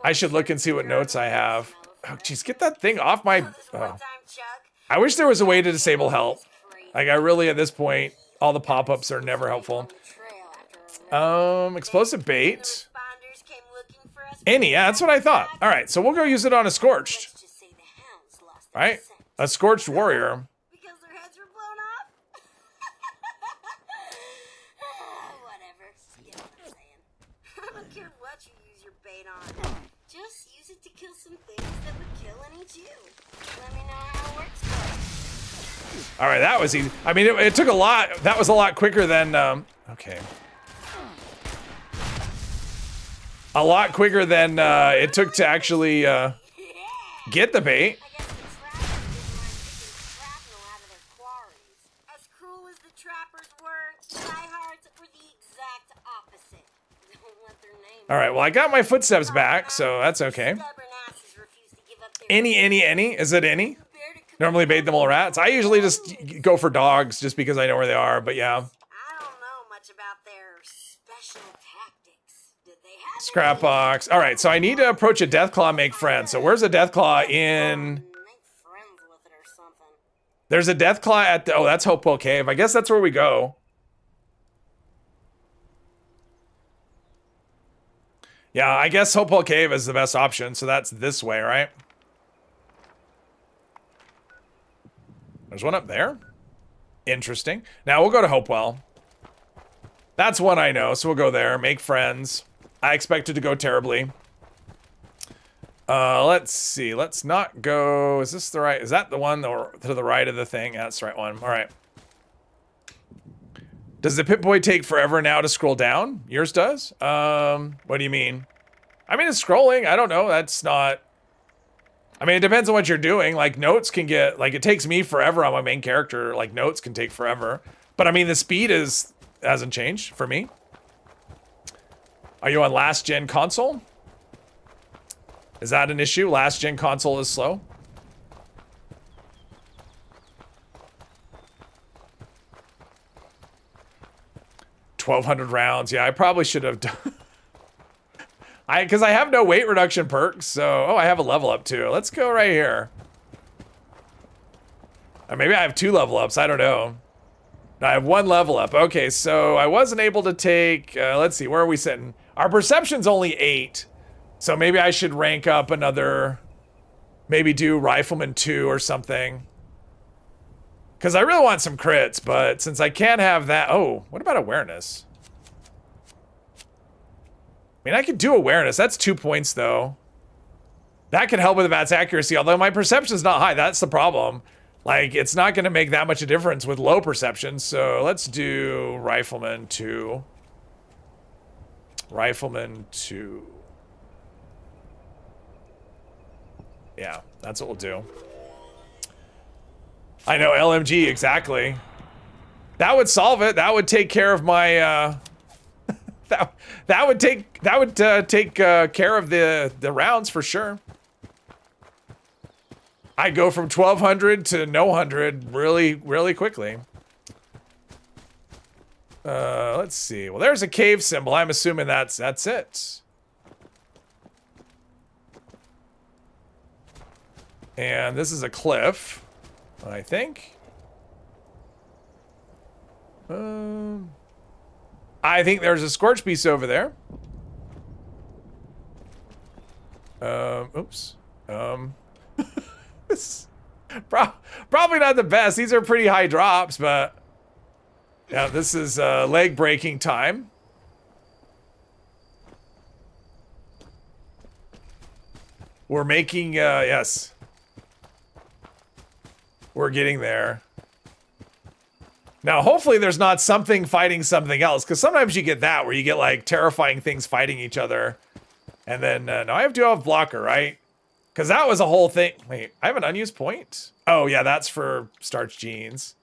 I should look and see what notes I have. Oh, jeez, get that thing off my... Oh. I wish there was a way to disable help. Like, I really, at this point, all the pop-ups are never helpful. Explosive bait. Any, yeah, that's what I thought. All right, so we'll go use it on a Scorched. All right, a Scorched Warrior. Because their heads were blown off? Whatever. You get what I'm saying. I don't care what you use your bait on. Just use it to kill some things that would kill and eat you. Let me know how it works. All right, that was easy. I mean, it took a lot. That was a lot quicker than, okay. A lot quicker than it took to actually get the bait. I guess the trappers didn't mind picking shrapnel out of their quarries. As cruel as the trappers were, diehards were the exact opposite. Don't let their name... All right, well, I got my footsteps back, so that's okay. Stubborn asses refuse to give up their... Any? Is it any? Normally bait them all rats. I usually just go for dogs just because I know where they are, but yeah. I don't know much about their special tactics. Did they have Scrap box. All right, so I need to approach a Deathclaw, make friends. So where's a Deathclaw in... make friends with it or something? There's a Deathclaw at the... Oh, that's Hopewell Cave. I guess that's where we go. Yeah, I guess Hopewell Cave is the best option, so that's this way, right? There's one up there. Interesting. Now we'll go to Hopewell. That's one I know, so we'll go there. Make friends. I expect it to go terribly. Let's see. Let's not go... Is this the right... Is that the one or to the right of the thing? Yeah, that's the right one. All right. Does the Pip-Boy take forever now to scroll down? Yours does? What do you mean? I mean, it's scrolling. I don't know. That's not... I mean, it depends on what you're doing. Like, notes can get... Like, it takes me forever on my main character. Like, notes can take forever. But I mean, the speed hasn't changed for me. Are you on last gen console? Is that an issue? Last gen console is slow? $1,200 rounds. Yeah, I probably should have done. Because I have no weight reduction perks. So, oh, I have a level up too. Let's go right here. Or maybe I have 2 level ups. I don't know. No, I have 1 level up. Okay, so I wasn't able to take. Let's see, where are we sitting? Our perception's only 8. So maybe I should rank up another. Maybe do Rifleman 2 or something. Because I really want some crits, but since I can't have that... Oh, what about awareness? I mean, I could do awareness. That's 2 points, though. That could help with the VATS accuracy, although my perception's not high. That's the problem. Like, it's not going to make that much a difference with low perception, so let's do Rifleman 2. Rifleman 2. Yeah, that's what we'll do. I know, LMG, exactly. That would solve it. That would take care of my, that would take care of the rounds for sure. I go from 1,200 to no 100 really quickly. Let's see. Well, there's a cave symbol. I'm assuming that's it. And this is a cliff. I think. I think there's a Scorch Beast over there. Oops. This probably not the best. These are pretty high drops, but yeah, this is leg breaking time. We're making yes. We're getting there. Now, hopefully there's not something fighting something else, because sometimes you get that, where you get, like, terrifying things fighting each other. And then, no, I do have blocker, right? Because that was a whole thing. Wait, I have an unused point? Oh, yeah, that's for starch jeans.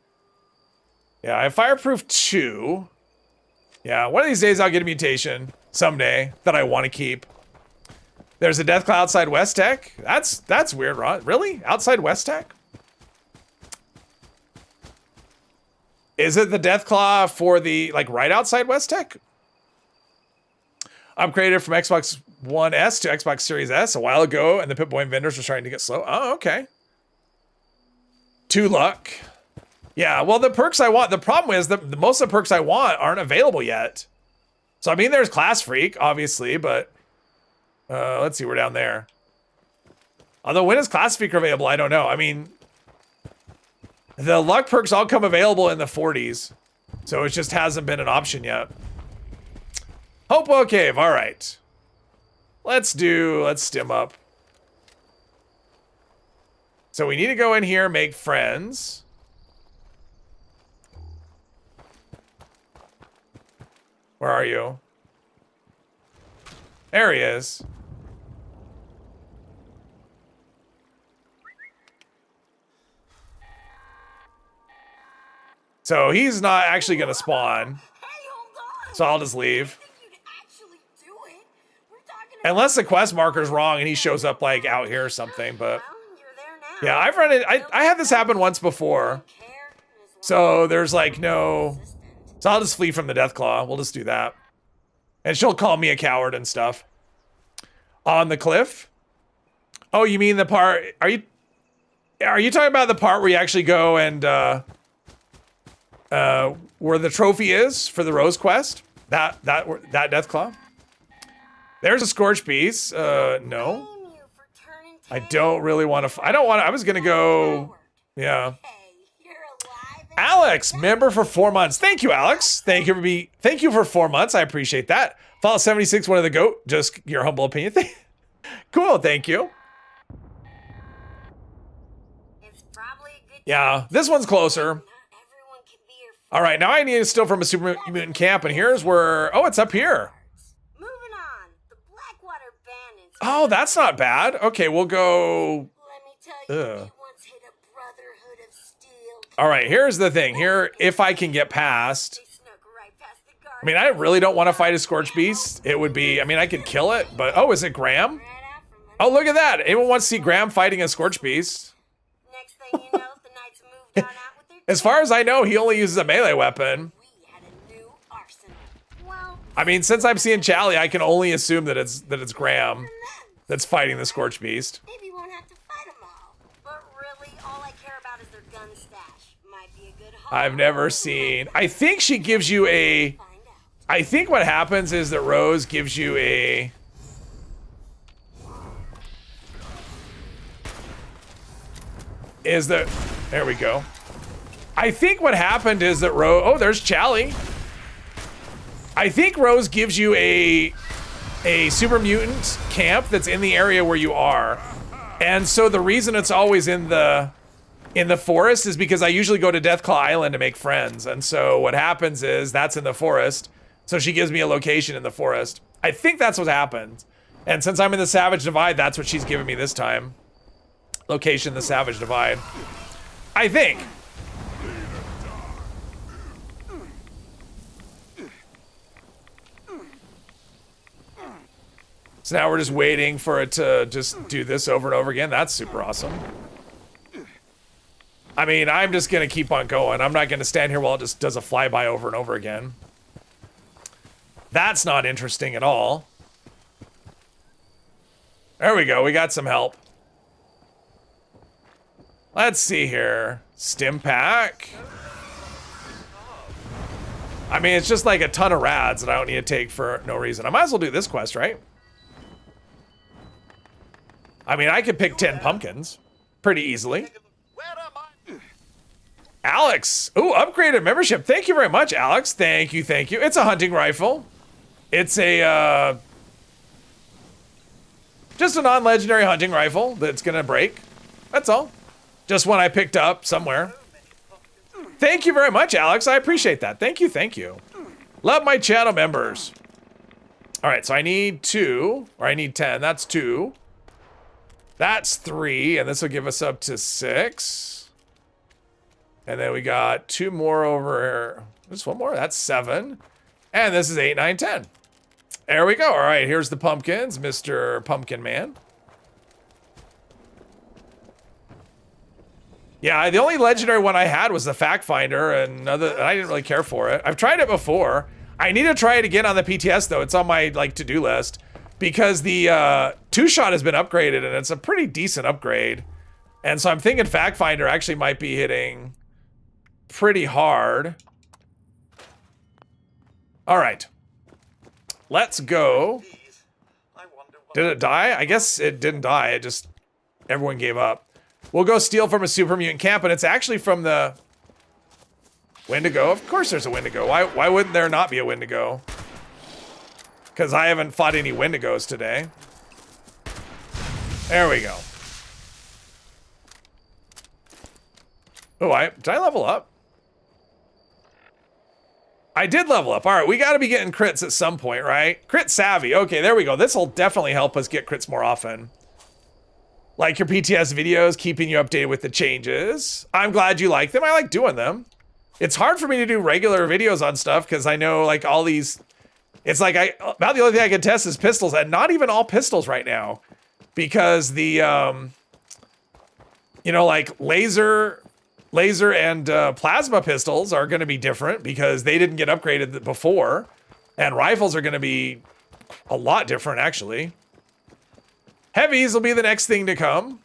Yeah, I have fireproof 2. Yeah, one of these days I'll get a mutation someday that I want to keep. There's a Deathclaw outside West Tech. That's weird, Ron. Really? Outside West Tech? Is it the Deathclaw for the, like, right outside West Tech? Upgraded from Xbox One S to Xbox Series S a while ago, and the Pip-Boy vendors were starting to get slow. Oh, okay. 2 luck. Yeah, well, the perks I want, the problem is that most of the perks I want aren't available yet. So, I mean, there's Class Freak, obviously, but let's see, we're down there. Although, when is Class Freak available? I don't know. I mean, the luck perks all come available in the 40s. So it just hasn't been an option yet. Hopewell Cave, all right. Let's stim up. So we need to go in here, make friends. Where are you? There he is. So he's not actually gonna spawn. So I'll just leave. Unless the quest marker's wrong and he shows up like out here or something, but yeah, I've run it. I had this happen once before. So there's like no. So I'll just flee from the Deathclaw. We'll just do that. And she'll call me a coward and stuff. On the cliff? Oh, you mean the part? Are you talking about the part where you actually go and where the trophy is for the Rose Quest? That Deathclaw? There's a Scorch Beast. No. I don't really want to. I was gonna go. Yeah. Alex, member for 4 months. Thank you, Alex. Thank you for 4 months. I appreciate that. Fallout 76, one of the GOAT. Just your humble opinion. Cool. Thank you. Yeah, this one's closer. All right, now I need to steal from a super mutant camp, and here's where. Oh, it's up here. Oh, that's not bad. Okay, we'll go. All right, here's the thing. Here, if I can get past... They snuck right past the guard. I mean, I really don't want to fight a Scorch Beast. It would be... I mean, I could kill it, but... Oh, is it Graham? Right after him. Oh, look at that. Anyone wants to see Graham fighting a Scorch Beast? Next thing you know, the knights moved on out with their As far as I know, he only uses a melee weapon. We had a new arsenal. Well, I mean, since I'm seeing Chally, I can only assume that it's Graham that's fighting the Scorch Beast. maybe we won't have to fight them all. But really, all I care about is their gun stash. Might be a good haul. I've never seen... I think she gives you a... Find out. I think what happens is that Rose gives you a... Is that... There we go. I think what happened is that Rose... Oh, there's Chally. I think Rose gives you a super mutant camp that's in the area where you are. And so the reason it's always in the forest is because I usually go to Deathclaw Island to make friends. And so what happens is that's in the forest. So she gives me a location in the forest. I think that's what happened. And since I'm in the Savage Divide, that's what she's giving me this time. Location, the Savage Divide. I think. So now we're just waiting for it to just do this over and over again. That's super awesome. I mean, I'm just going to keep on going. I'm not going to stand here while it just does a flyby over and over again. That's not interesting at all. There we go. We got some help. Let's see here. Stim pack. I mean, it's just like a ton of rads that I don't need to take for no reason. I might as well do this quest, right? I mean, I could pick 10 pumpkins pretty easily. Alex. Ooh, upgraded membership. Thank you very much, Alex. Thank you, thank you. It's a hunting rifle. It's a, just a non-legendary hunting rifle that's gonna break. That's all. Just one I picked up somewhere. Thank you very much, Alex. I appreciate that. Thank you, thank you. Love my channel members. All right, so I need 2, or I need 10. That's 2. That's 3, and this will give us up to 6. And then we got 2 more over here. Just 1 more, that's 7. And this is 8, 9, 10. There we go. All right, here's the pumpkins, Mr. Pumpkin Man. Yeah, the only legendary one I had was the Fact Finder, and I didn't really care for it. I've tried it before. I need to try it again on the PTS, though. It's on my to-do list. Because the 2-shot has been upgraded, and it's a pretty decent upgrade. And so I'm thinking Fact Finder actually might be hitting pretty hard. All right. Let's go. Did it die? I guess it didn't die. It just... Everyone gave up. We'll go steal from a super mutant camp, and it's actually from the... Wendigo? Of course there's a Wendigo. Why wouldn't there not be a Wendigo? Because I haven't fought any Wendigos today. There we go. Oh, did I level up? I did level up. All right, we got to be getting crits at some point, right? Crit savvy. Okay, there we go. This will definitely help us get crits more often. Like your PTS videos, keeping you updated with the changes. I'm glad you like them. I like doing them. It's hard for me to do regular videos on stuff because I know like all these... It's like about the only thing I can test is pistols, and not even all pistols right now, because the you know, like laser and plasma pistols are going to be different because they didn't get upgraded before, and rifles are going to be a lot different actually. Heavies will be the next thing to come.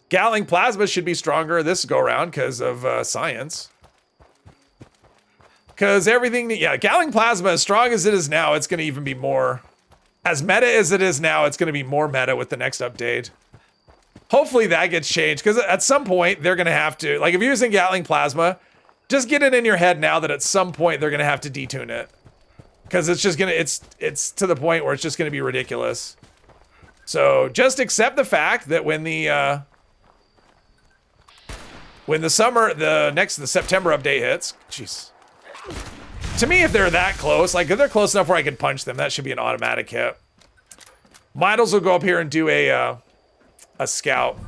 Gatling plasma should be stronger this go around because of science. Because everything, yeah, Gatling Plasma, as strong as it is now, it's going to even be more. As meta as it is now, it's going to be more meta with the next update. Hopefully that gets changed, because at some point, they're going to have to, like if you're using Gatling Plasma, just get it in your head now that at some point, they're going to have to detune it. Because it's just going to, it's to the point where it's just going to be ridiculous. So just accept the fact that when the September update hits, jeez. To me, if they're that close, like if they're close enough where I can punch them, that should be an automatic hit. Midals will go up here and do a scout.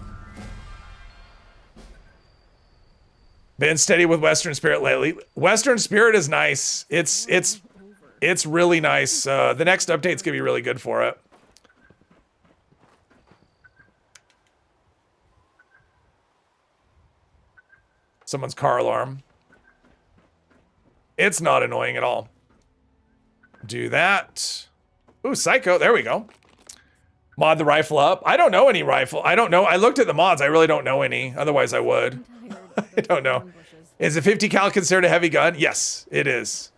Been steady with Western Spirit lately. Western Spirit is nice. It's really nice. The next update's gonna be really good for it. Someone's car alarm. It's not annoying at all. Do that. Ooh, Psycho. There we go. Mod the rifle up. I don't know any rifle. I don't know. I looked at the mods. I really don't know any. Otherwise, I would. I don't know. Is a 50 cal considered a heavy gun? Yes, it is.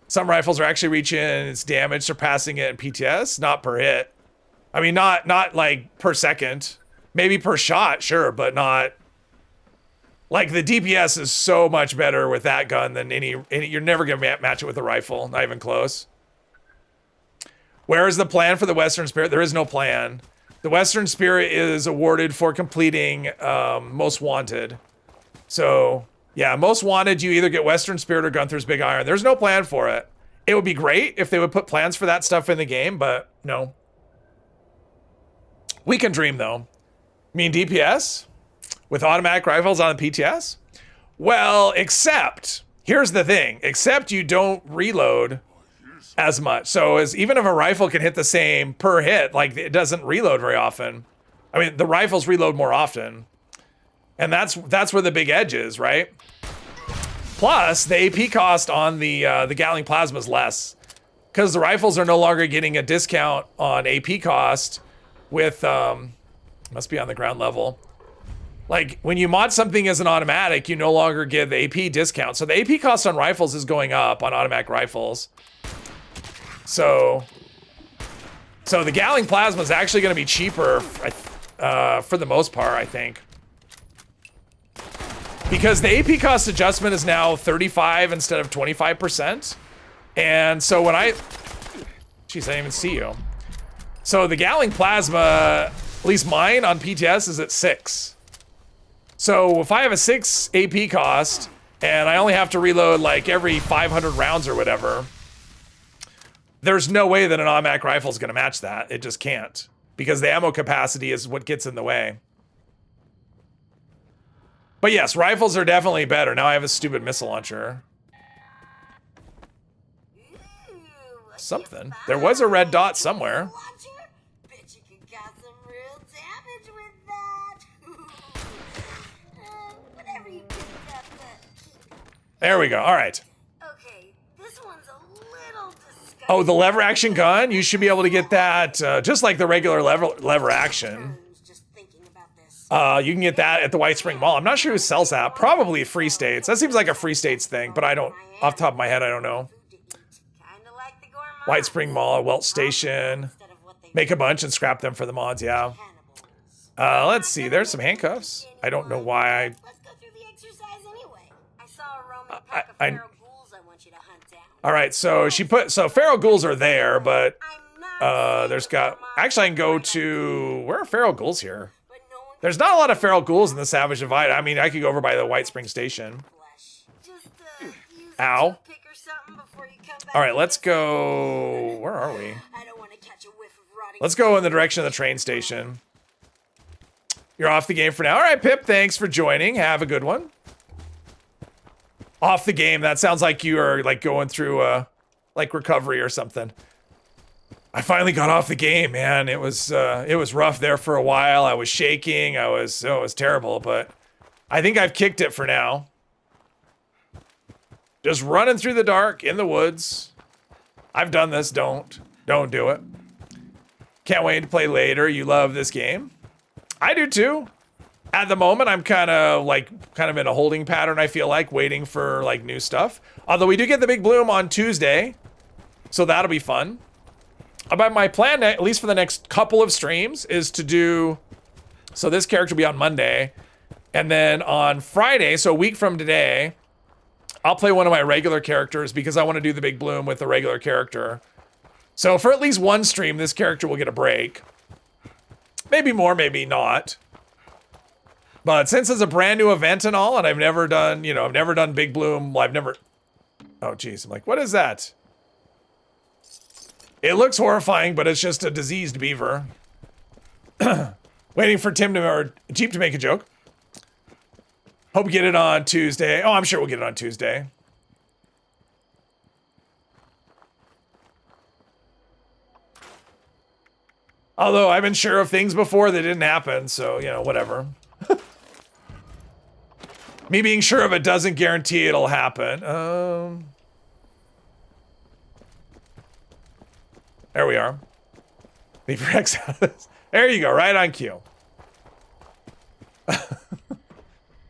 Some rifles are actually reaching its damage, surpassing it in PTS. Not per hit. I mean, not like per second. Maybe per shot, sure, but not. Like, the DPS is so much better with that gun than any you're never going to match it with a rifle. Not even close. Where is the plan for the Western Spirit? There is no plan. The Western Spirit is awarded for completing Most Wanted. So, yeah, Most Wanted, you either get Western Spirit or Gunther's Big Iron. There's no plan for it. It would be great if they would put plans for that stuff in the game, but no. We can dream, though. I mean, DPS? With automatic rifles on the PTS? Well, except, here's the thing, except you don't reload as much. So even if a rifle can hit the same per hit, like it doesn't reload very often. I mean, the rifles reload more often. And that's where the big edge is, right? Plus, the AP cost on the Gatling Plasma is less. Because the rifles are no longer getting a discount on AP cost with, must be on the ground level. Like, when you mod something as an automatic, you no longer get the AP discount. So the AP cost on rifles is going up on automatic rifles. So the Gatling Plasma is actually going to be cheaper for the most part, I think. Because the AP cost adjustment is now 35 instead of 25%. And so when jeez, I didn't even see you. So the Gatling Plasma, at least mine on PTS, is at 6. So if I have a 6 AP cost and I only have to reload like every 500 rounds or whatever, there's no way that an automatic rifle is going to match that. It just can't, because the ammo capacity is what gets in the way. But yes, rifles are definitely better. Now I have a stupid missile launcher. Something. There was a red dot somewhere. Bet you could got some real damage with that. Whatever you picked up, There we go. All right. okay, this one's a little disgusting. Oh, the lever action gun? You should be able to get that just like the regular lever action. Just thinking about this. You can get that at the White Spring Mall. I'm not sure who sells that. Probably Free States. That seems like a Free States thing, but I don't, off the top of my head, I don't know. Kinda like the gourmand. White Spring Mall, Welt Station. Instead of what they Make a bunch and scrap them for the mods, yeah. cannibals. Let's see. There's some handcuffs. I don't know why I... Let's go through the exercise anyway. I saw a roaming pack of I- feral ghouls I want you to hunt down. All right, so so feral ghouls are there, but I'm not there's got... Actually, I can go to... Where are feral ghouls here? but no one There's not a lot of feral ghouls in the Savage Divide. I mean, I could go over by the White Spring Station. flesh. Just use Ow. a toothpick or something before you come back. All right, let's go... Where are we? I don't want to catch a whiff of rotting. Let's go in the direction of the train station. You're off the game for now. All right, Pip, thanks for joining. Have a good one. Off the game. That sounds like you are like going through like recovery or something. I finally got off the game, man. It was rough there for a while. I was shaking. It was terrible, but I think I've kicked it for now. Just running through the dark in the woods. I've done this. Don't do it. Can't wait to play later. You love this game? I do too. At the moment, I'm kind of in a holding pattern, I feel like, waiting for like new stuff. Although we do get the big bloom on Tuesday, so that'll be fun. But my plan, at least for the next couple of streams, is to do... So this character will be on Monday. And then on Friday, so a week from today, I'll play one of my regular characters because I want to do the big bloom with the regular character. So for at least one stream, this character will get a break. Maybe more, maybe not. But since it's a brand new event and all, and I've never done big bloom, well, I've never... Oh, geez. I'm like, what is that? It looks horrifying, but it's just a diseased beaver. Waiting for Jeep to make a joke. Hope we get it on Tuesday. Oh, I'm sure we'll get it on Tuesday. Although I've been sure of things before that didn't happen, so, you know, whatever. Me being sure of it doesn't guarantee it'll happen. There we are. Leave your X out of this. There you go, right on cue.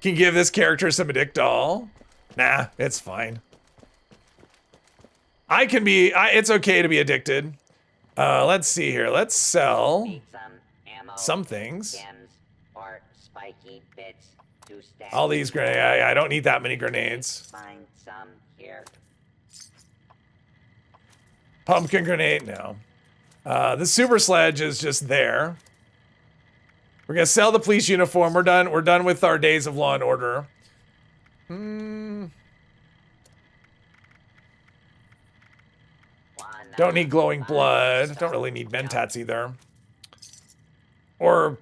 Can give this character some addictol. Nah, it's fine. I can be, it's okay to be addicted. Let's see here. Let's sell Need some ammo, some things. gems, or spiky bits to stash. All these grenades. I don't need that many grenades. Find some here. Pumpkin grenade, no. The super sledge is just there. We're gonna sell the police uniform. We're done. We're done with our days of law and order. Don't need glowing blood. Don't really need mentats either. Or,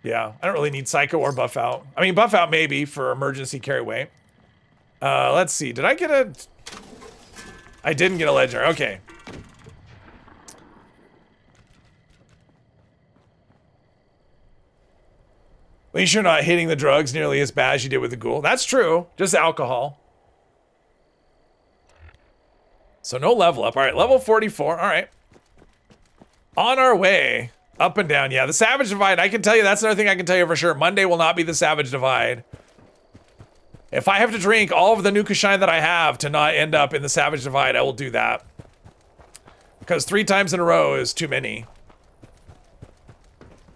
yeah, I don't really need psycho or buff out. I mean, buff out maybe for emergency carry weight. Let's see. Did I get a? I didn't get a ledger. Okay. At least you're not hitting the drugs nearly as bad as you did with the ghoul. That's true. Just alcohol. So no level up. All right, level 44. All right. On our way. Up and down. Yeah, the Savage Divide. I can tell you, that's another thing I can tell you for sure. Monday will not be the Savage Divide. If I have to drink all of the Nukashine that I have to not end up in the Savage Divide, I will do that. Because 3 times in a row is too many.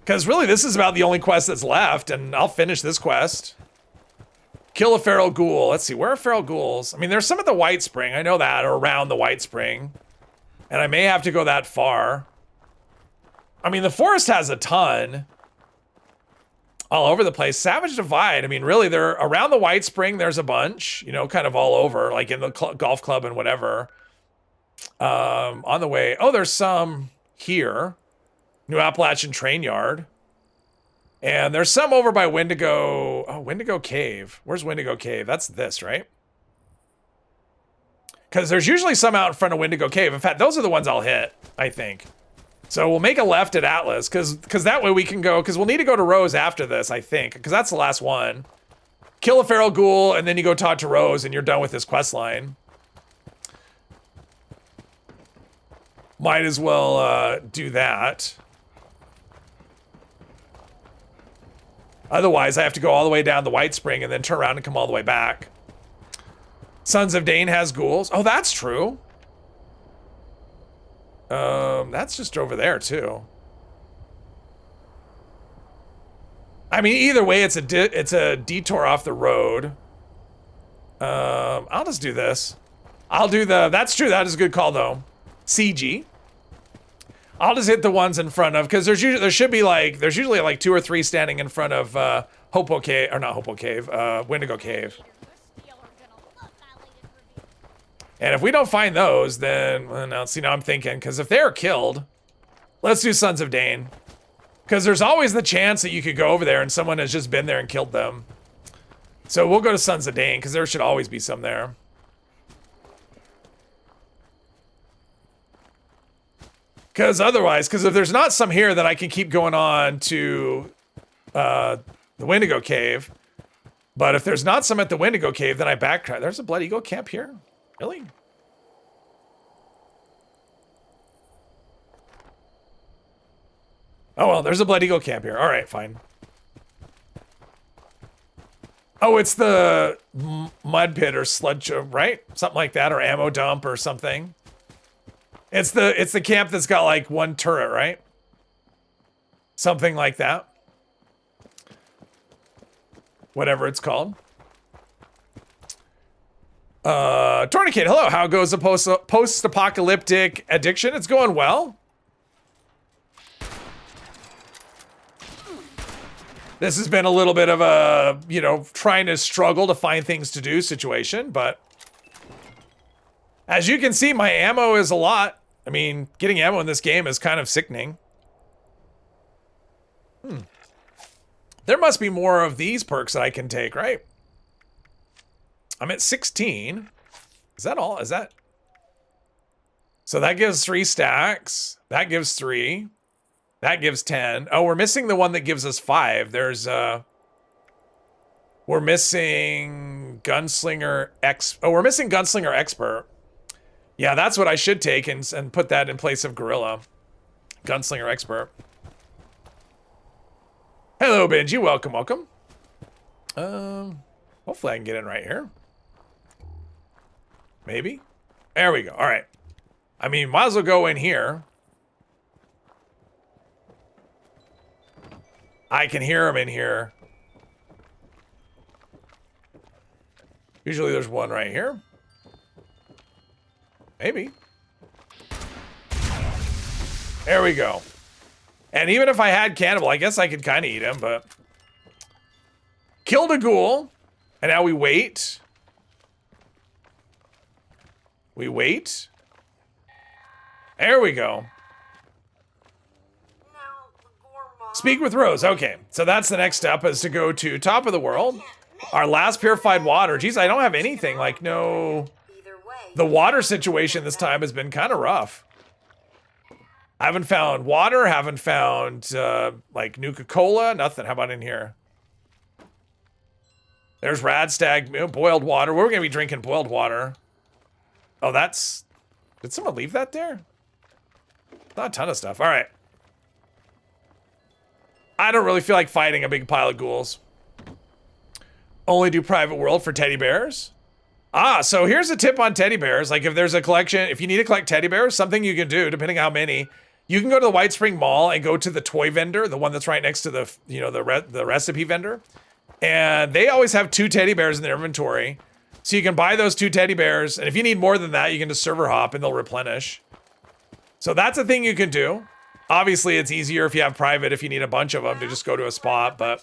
Because really, this is about the only quest that's left, and I'll finish this quest. Kill a feral ghoul. Let's see, where are feral ghouls? I mean, there's some at the White Spring. I know that, or around the White Spring. And I may have to go that far. I mean, the forest has a ton. All over the place. Savage Divide, I mean, really, they're around the White Spring, there's a bunch. You know, kind of all over, like in the golf club and whatever. On the way. Oh, there's some here. New Appalachian Train Yard. And there's some over by Wendigo. Oh, Wendigo Cave. Where's Wendigo Cave? That's this, right? Because there's usually some out in front of Wendigo Cave. In fact, those are the ones I'll hit, I think. So we'll make a left at Atlas, because that way we can go, because we'll need to go to Rose after this, I think, because that's the last one. Kill a feral ghoul, and then you go talk to Rose, and you're done with this quest line. Might as well do that. Otherwise, I have to go all the way down the White Spring and then turn around and come all the way back. Sons of Dane has ghouls. Oh, that's true. That's just over there, too. I mean, either way, it's a detour off the road. I'll just do this. I'll do the... That's true. That is a good call, though. CG. I'll just hit the ones in front of, because there's usually like 2 or 3 standing in front of Hopo Cave, or not Hopo Cave, Wendigo Cave. And if we don't find those, then well, now see, now I'm thinking, because if they're killed, let's do Sons of Dane, because there's always the chance that you could go over there and someone has just been there and killed them. So we'll go to Sons of Dane, because there should always be some there. Because otherwise, because if there's not some here, then I can keep going on to the Wendigo Cave. But if there's not some at the Wendigo Cave, then I backtrack. There's a Blood Eagle camp here? Really? Oh, well, there's a Blood Eagle camp here. All right, fine. Oh, it's the mud pit or sludge, right? Something like that, or ammo dump or something. It's the camp that's got like 1 turret, right? Something like that. Whatever it's called. Tourniquet, hello. How goes the post-apocalyptic addiction? It's going well. This has been a little bit of a, you know, trying to struggle to find things to do situation, but as you can see, my ammo is a lot. I mean, getting ammo in this game is kind of sickening. There must be more of these perks that I can take, right? I'm at 16. Is that all? Is that? So that gives 3 stacks. That gives 3. That gives 10. Oh, we're missing the one that gives us 5. There's we're missing Gunslinger we're missing Gunslinger Expert. Yeah, that's what I should take and put that in place of Gorilla. Gunslinger Expert. Hello, Benji. Welcome, welcome. Hopefully I can get in right here. Maybe. There we go. All right. I mean, might as well go in here. I can hear them in here. Usually there's one right here. Maybe. There we go. And even if I had cannibal, I guess I could kind of eat him, but... Killed a ghoul. And now we wait. We wait. There we go. Speak with Rose. Okay, so that's the next step, is to go to top of the world. Our last purified water. Geez, I don't have anything. Like, no... The water situation this time has been kind of rough. I haven't found water. Haven't found, like, Nuka-Cola. Nothing. How about in here? There's Radstag. Boiled water. We're going to be drinking boiled water. Oh, that's... Did someone leave that there? Not a ton of stuff. All right. I don't really feel like fighting a big pile of ghouls. Only do private world for teddy bears. Ah, so here's a tip on teddy bears. Like, if there's a collection, if you need to collect teddy bears, something you can do, depending how many, you can go to the White Spring Mall and go to the toy vendor, the one that's right next to the, you know, the recipe vendor. And they always have 2 teddy bears in their inventory. So you can buy those 2 teddy bears. And if you need more than that, you can just server hop and they'll replenish. So that's a thing you can do. Obviously, it's easier if you have private, if you need a bunch of them, to just go to a spot. But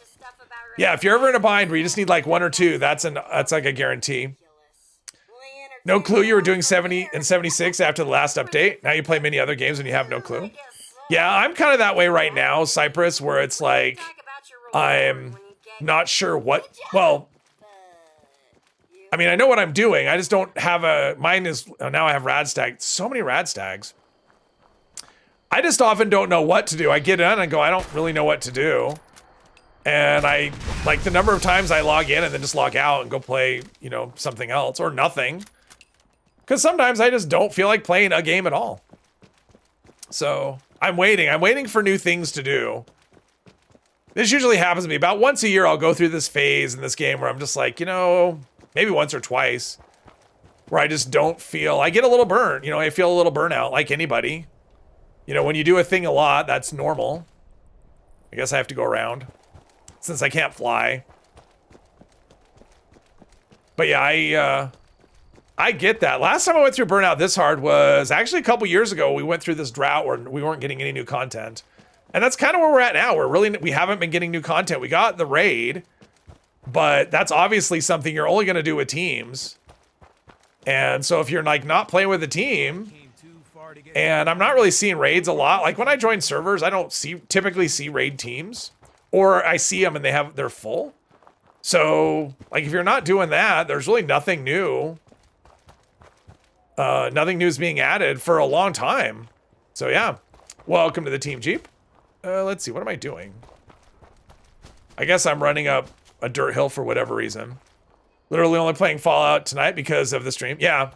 yeah, if you're ever in a bind where you just need like 1 or 2, that's like a guarantee. No clue you were doing 70 and 76 after the last update. Now you play many other games and you have no clue. Yeah, I'm kind of that way right now, Cypress, where it's like, I'm not sure what, well, I mean, I know what I'm doing. I just don't have a, mine is, oh, now I have Radstag. So many Radstags. I just often don't know what to do. I get in and go, I don't really know what to do. And I, like, the number of times I log in and then just log out and go play, you know, something else or nothing. Because sometimes I just don't feel like playing a game at all. So I'm waiting for new things to do. This usually happens to me about once a year. I'll go through this phase in this game where I'm just like, you know, maybe once or twice, where I just don't feel, I get a little burnt, you know, I feel a little burnout like anybody. You know, when you do a thing a lot, that's normal. I guess I have to go around since I can't fly. But yeah, I get that. Last time I went through burnout this hard was actually a couple years ago. We went through this drought where we weren't getting any new content. And that's kind of where we're at now. We haven't been getting new content. We got the raid, but that's obviously something you're only going to do with teams. And so if you're like not playing with a team, and I'm not really seeing raids a lot. Like when I join servers, I don't typically see raid teams, or I see them and they're full. So like if you're not doing that, there's really nothing new. Nothing new is being added for a long time. So yeah, welcome to the Team Jeep. Let's see, what am I doing? I guess I'm running up a dirt hill for whatever reason. Literally only playing Fallout tonight because of the stream. Yeah.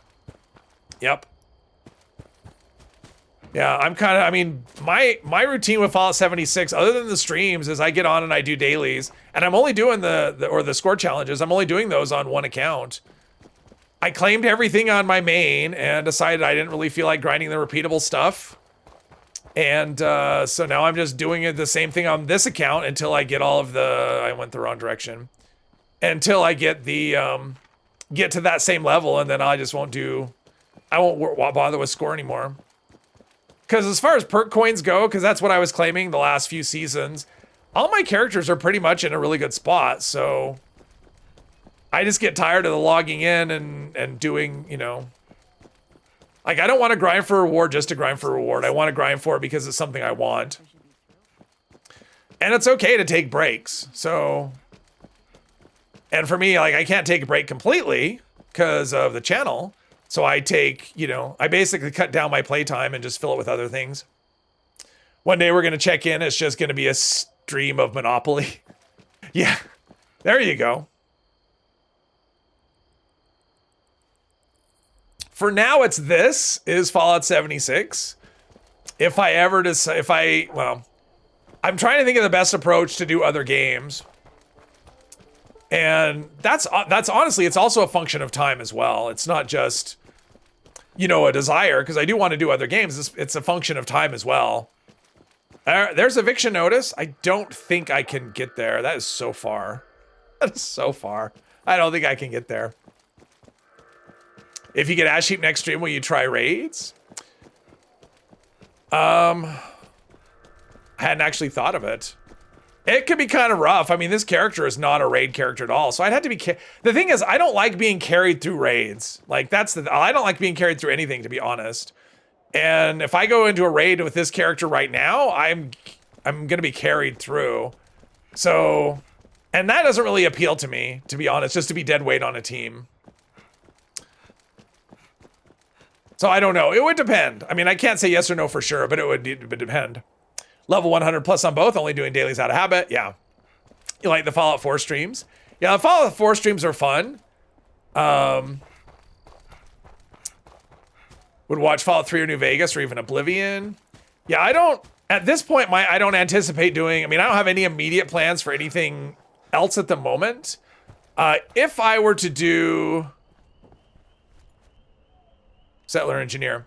Yep. Yeah, I'm kind of, I mean, my routine with Fallout 76, other than the streams, is I get on and I do dailies. And I'm only doing the score challenges. I'm only doing those on one account. I claimed everything on my main and decided I didn't really feel like grinding the repeatable stuff. And so now I'm just doing the same thing on this account until I get all of the, I went the wrong direction. Until I get the, get to that same level, and then I just won't bother with score anymore. Because as far as perk coins go, because that's what I was claiming the last few seasons, all my characters are pretty much in a really good spot, so I just get tired of the logging in and doing, you know, like I don't want to grind for reward just to grind for reward. I want to grind for it because it's something I want. And it's okay to take breaks. So, and for me, like I can't take a break completely, because of the channel. So I take, you know, I basically cut down my playtime and just fill it with other things. One day we're going to check in. It's just going to be a stream of Monopoly. Yeah, there you go. For now, it's this is Fallout 76. If I ever decide, well, I'm trying to think of the best approach to do other games. And that's honestly, it's also a function of time as well. It's not just, you know, a desire, because I do want to do other games. It's a function of time as well. There's eviction notice. I don't think I can get there. That is so far. That is so far. I don't think I can get there. If you get Ash Heap next stream, will you try raids? I hadn't actually thought of it. It could be kind of rough. I mean, this character is not a raid character at all. So I'd have to be... The thing is, I don't like being carried through raids. Like, I don't like being carried through anything, to be honest. And if I go into a raid with this character right now, I'm going to be carried through. So... And that doesn't really appeal to me, to be honest, just to be dead weight on a team. So I don't know. It would depend. I mean, I can't say yes or no for sure, but it would depend. Level 100 plus on both, only doing dailies out of habit. Yeah. You like the Fallout 4 streams? Yeah, the Fallout 4 streams are fun. Would watch Fallout 3 or New Vegas or even Oblivion. Yeah, I don't, at this point, I don't anticipate doing, I mean, I don't have any immediate plans for anything else at the moment. If I were to do Settler Engineer,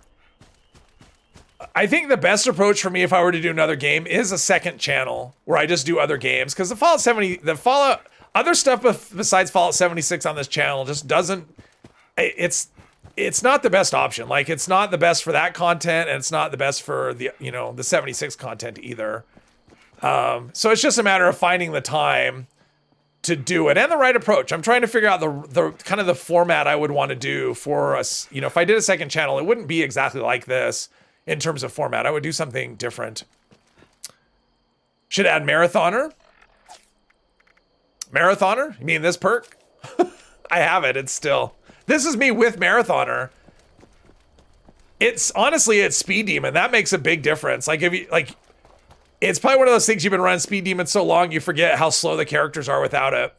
I think the best approach for me if I were to do another game is a second channel where I just do other games, because other stuff besides Fallout 76 on this channel just doesn't, it's not the best option. Like, it's not the best for that content, and it's not the best for the, you know, the 76 content either. So it's just a matter of finding the time to do it and the right approach. I'm trying to figure out the kind of the format I would want to do for us. You know, if I did a second channel, it wouldn't be exactly like this in terms of format. I would do something different. Should add Marathoner. Marathoner? You mean this perk? I have it. It's still... This is me with Marathoner. It's honestly, it's Speed Demon. That makes a big difference. Like, if you, like, it's probably one of those things you've been running Speed Demon so long, you forget how slow the characters are without it.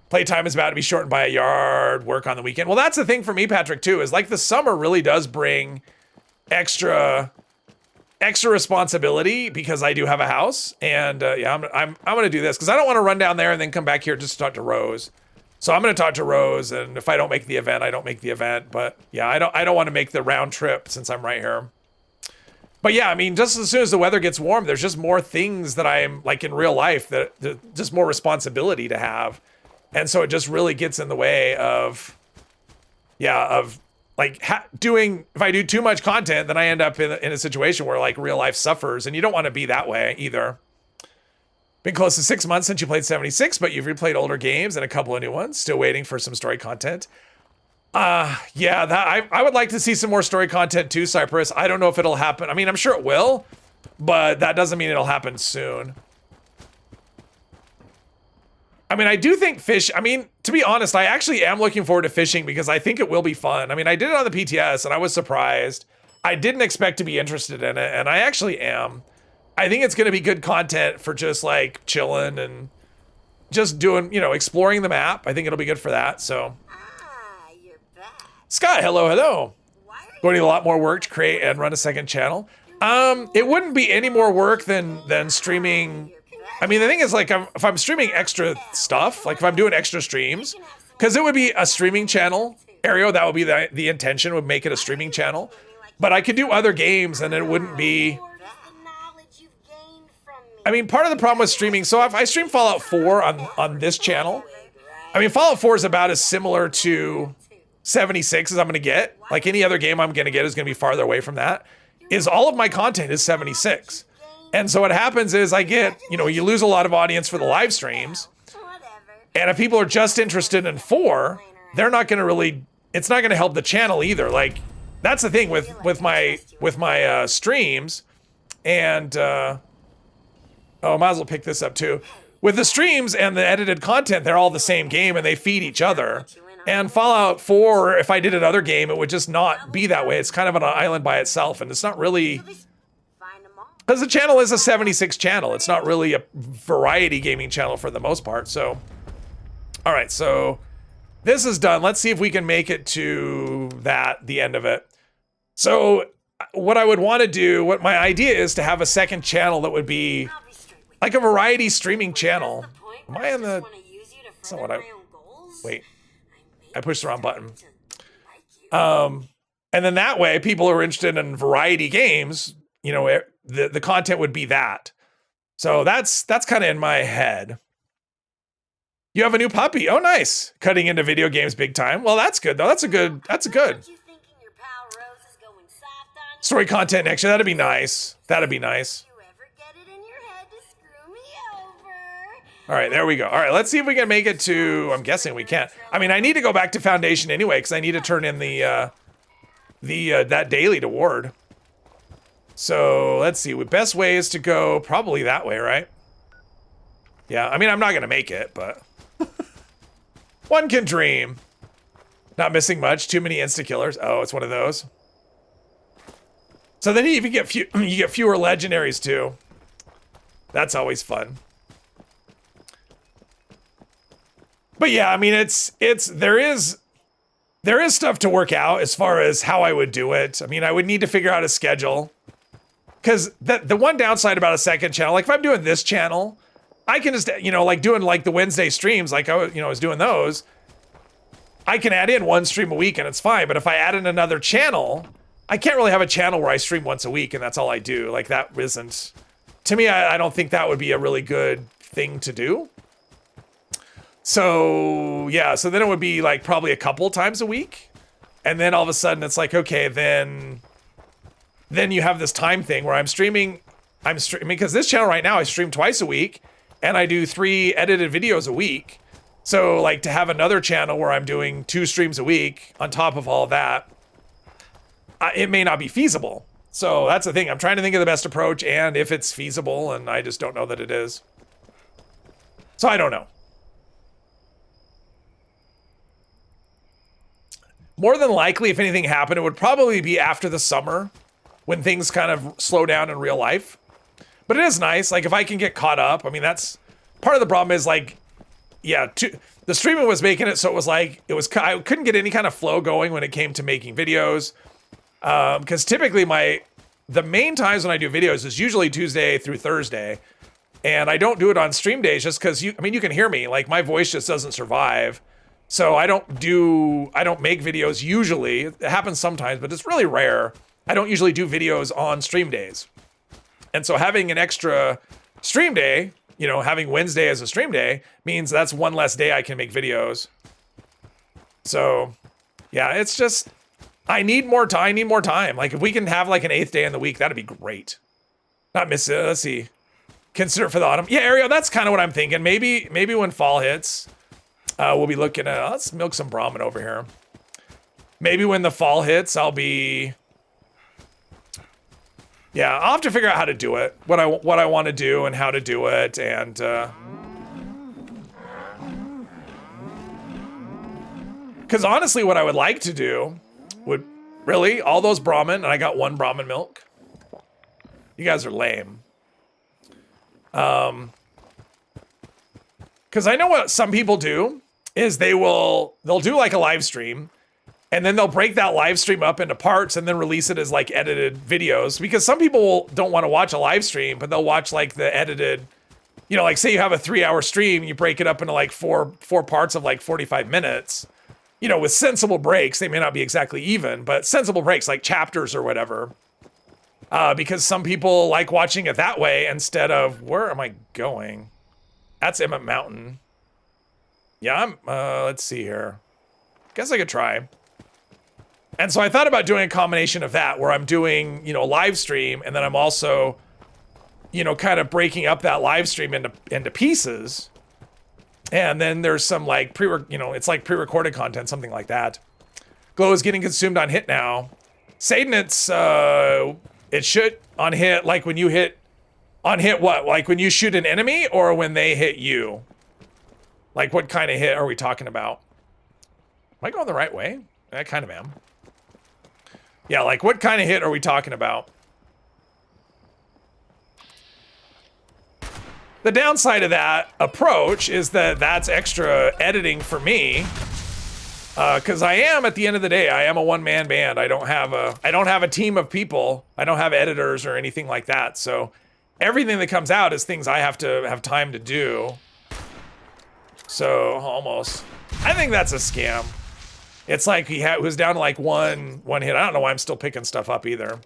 Playtime is about to be shortened by a yard, work on the weekend. Well, that's the thing for me, Patrick, too, is like the summer really does bring extra responsibility because I do have a house. And yeah, I'm going to do this because I don't want to run down there and then come back here just to talk to Rose. So I'm going to talk to Rose, and if I don't make the event, I don't make the event. But yeah, I don't want to make the round trip since I'm right here. But yeah, I mean, just as soon as the weather gets warm, there's just more things that I'm like in real life that just more responsibility to have. And so it just really gets in the way of, yeah, of like doing, if I do too much content, then I end up in a situation where like real life suffers, and you don't want to be that way either. Been close to 6 months since you played 76, but you've replayed older games and a couple of new ones. Still waiting for some story content. Yeah, that I would like to see some more story content too, Cypress. I don't know if it'll happen. I mean, I'm sure it will, but that doesn't mean it'll happen soon. I mean, I do think I mean, to be honest, I actually am looking forward to fishing because I think it will be fun. I mean, I did it on the PTS and I was surprised. I didn't expect to be interested in it, and I actually am. I think it's going to be good content for just like chilling and just doing, you know, exploring the map. I think it'll be good for that. So, You're back. Scott, hello. Why are Going to need a lot more work to create and run a second channel. It wouldn't be any more work than streaming. I mean, the thing is, like, if I'm streaming extra stuff, like if I'm doing extra streams, because it would be a streaming channel. Ario, that would be the intention, would make it a streaming channel. But I could do other games and it wouldn't be... I mean, part of the problem with streaming, so if I stream Fallout 4 on this channel, I mean, Fallout 4 is about as similar to 76 as I'm going to get. Like any other game I'm going to get is going to be farther away from that. Is all of my content is 76. And so what happens is I get, you know, you lose a lot of audience for the live streams. And if people are just interested in 4, they're not going to really, it's not going to help the channel either. Like, that's the thing with my streams. And, oh, I might as well pick this up too. With the streams and the edited content, they're all the same game and they feed each other. And Fallout 4, if I did another game, it would just not be that way. It's kind of on an island by itself, and it's not really... Find them all. Because the channel is a 76 channel. It's not really a variety gaming channel for the most part, so... Alright, so... This is done. Let's see if we can make it to the end of it. So, what I would want to do, what my idea is to have a second channel that would be I'll be straight with like a variety streaming channel. the point Am where I in just the... wanna use you to That's not further what I... my own goals. Wait. I I pushed the wrong button. to like you. And then that way, people who are interested in variety games, you know, the content would be that. So that's kind of in my head. You have a new puppy. Oh, nice. Cutting into video games big time. Well, that's good though. That's a good. Aren't you thinking your pal Rose is going soft on you? Story content next year. That'd be nice. That'd be nice. You ever get it in your head to screw me over? All right, there we go. All right, let's see if we can make it to... I'm guessing we can't. I mean, I need to go back to Foundation anyway, because I need to turn in that daily to Ward. So, let's see. The best way is to go probably that way, right? Yeah, I mean, I'm not going to make it, but... One can dream. Not missing much. Too many insta-killers. Oh, it's one of those. So then you even get you get fewer legendaries, too. That's always fun. But yeah, I mean, there is stuff to work out as far as how I would do it. I mean, I would need to figure out a schedule. Because the one downside about a second channel, like if I'm doing this channel, I can just, you know, like doing like the Wednesday streams, like I was doing those, I can add in one stream a week and it's fine. But if I add in another channel, I can't really have a channel where I stream once a week and that's all I do. Like that isn't, to me, I don't think that would be a really good thing to do. So yeah, so then it would be like probably a couple times a week. And then all of a sudden it's like, okay, then you have this time thing where I'm streaming because this channel right now I stream twice a week and I do 3 edited videos a week. So like to have another channel where I'm doing 2 streams a week on top of all that, it may not be feasible. So that's the thing. I'm trying to think of the best approach and if it's feasible, and I just don't know that it is. So I don't know. More than likely, if anything happened, it would probably be after the summer when things kind of slow down in real life. But it is nice. Like if I can get caught up, I mean, that's part of the problem is like, yeah, the streaming was making it so it was like, I couldn't get any kind of flow going when it came to making videos. Because typically the main times when I do videos is usually Tuesday through Thursday. And I don't do it on stream days just because you can hear me. Like my voice just doesn't survive. So I don't make videos usually. It happens sometimes, but it's really rare. I don't usually do videos on stream days. And so having an extra stream day, you know, having Wednesday as a stream day means that's one less day I can make videos. So yeah, it's just, I need more time. Like if we can have like an 8th day in the week, that'd be great. Not miss it. Let's see. Consider it for the autumn. Yeah, Ariel, that's kind of what I'm thinking. Maybe when fall hits, we'll be looking at, let's milk some Brahmin over here. Maybe when the fall hits, I'll be, yeah, I'll have to figure out how to do it, what I want to do and how to do it, and because honestly, what I would like to do would really all those Brahmin, and I got 1 Brahmin milk. You guys are lame. Because I know what some people do is they'll do like a live stream. And then they'll break that live stream up into parts and then release it as like edited videos. Because some people don't want to watch a live stream, but they'll watch like the edited, you know, like say you have a 3-hour stream, you break it up into like four parts of like 45 minutes, you know, with sensible breaks. They may not be exactly even, but sensible breaks like chapters or whatever. Because some people like watching it that way instead of, where am I going? That's Emmett Mountain. Yeah, let's see here. Guess I could try. And so I thought about doing a combination of that where I'm doing, you know, a live stream and then I'm also, you know, kind of breaking up that live stream into pieces. And then there's some like it's like pre-recorded content, something like that. Glow is getting consumed on hit now. Satan, it should on hit, like when you hit, on hit what? Like when you shoot an enemy or when they hit you? Like what kind of hit are we talking about? I going the right way? I kind of am. Yeah, like what kind of hit are we talking about? The downside of that approach is that that's extra editing for me. Because I am, at the end of the day, I am a one-man band. I don't have a team of people. I don't have editors or anything like that. So everything that comes out is things I have to have time to do. So almost, I think that's a scam. It's like he was down to like one hit. I don't know why I'm still picking stuff up either.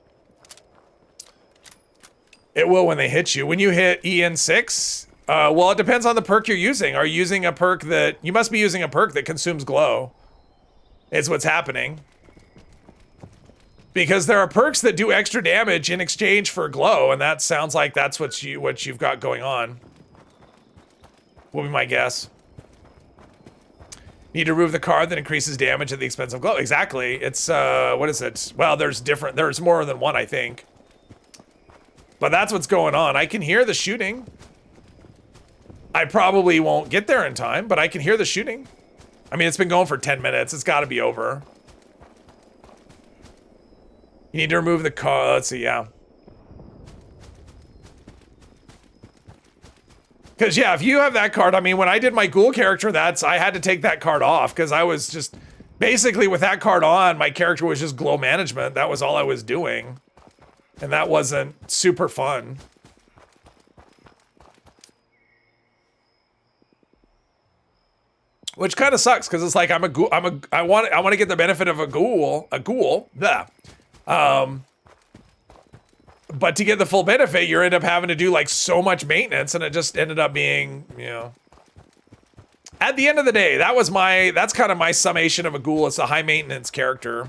It will when they hit you. When you hit EN6, well, it depends on the perk you're using. Are you using a perk that, you must be using a perk that consumes glow. Is what's happening. Because there are perks that do extra damage in exchange for glow, and that sounds like that's what you've got going on. Will be my guess. Need to remove the card that increases damage at the expense of glow. Exactly. It's what is it? Well, there's more than one, I think. But that's what's going on. I can hear the shooting. I probably won't get there in time, but I can hear the shooting. I mean, it's been going for 10 minutes. It's got to be over. You need to remove the card. Let's see, yeah. Because, yeah, if you have that card, I mean, when I did my ghoul character, I had to take that card off because I was just, basically with that card on, my character was just glow management. That was all I was doing. And that wasn't super fun. Which kind of sucks because it's like I'm a ghoul. I want to get the benefit of a ghoul. Yeah. But to get the full benefit, you end up having to do like so much maintenance, and it just ended up being, you know. At the end of the day, that's kind of my summation of a ghoul. It's a high maintenance character.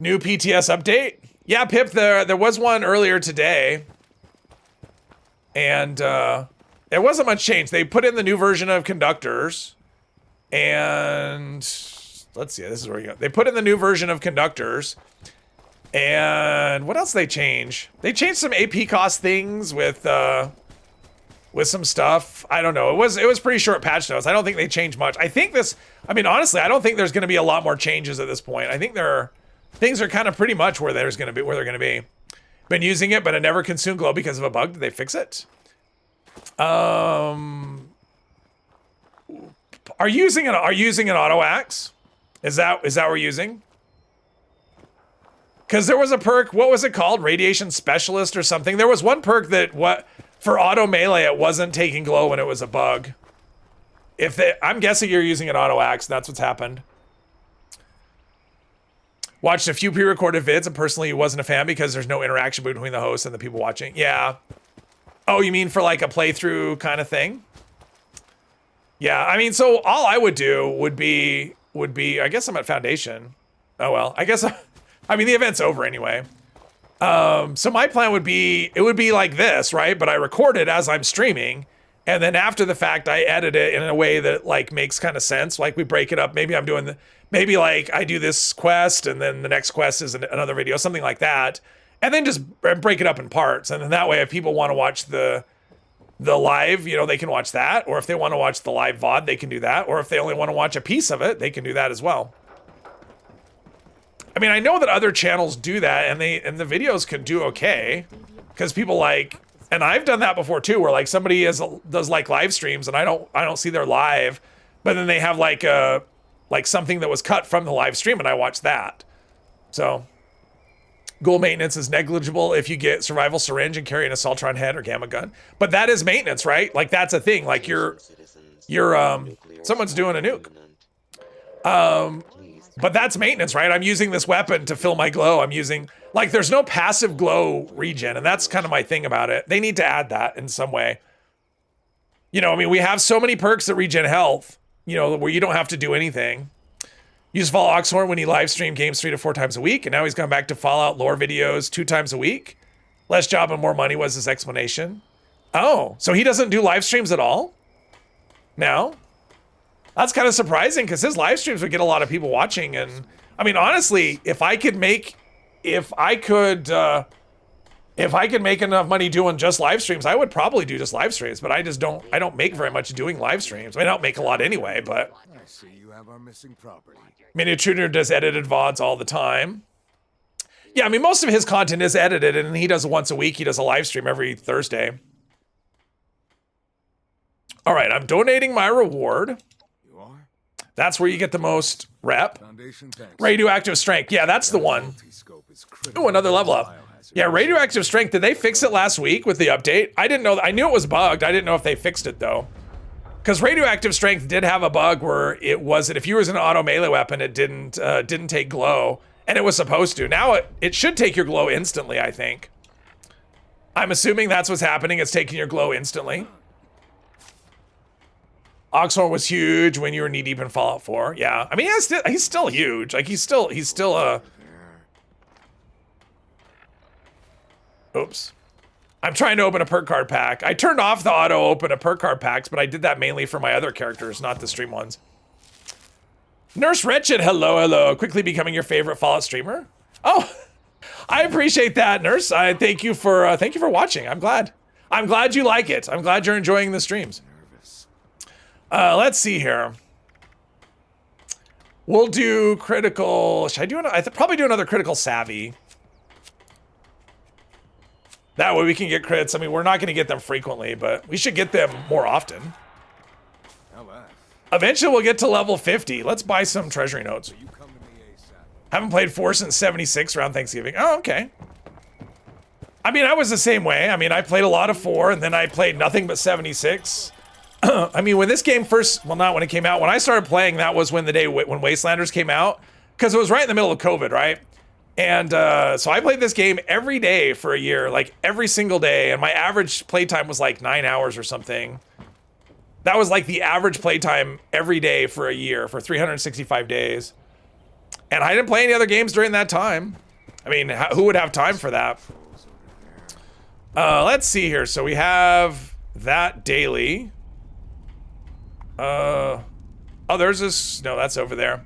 New PTS update? Yeah, Pip, there was one earlier today. And there wasn't much change. They put in the new version of conductors. And let's see, this is where you go. They put in the new version of conductors. And what else they change? They changed some AP cost things with some stuff. I don't know. It was pretty short patch notes. I don't think they changed much. I mean, honestly, I don't think there's going to be a lot more changes at this point. I think things are kind of pretty much where they're going to be. Been using it, but it never consumed glow because of a bug. Did they fix it? Are you using an auto axe? Is that what we're using? Because there was a perk, what was it called? Radiation Specialist or something. There was one perk that for auto melee, it wasn't taking glow when it was a bug. I'm guessing you're using an auto axe. That's what's happened. Watched a few pre-recorded vids and personally wasn't a fan because there's no interaction between the host and the people watching. Yeah. Oh, you mean for like a playthrough kind of thing? Yeah, I mean, so all I would do would be, I guess I'm at Foundation. Oh, well, I guess, I mean, the event's over anyway. So my plan would be, it would be like this, right? But I record it as I'm streaming. And then after the fact, I edit it in a way that like makes kind of sense. Like we break it up. Maybe I'm doing maybe like I do this quest and then the next quest is another video, something like that. And then just break it up in parts. And then that way, if people want to watch the live, you know, they can watch that. Or if they want to watch the live VOD, they can do that. Or if they only want to watch a piece of it, they can do that as well. I mean, I know that other channels do that and the videos can do okay. Because people like, and I've done that before too, where like somebody does like live streams and I don't see their live, but then they have like something that was cut from the live stream and I watch that. So ghoul maintenance is negligible if you get survival syringe and carry an assaultron head or gamma gun. But that is maintenance, right? Like that's a thing. Like you're someone's doing a nuke. But that's maintenance, right? I'm using this weapon to fill my glow. I'm using, like, there's no passive glow regen, and that's kind of my thing about it. They need to add that in some way. You know, I mean, we have so many perks that regen health, you know, where you don't have to do anything. Use Fall Oxhorn when he live streamed games 3 to 4 times a week, and now he's gone back to Fallout lore videos 2 times a week. Less job and more money was his explanation. Oh, so he doesn't do live streams at all? No? That's kind of surprising because his live streams would get a lot of people watching. And I mean, honestly, if I could if I could make enough money doing just live streams, I would probably do just live streams, but I don't make very much doing live streams. I mean, I don't make a lot anyway, but I see you have our missing property. Miniatuner does edited VODs all the time. Yeah, I mean, most of his content is edited, and he does it once a week. He does a live stream every Thursday. All right, I'm donating my reward. You are? That's where you get the most rep. Foundation, thanks. Radioactive strength. Yeah, that's the one. Multi-scope is critical Oh, another level up. biohazard. Yeah, radioactive strength. Did they fix it last week with the update? I didn't know. I knew it was bugged. I didn't know if they fixed it though. Because radioactive strength did have a bug where it wasn't, if you was an auto melee weapon, it didn't take glow, and it was supposed to. Now it should take your glow instantly, I think. I'm assuming that's what's happening. It's taking your glow instantly. Oxhorn was huge when you were knee deep in Fallout 4. Yeah, I mean, he's still huge. Like he's still a. Oops. I'm trying to open a perk card pack. I turned off the auto open a perk card packs, but I did that mainly for my other characters, not the stream ones. Nurse Wretched, hello. Quickly becoming your favorite Fallout streamer. Oh, I appreciate that, Nurse. I thank you for watching. I'm glad you like it. I'm glad you're enjoying the streams. Let's see here. We'll do critical. Should I do I probably do another critical savvy. That way we can get crits. I mean, we're not going to get them frequently, but we should get them more often. Eventually we'll get to level 50. Let's buy some treasury notes. You come to me ASAP. Haven't played 4 since 76 around Thanksgiving. Oh, okay. I mean, I was the same way. I mean, I played a lot of 4 and then I played nothing but 76. I mean, when this game first, well, not when it came out, when I started playing, that was when the day when Wastelanders came out, because it was right in the middle of COVID, right? And so I played this game every day for a year, like every single day, and my average playtime was like 9 hours or something. That was like the average playtime every day for a year, for 365 days. And I didn't play any other games during that time. I mean, who would have time for that? Let's see here. So we have that daily. Oh, there's this. No, that's over there.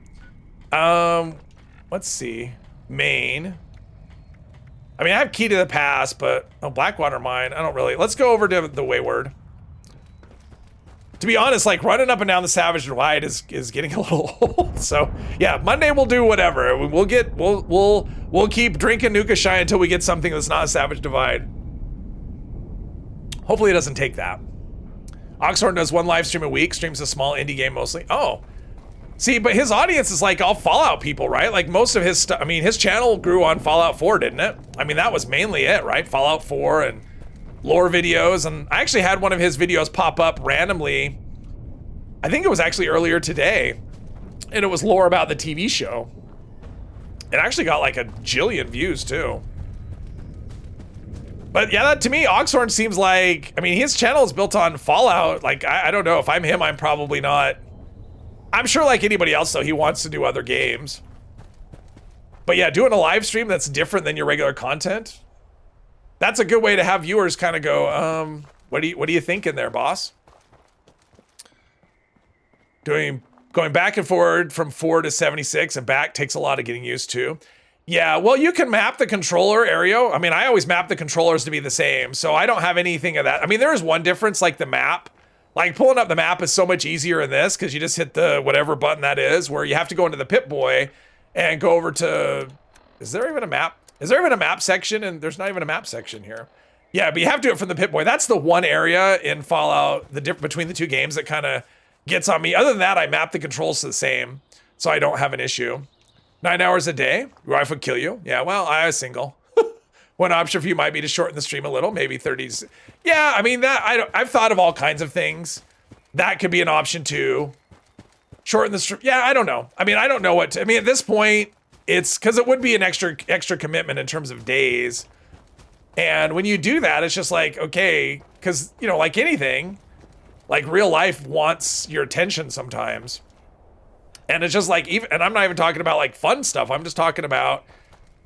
Let's see. Main. I mean, I have Key to the Past, but Blackwater Mine. I don't really. Let's go over to the Wayward. To be honest, like running up and down the Savage Divide is getting a little old. So yeah, Monday we'll do whatever. We'll keep drinking Nukashine until we get something that's not a Savage Divide. Hopefully it doesn't take that. Oxhorn does 1 live stream a week, streams a small indie game mostly. Oh, see, but his audience is like all Fallout people, right? Like most of his stuff, I mean, his channel grew on Fallout 4, didn't it? I mean, that was mainly it, right? Fallout 4 and lore videos. And I actually had one of his videos pop up randomly. I think it was actually earlier today. And it was lore about the TV show. It actually got like a jillion views too. But yeah, that to me, Oxhorn seems like, I mean, his channel is built on Fallout. Like, I don't know, if I'm him, I'm probably not. I'm sure like anybody else though, he wants to do other games. But yeah, doing a live stream that's different than your regular content, that's a good way to have viewers kind of go, what are you thinking there, boss? Going back and forward from 4 to 76 and back takes a lot of getting used to. Yeah, well, you can map the controller area. I mean, I always map the controllers to be the same, so I don't have anything of that. I mean, there is one difference, like the map. Like, pulling up the map is so much easier in this, because you just hit the whatever button that is, where you have to go into the Pip-Boy and go over to... Is there even a map? Is there even a map section? And there's not even a map section here. Yeah, but you have to do it from the Pip-Boy. That's the one area in Fallout, the difference between the two games that kind of gets on me. Other than that, I map the controls to the same, so I don't have an issue. 9 hours a day? Your wife would kill you? Yeah, well, I was single. One option for you might be to shorten the stream a little, maybe 30s. Yeah, I mean, I've thought of all kinds of things. That could be an option too. Shorten the stream. Yeah, I don't know. I mean, I don't know what to, I mean, at this point, it's because it would be an extra commitment in terms of days. And when you do that, it's just like, okay, because, you know, like anything, like real life wants your attention sometimes. And it's just like, and I'm not even talking about like fun stuff. I'm just talking about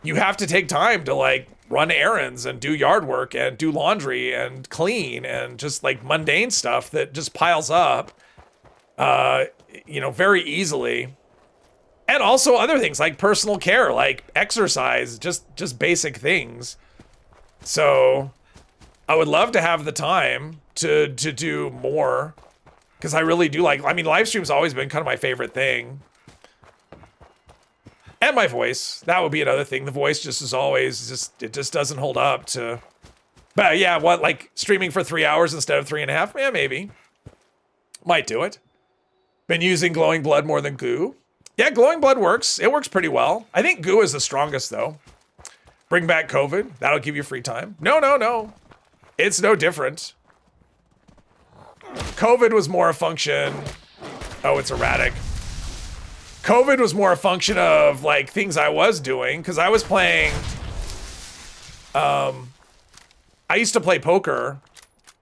you have to take time to like run errands and do yard work and do laundry and clean and just like mundane stuff that just piles up, you know, very easily. And also other things like personal care, like exercise, just basic things. So I would love to have the time to do more, because I really do like, I mean, live stream's always been kind of my favorite thing. And my voice, that would be another thing. The voice just is always it just doesn't hold up to, but yeah, what, like streaming for 3 hours instead of 3.5? Yeah, maybe. Might do it. Been using glowing blood more than goo. Yeah, glowing blood works. It works pretty well. I think goo is the strongest though. Bring back COVID. That'll give you free time. No. It's no different. COVID was more a function. Oh, it's erratic. COVID was more a function of like things I was doing, because I was playing. I used to play poker.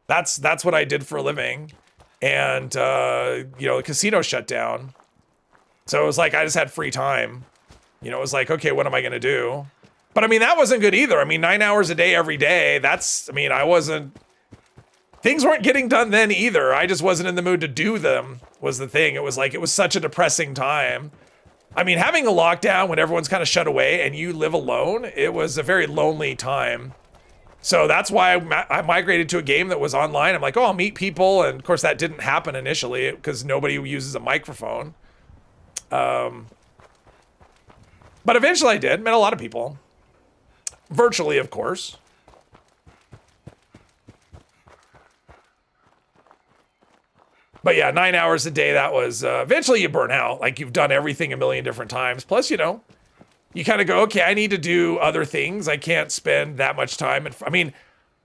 That's what I did for a living, and you know, the casino shut down. So it was like I just had free time. You know, it was like, okay, what am I gonna do? But I mean, that wasn't good either. I mean, 9 hours a day every day. That's, I mean, I wasn't. Things weren't getting done then either. I just wasn't in the mood to do them, was the thing. It was like, it was such a depressing time. I mean, having a lockdown when everyone's kind of shut away and you live alone, it was a very lonely time. So that's why I migrated to a game that was online. I'm like, oh, I'll meet people. And of course that didn't happen initially because nobody uses a microphone. But eventually I did, met a lot of people. Virtually, of course. But yeah, 9 hours a day, that was, eventually you burn out. Like you've done everything a million different times. Plus, you know, you kind of go, okay, I need to do other things. I can't spend that much time. I mean,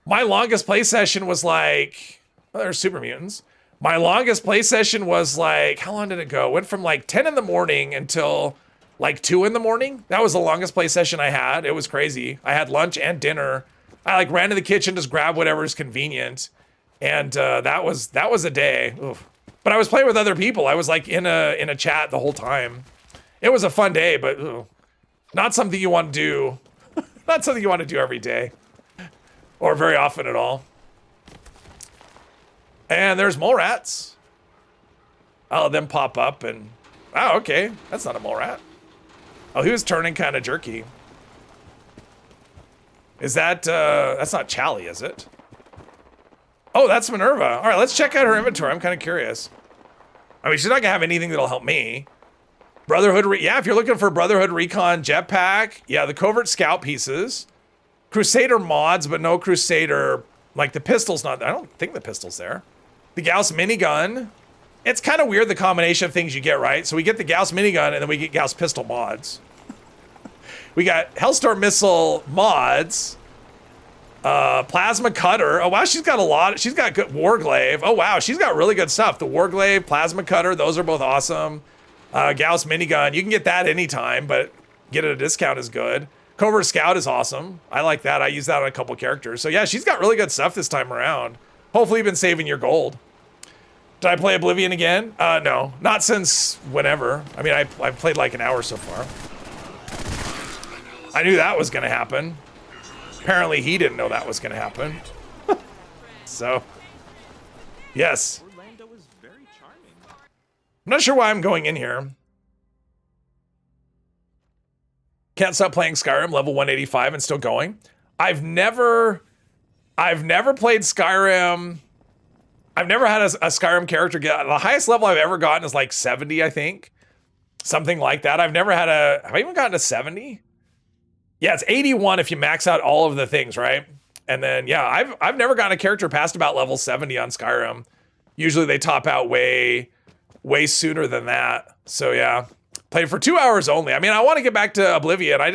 my longest play session was like, well, there's super mutants. My longest play session was like, how long did it go? It went from like 10 in the morning until like 2 in the morning. That was the longest play session I had. It was crazy. I had lunch and dinner. I like ran to the kitchen, just grabbed whatever is convenient. And that was a day. Oof. But I was playing with other people. I was like in a chat the whole time. It was a fun day, but not something you want to do. Not something you want to do every day. Or very often at all. And there's mole rats. I'll let them pop up and... Oh, okay. That's not a mole rat. Oh, he was turning kind of jerky. Is that... that's not Chally, is it? Oh, that's Minerva. All right, let's check out her inventory. I'm kind of curious. I mean, she's not going to have anything that'll help me. Brotherhood... yeah, if you're looking for Brotherhood Recon Jetpack. Yeah, the Covert Scout pieces. Crusader mods, but no Crusader... Like, the pistol's not... I don't think the pistol's there. The Gauss minigun. It's kind of weird, the combination of things you get, right? So we get the Gauss minigun, and then we get Gauss pistol mods. We got Hellstorm missile mods. Plasma cutter. Oh wow, she's got a lot. She's got good Warglaive. Oh wow, she's got really good stuff. The Warglaive, plasma cutter, those are both awesome. Gauss minigun, you can get that anytime, but get it at a discount is good. Covert Scout is awesome. I like that. I use that on a couple characters. So yeah, she's got really good stuff this time around. Hopefully you've been saving your gold. Did I play Oblivion again? No, not since whenever. I mean, I've played like an hour so far. I knew that was gonna happen. Apparently he didn't know that was gonna happen. So, yes. Orlando is very charming. I'm not sure why I'm going in here. Can't stop playing Skyrim, level 185 and still going. I've never played Skyrim. I've never had a Skyrim character get, the highest level I've ever gotten is like 70, I think. Something like that. Have I even gotten to 70? Yeah, it's 81 if you max out all of the things, right? And then, yeah, I've never gotten a character past about level 70 on Skyrim. Usually they top out way sooner than that. So yeah, played for 2 hours only. I mean, I want to get back to Oblivion. I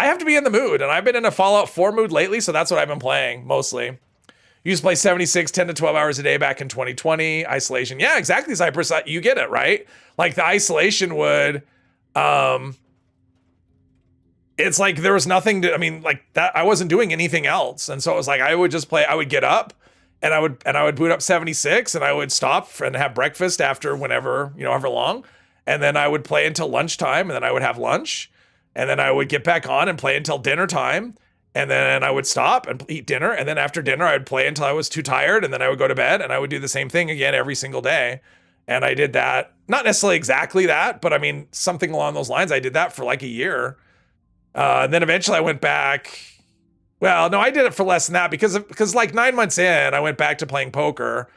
have to be in the mood, and I've been in a Fallout 4 mood lately, so that's what I've been playing, mostly. Used to play 76, 10 to 12 hours a day back in 2020. Isolation. Yeah, exactly, Cypress. You get it, right? Like, the isolation would... it's like there was nothing to, I mean, like that, I wasn't doing anything else. And so it was like, I would just play, I would get up and I would boot up 76 and I would stop and have breakfast after whenever, you know, however long. And then I would play until lunchtime and then I would have lunch and then I would get back on and play until dinner time. And then I would stop and eat dinner. And then after dinner, I would play until I was too tired. And then I would go to bed and I would do the same thing again every single day. And I did that, not necessarily exactly that, but I mean, something along those lines. I did that for like a year. And then eventually I went back Well, no, I did it for less than that because like 9 months in, I went back to playing poker.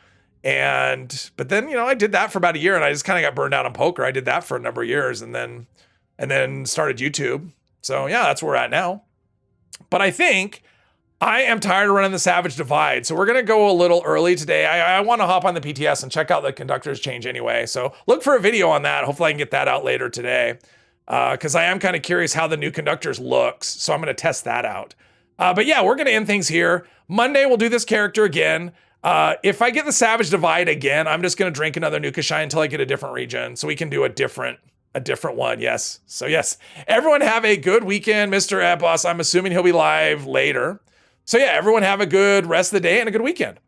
But then, you know, I did that for about a year and I just kind of got burned out on poker. I did that for a number of years and then started YouTube. So yeah, that's where we're at now. But I think I am tired of running the Savage Divide. So we're going to go a little early today. I want to hop on the PTS and check out the conductor's change anyway. So look for a video on that. Hopefully I can get that out later today. Because I am kind of curious how the new conductors looks. So I'm going to test that out. But yeah, we're going to end things here. Monday, we'll do this character again. If I get the Savage Divide again, I'm just going to drink another Nukashine until I get a different region. So we can do a different one. Yes. So yes, everyone have a good weekend. Mr. Epos, I'm assuming he'll be live later. So yeah, everyone have a good rest of the day and a good weekend.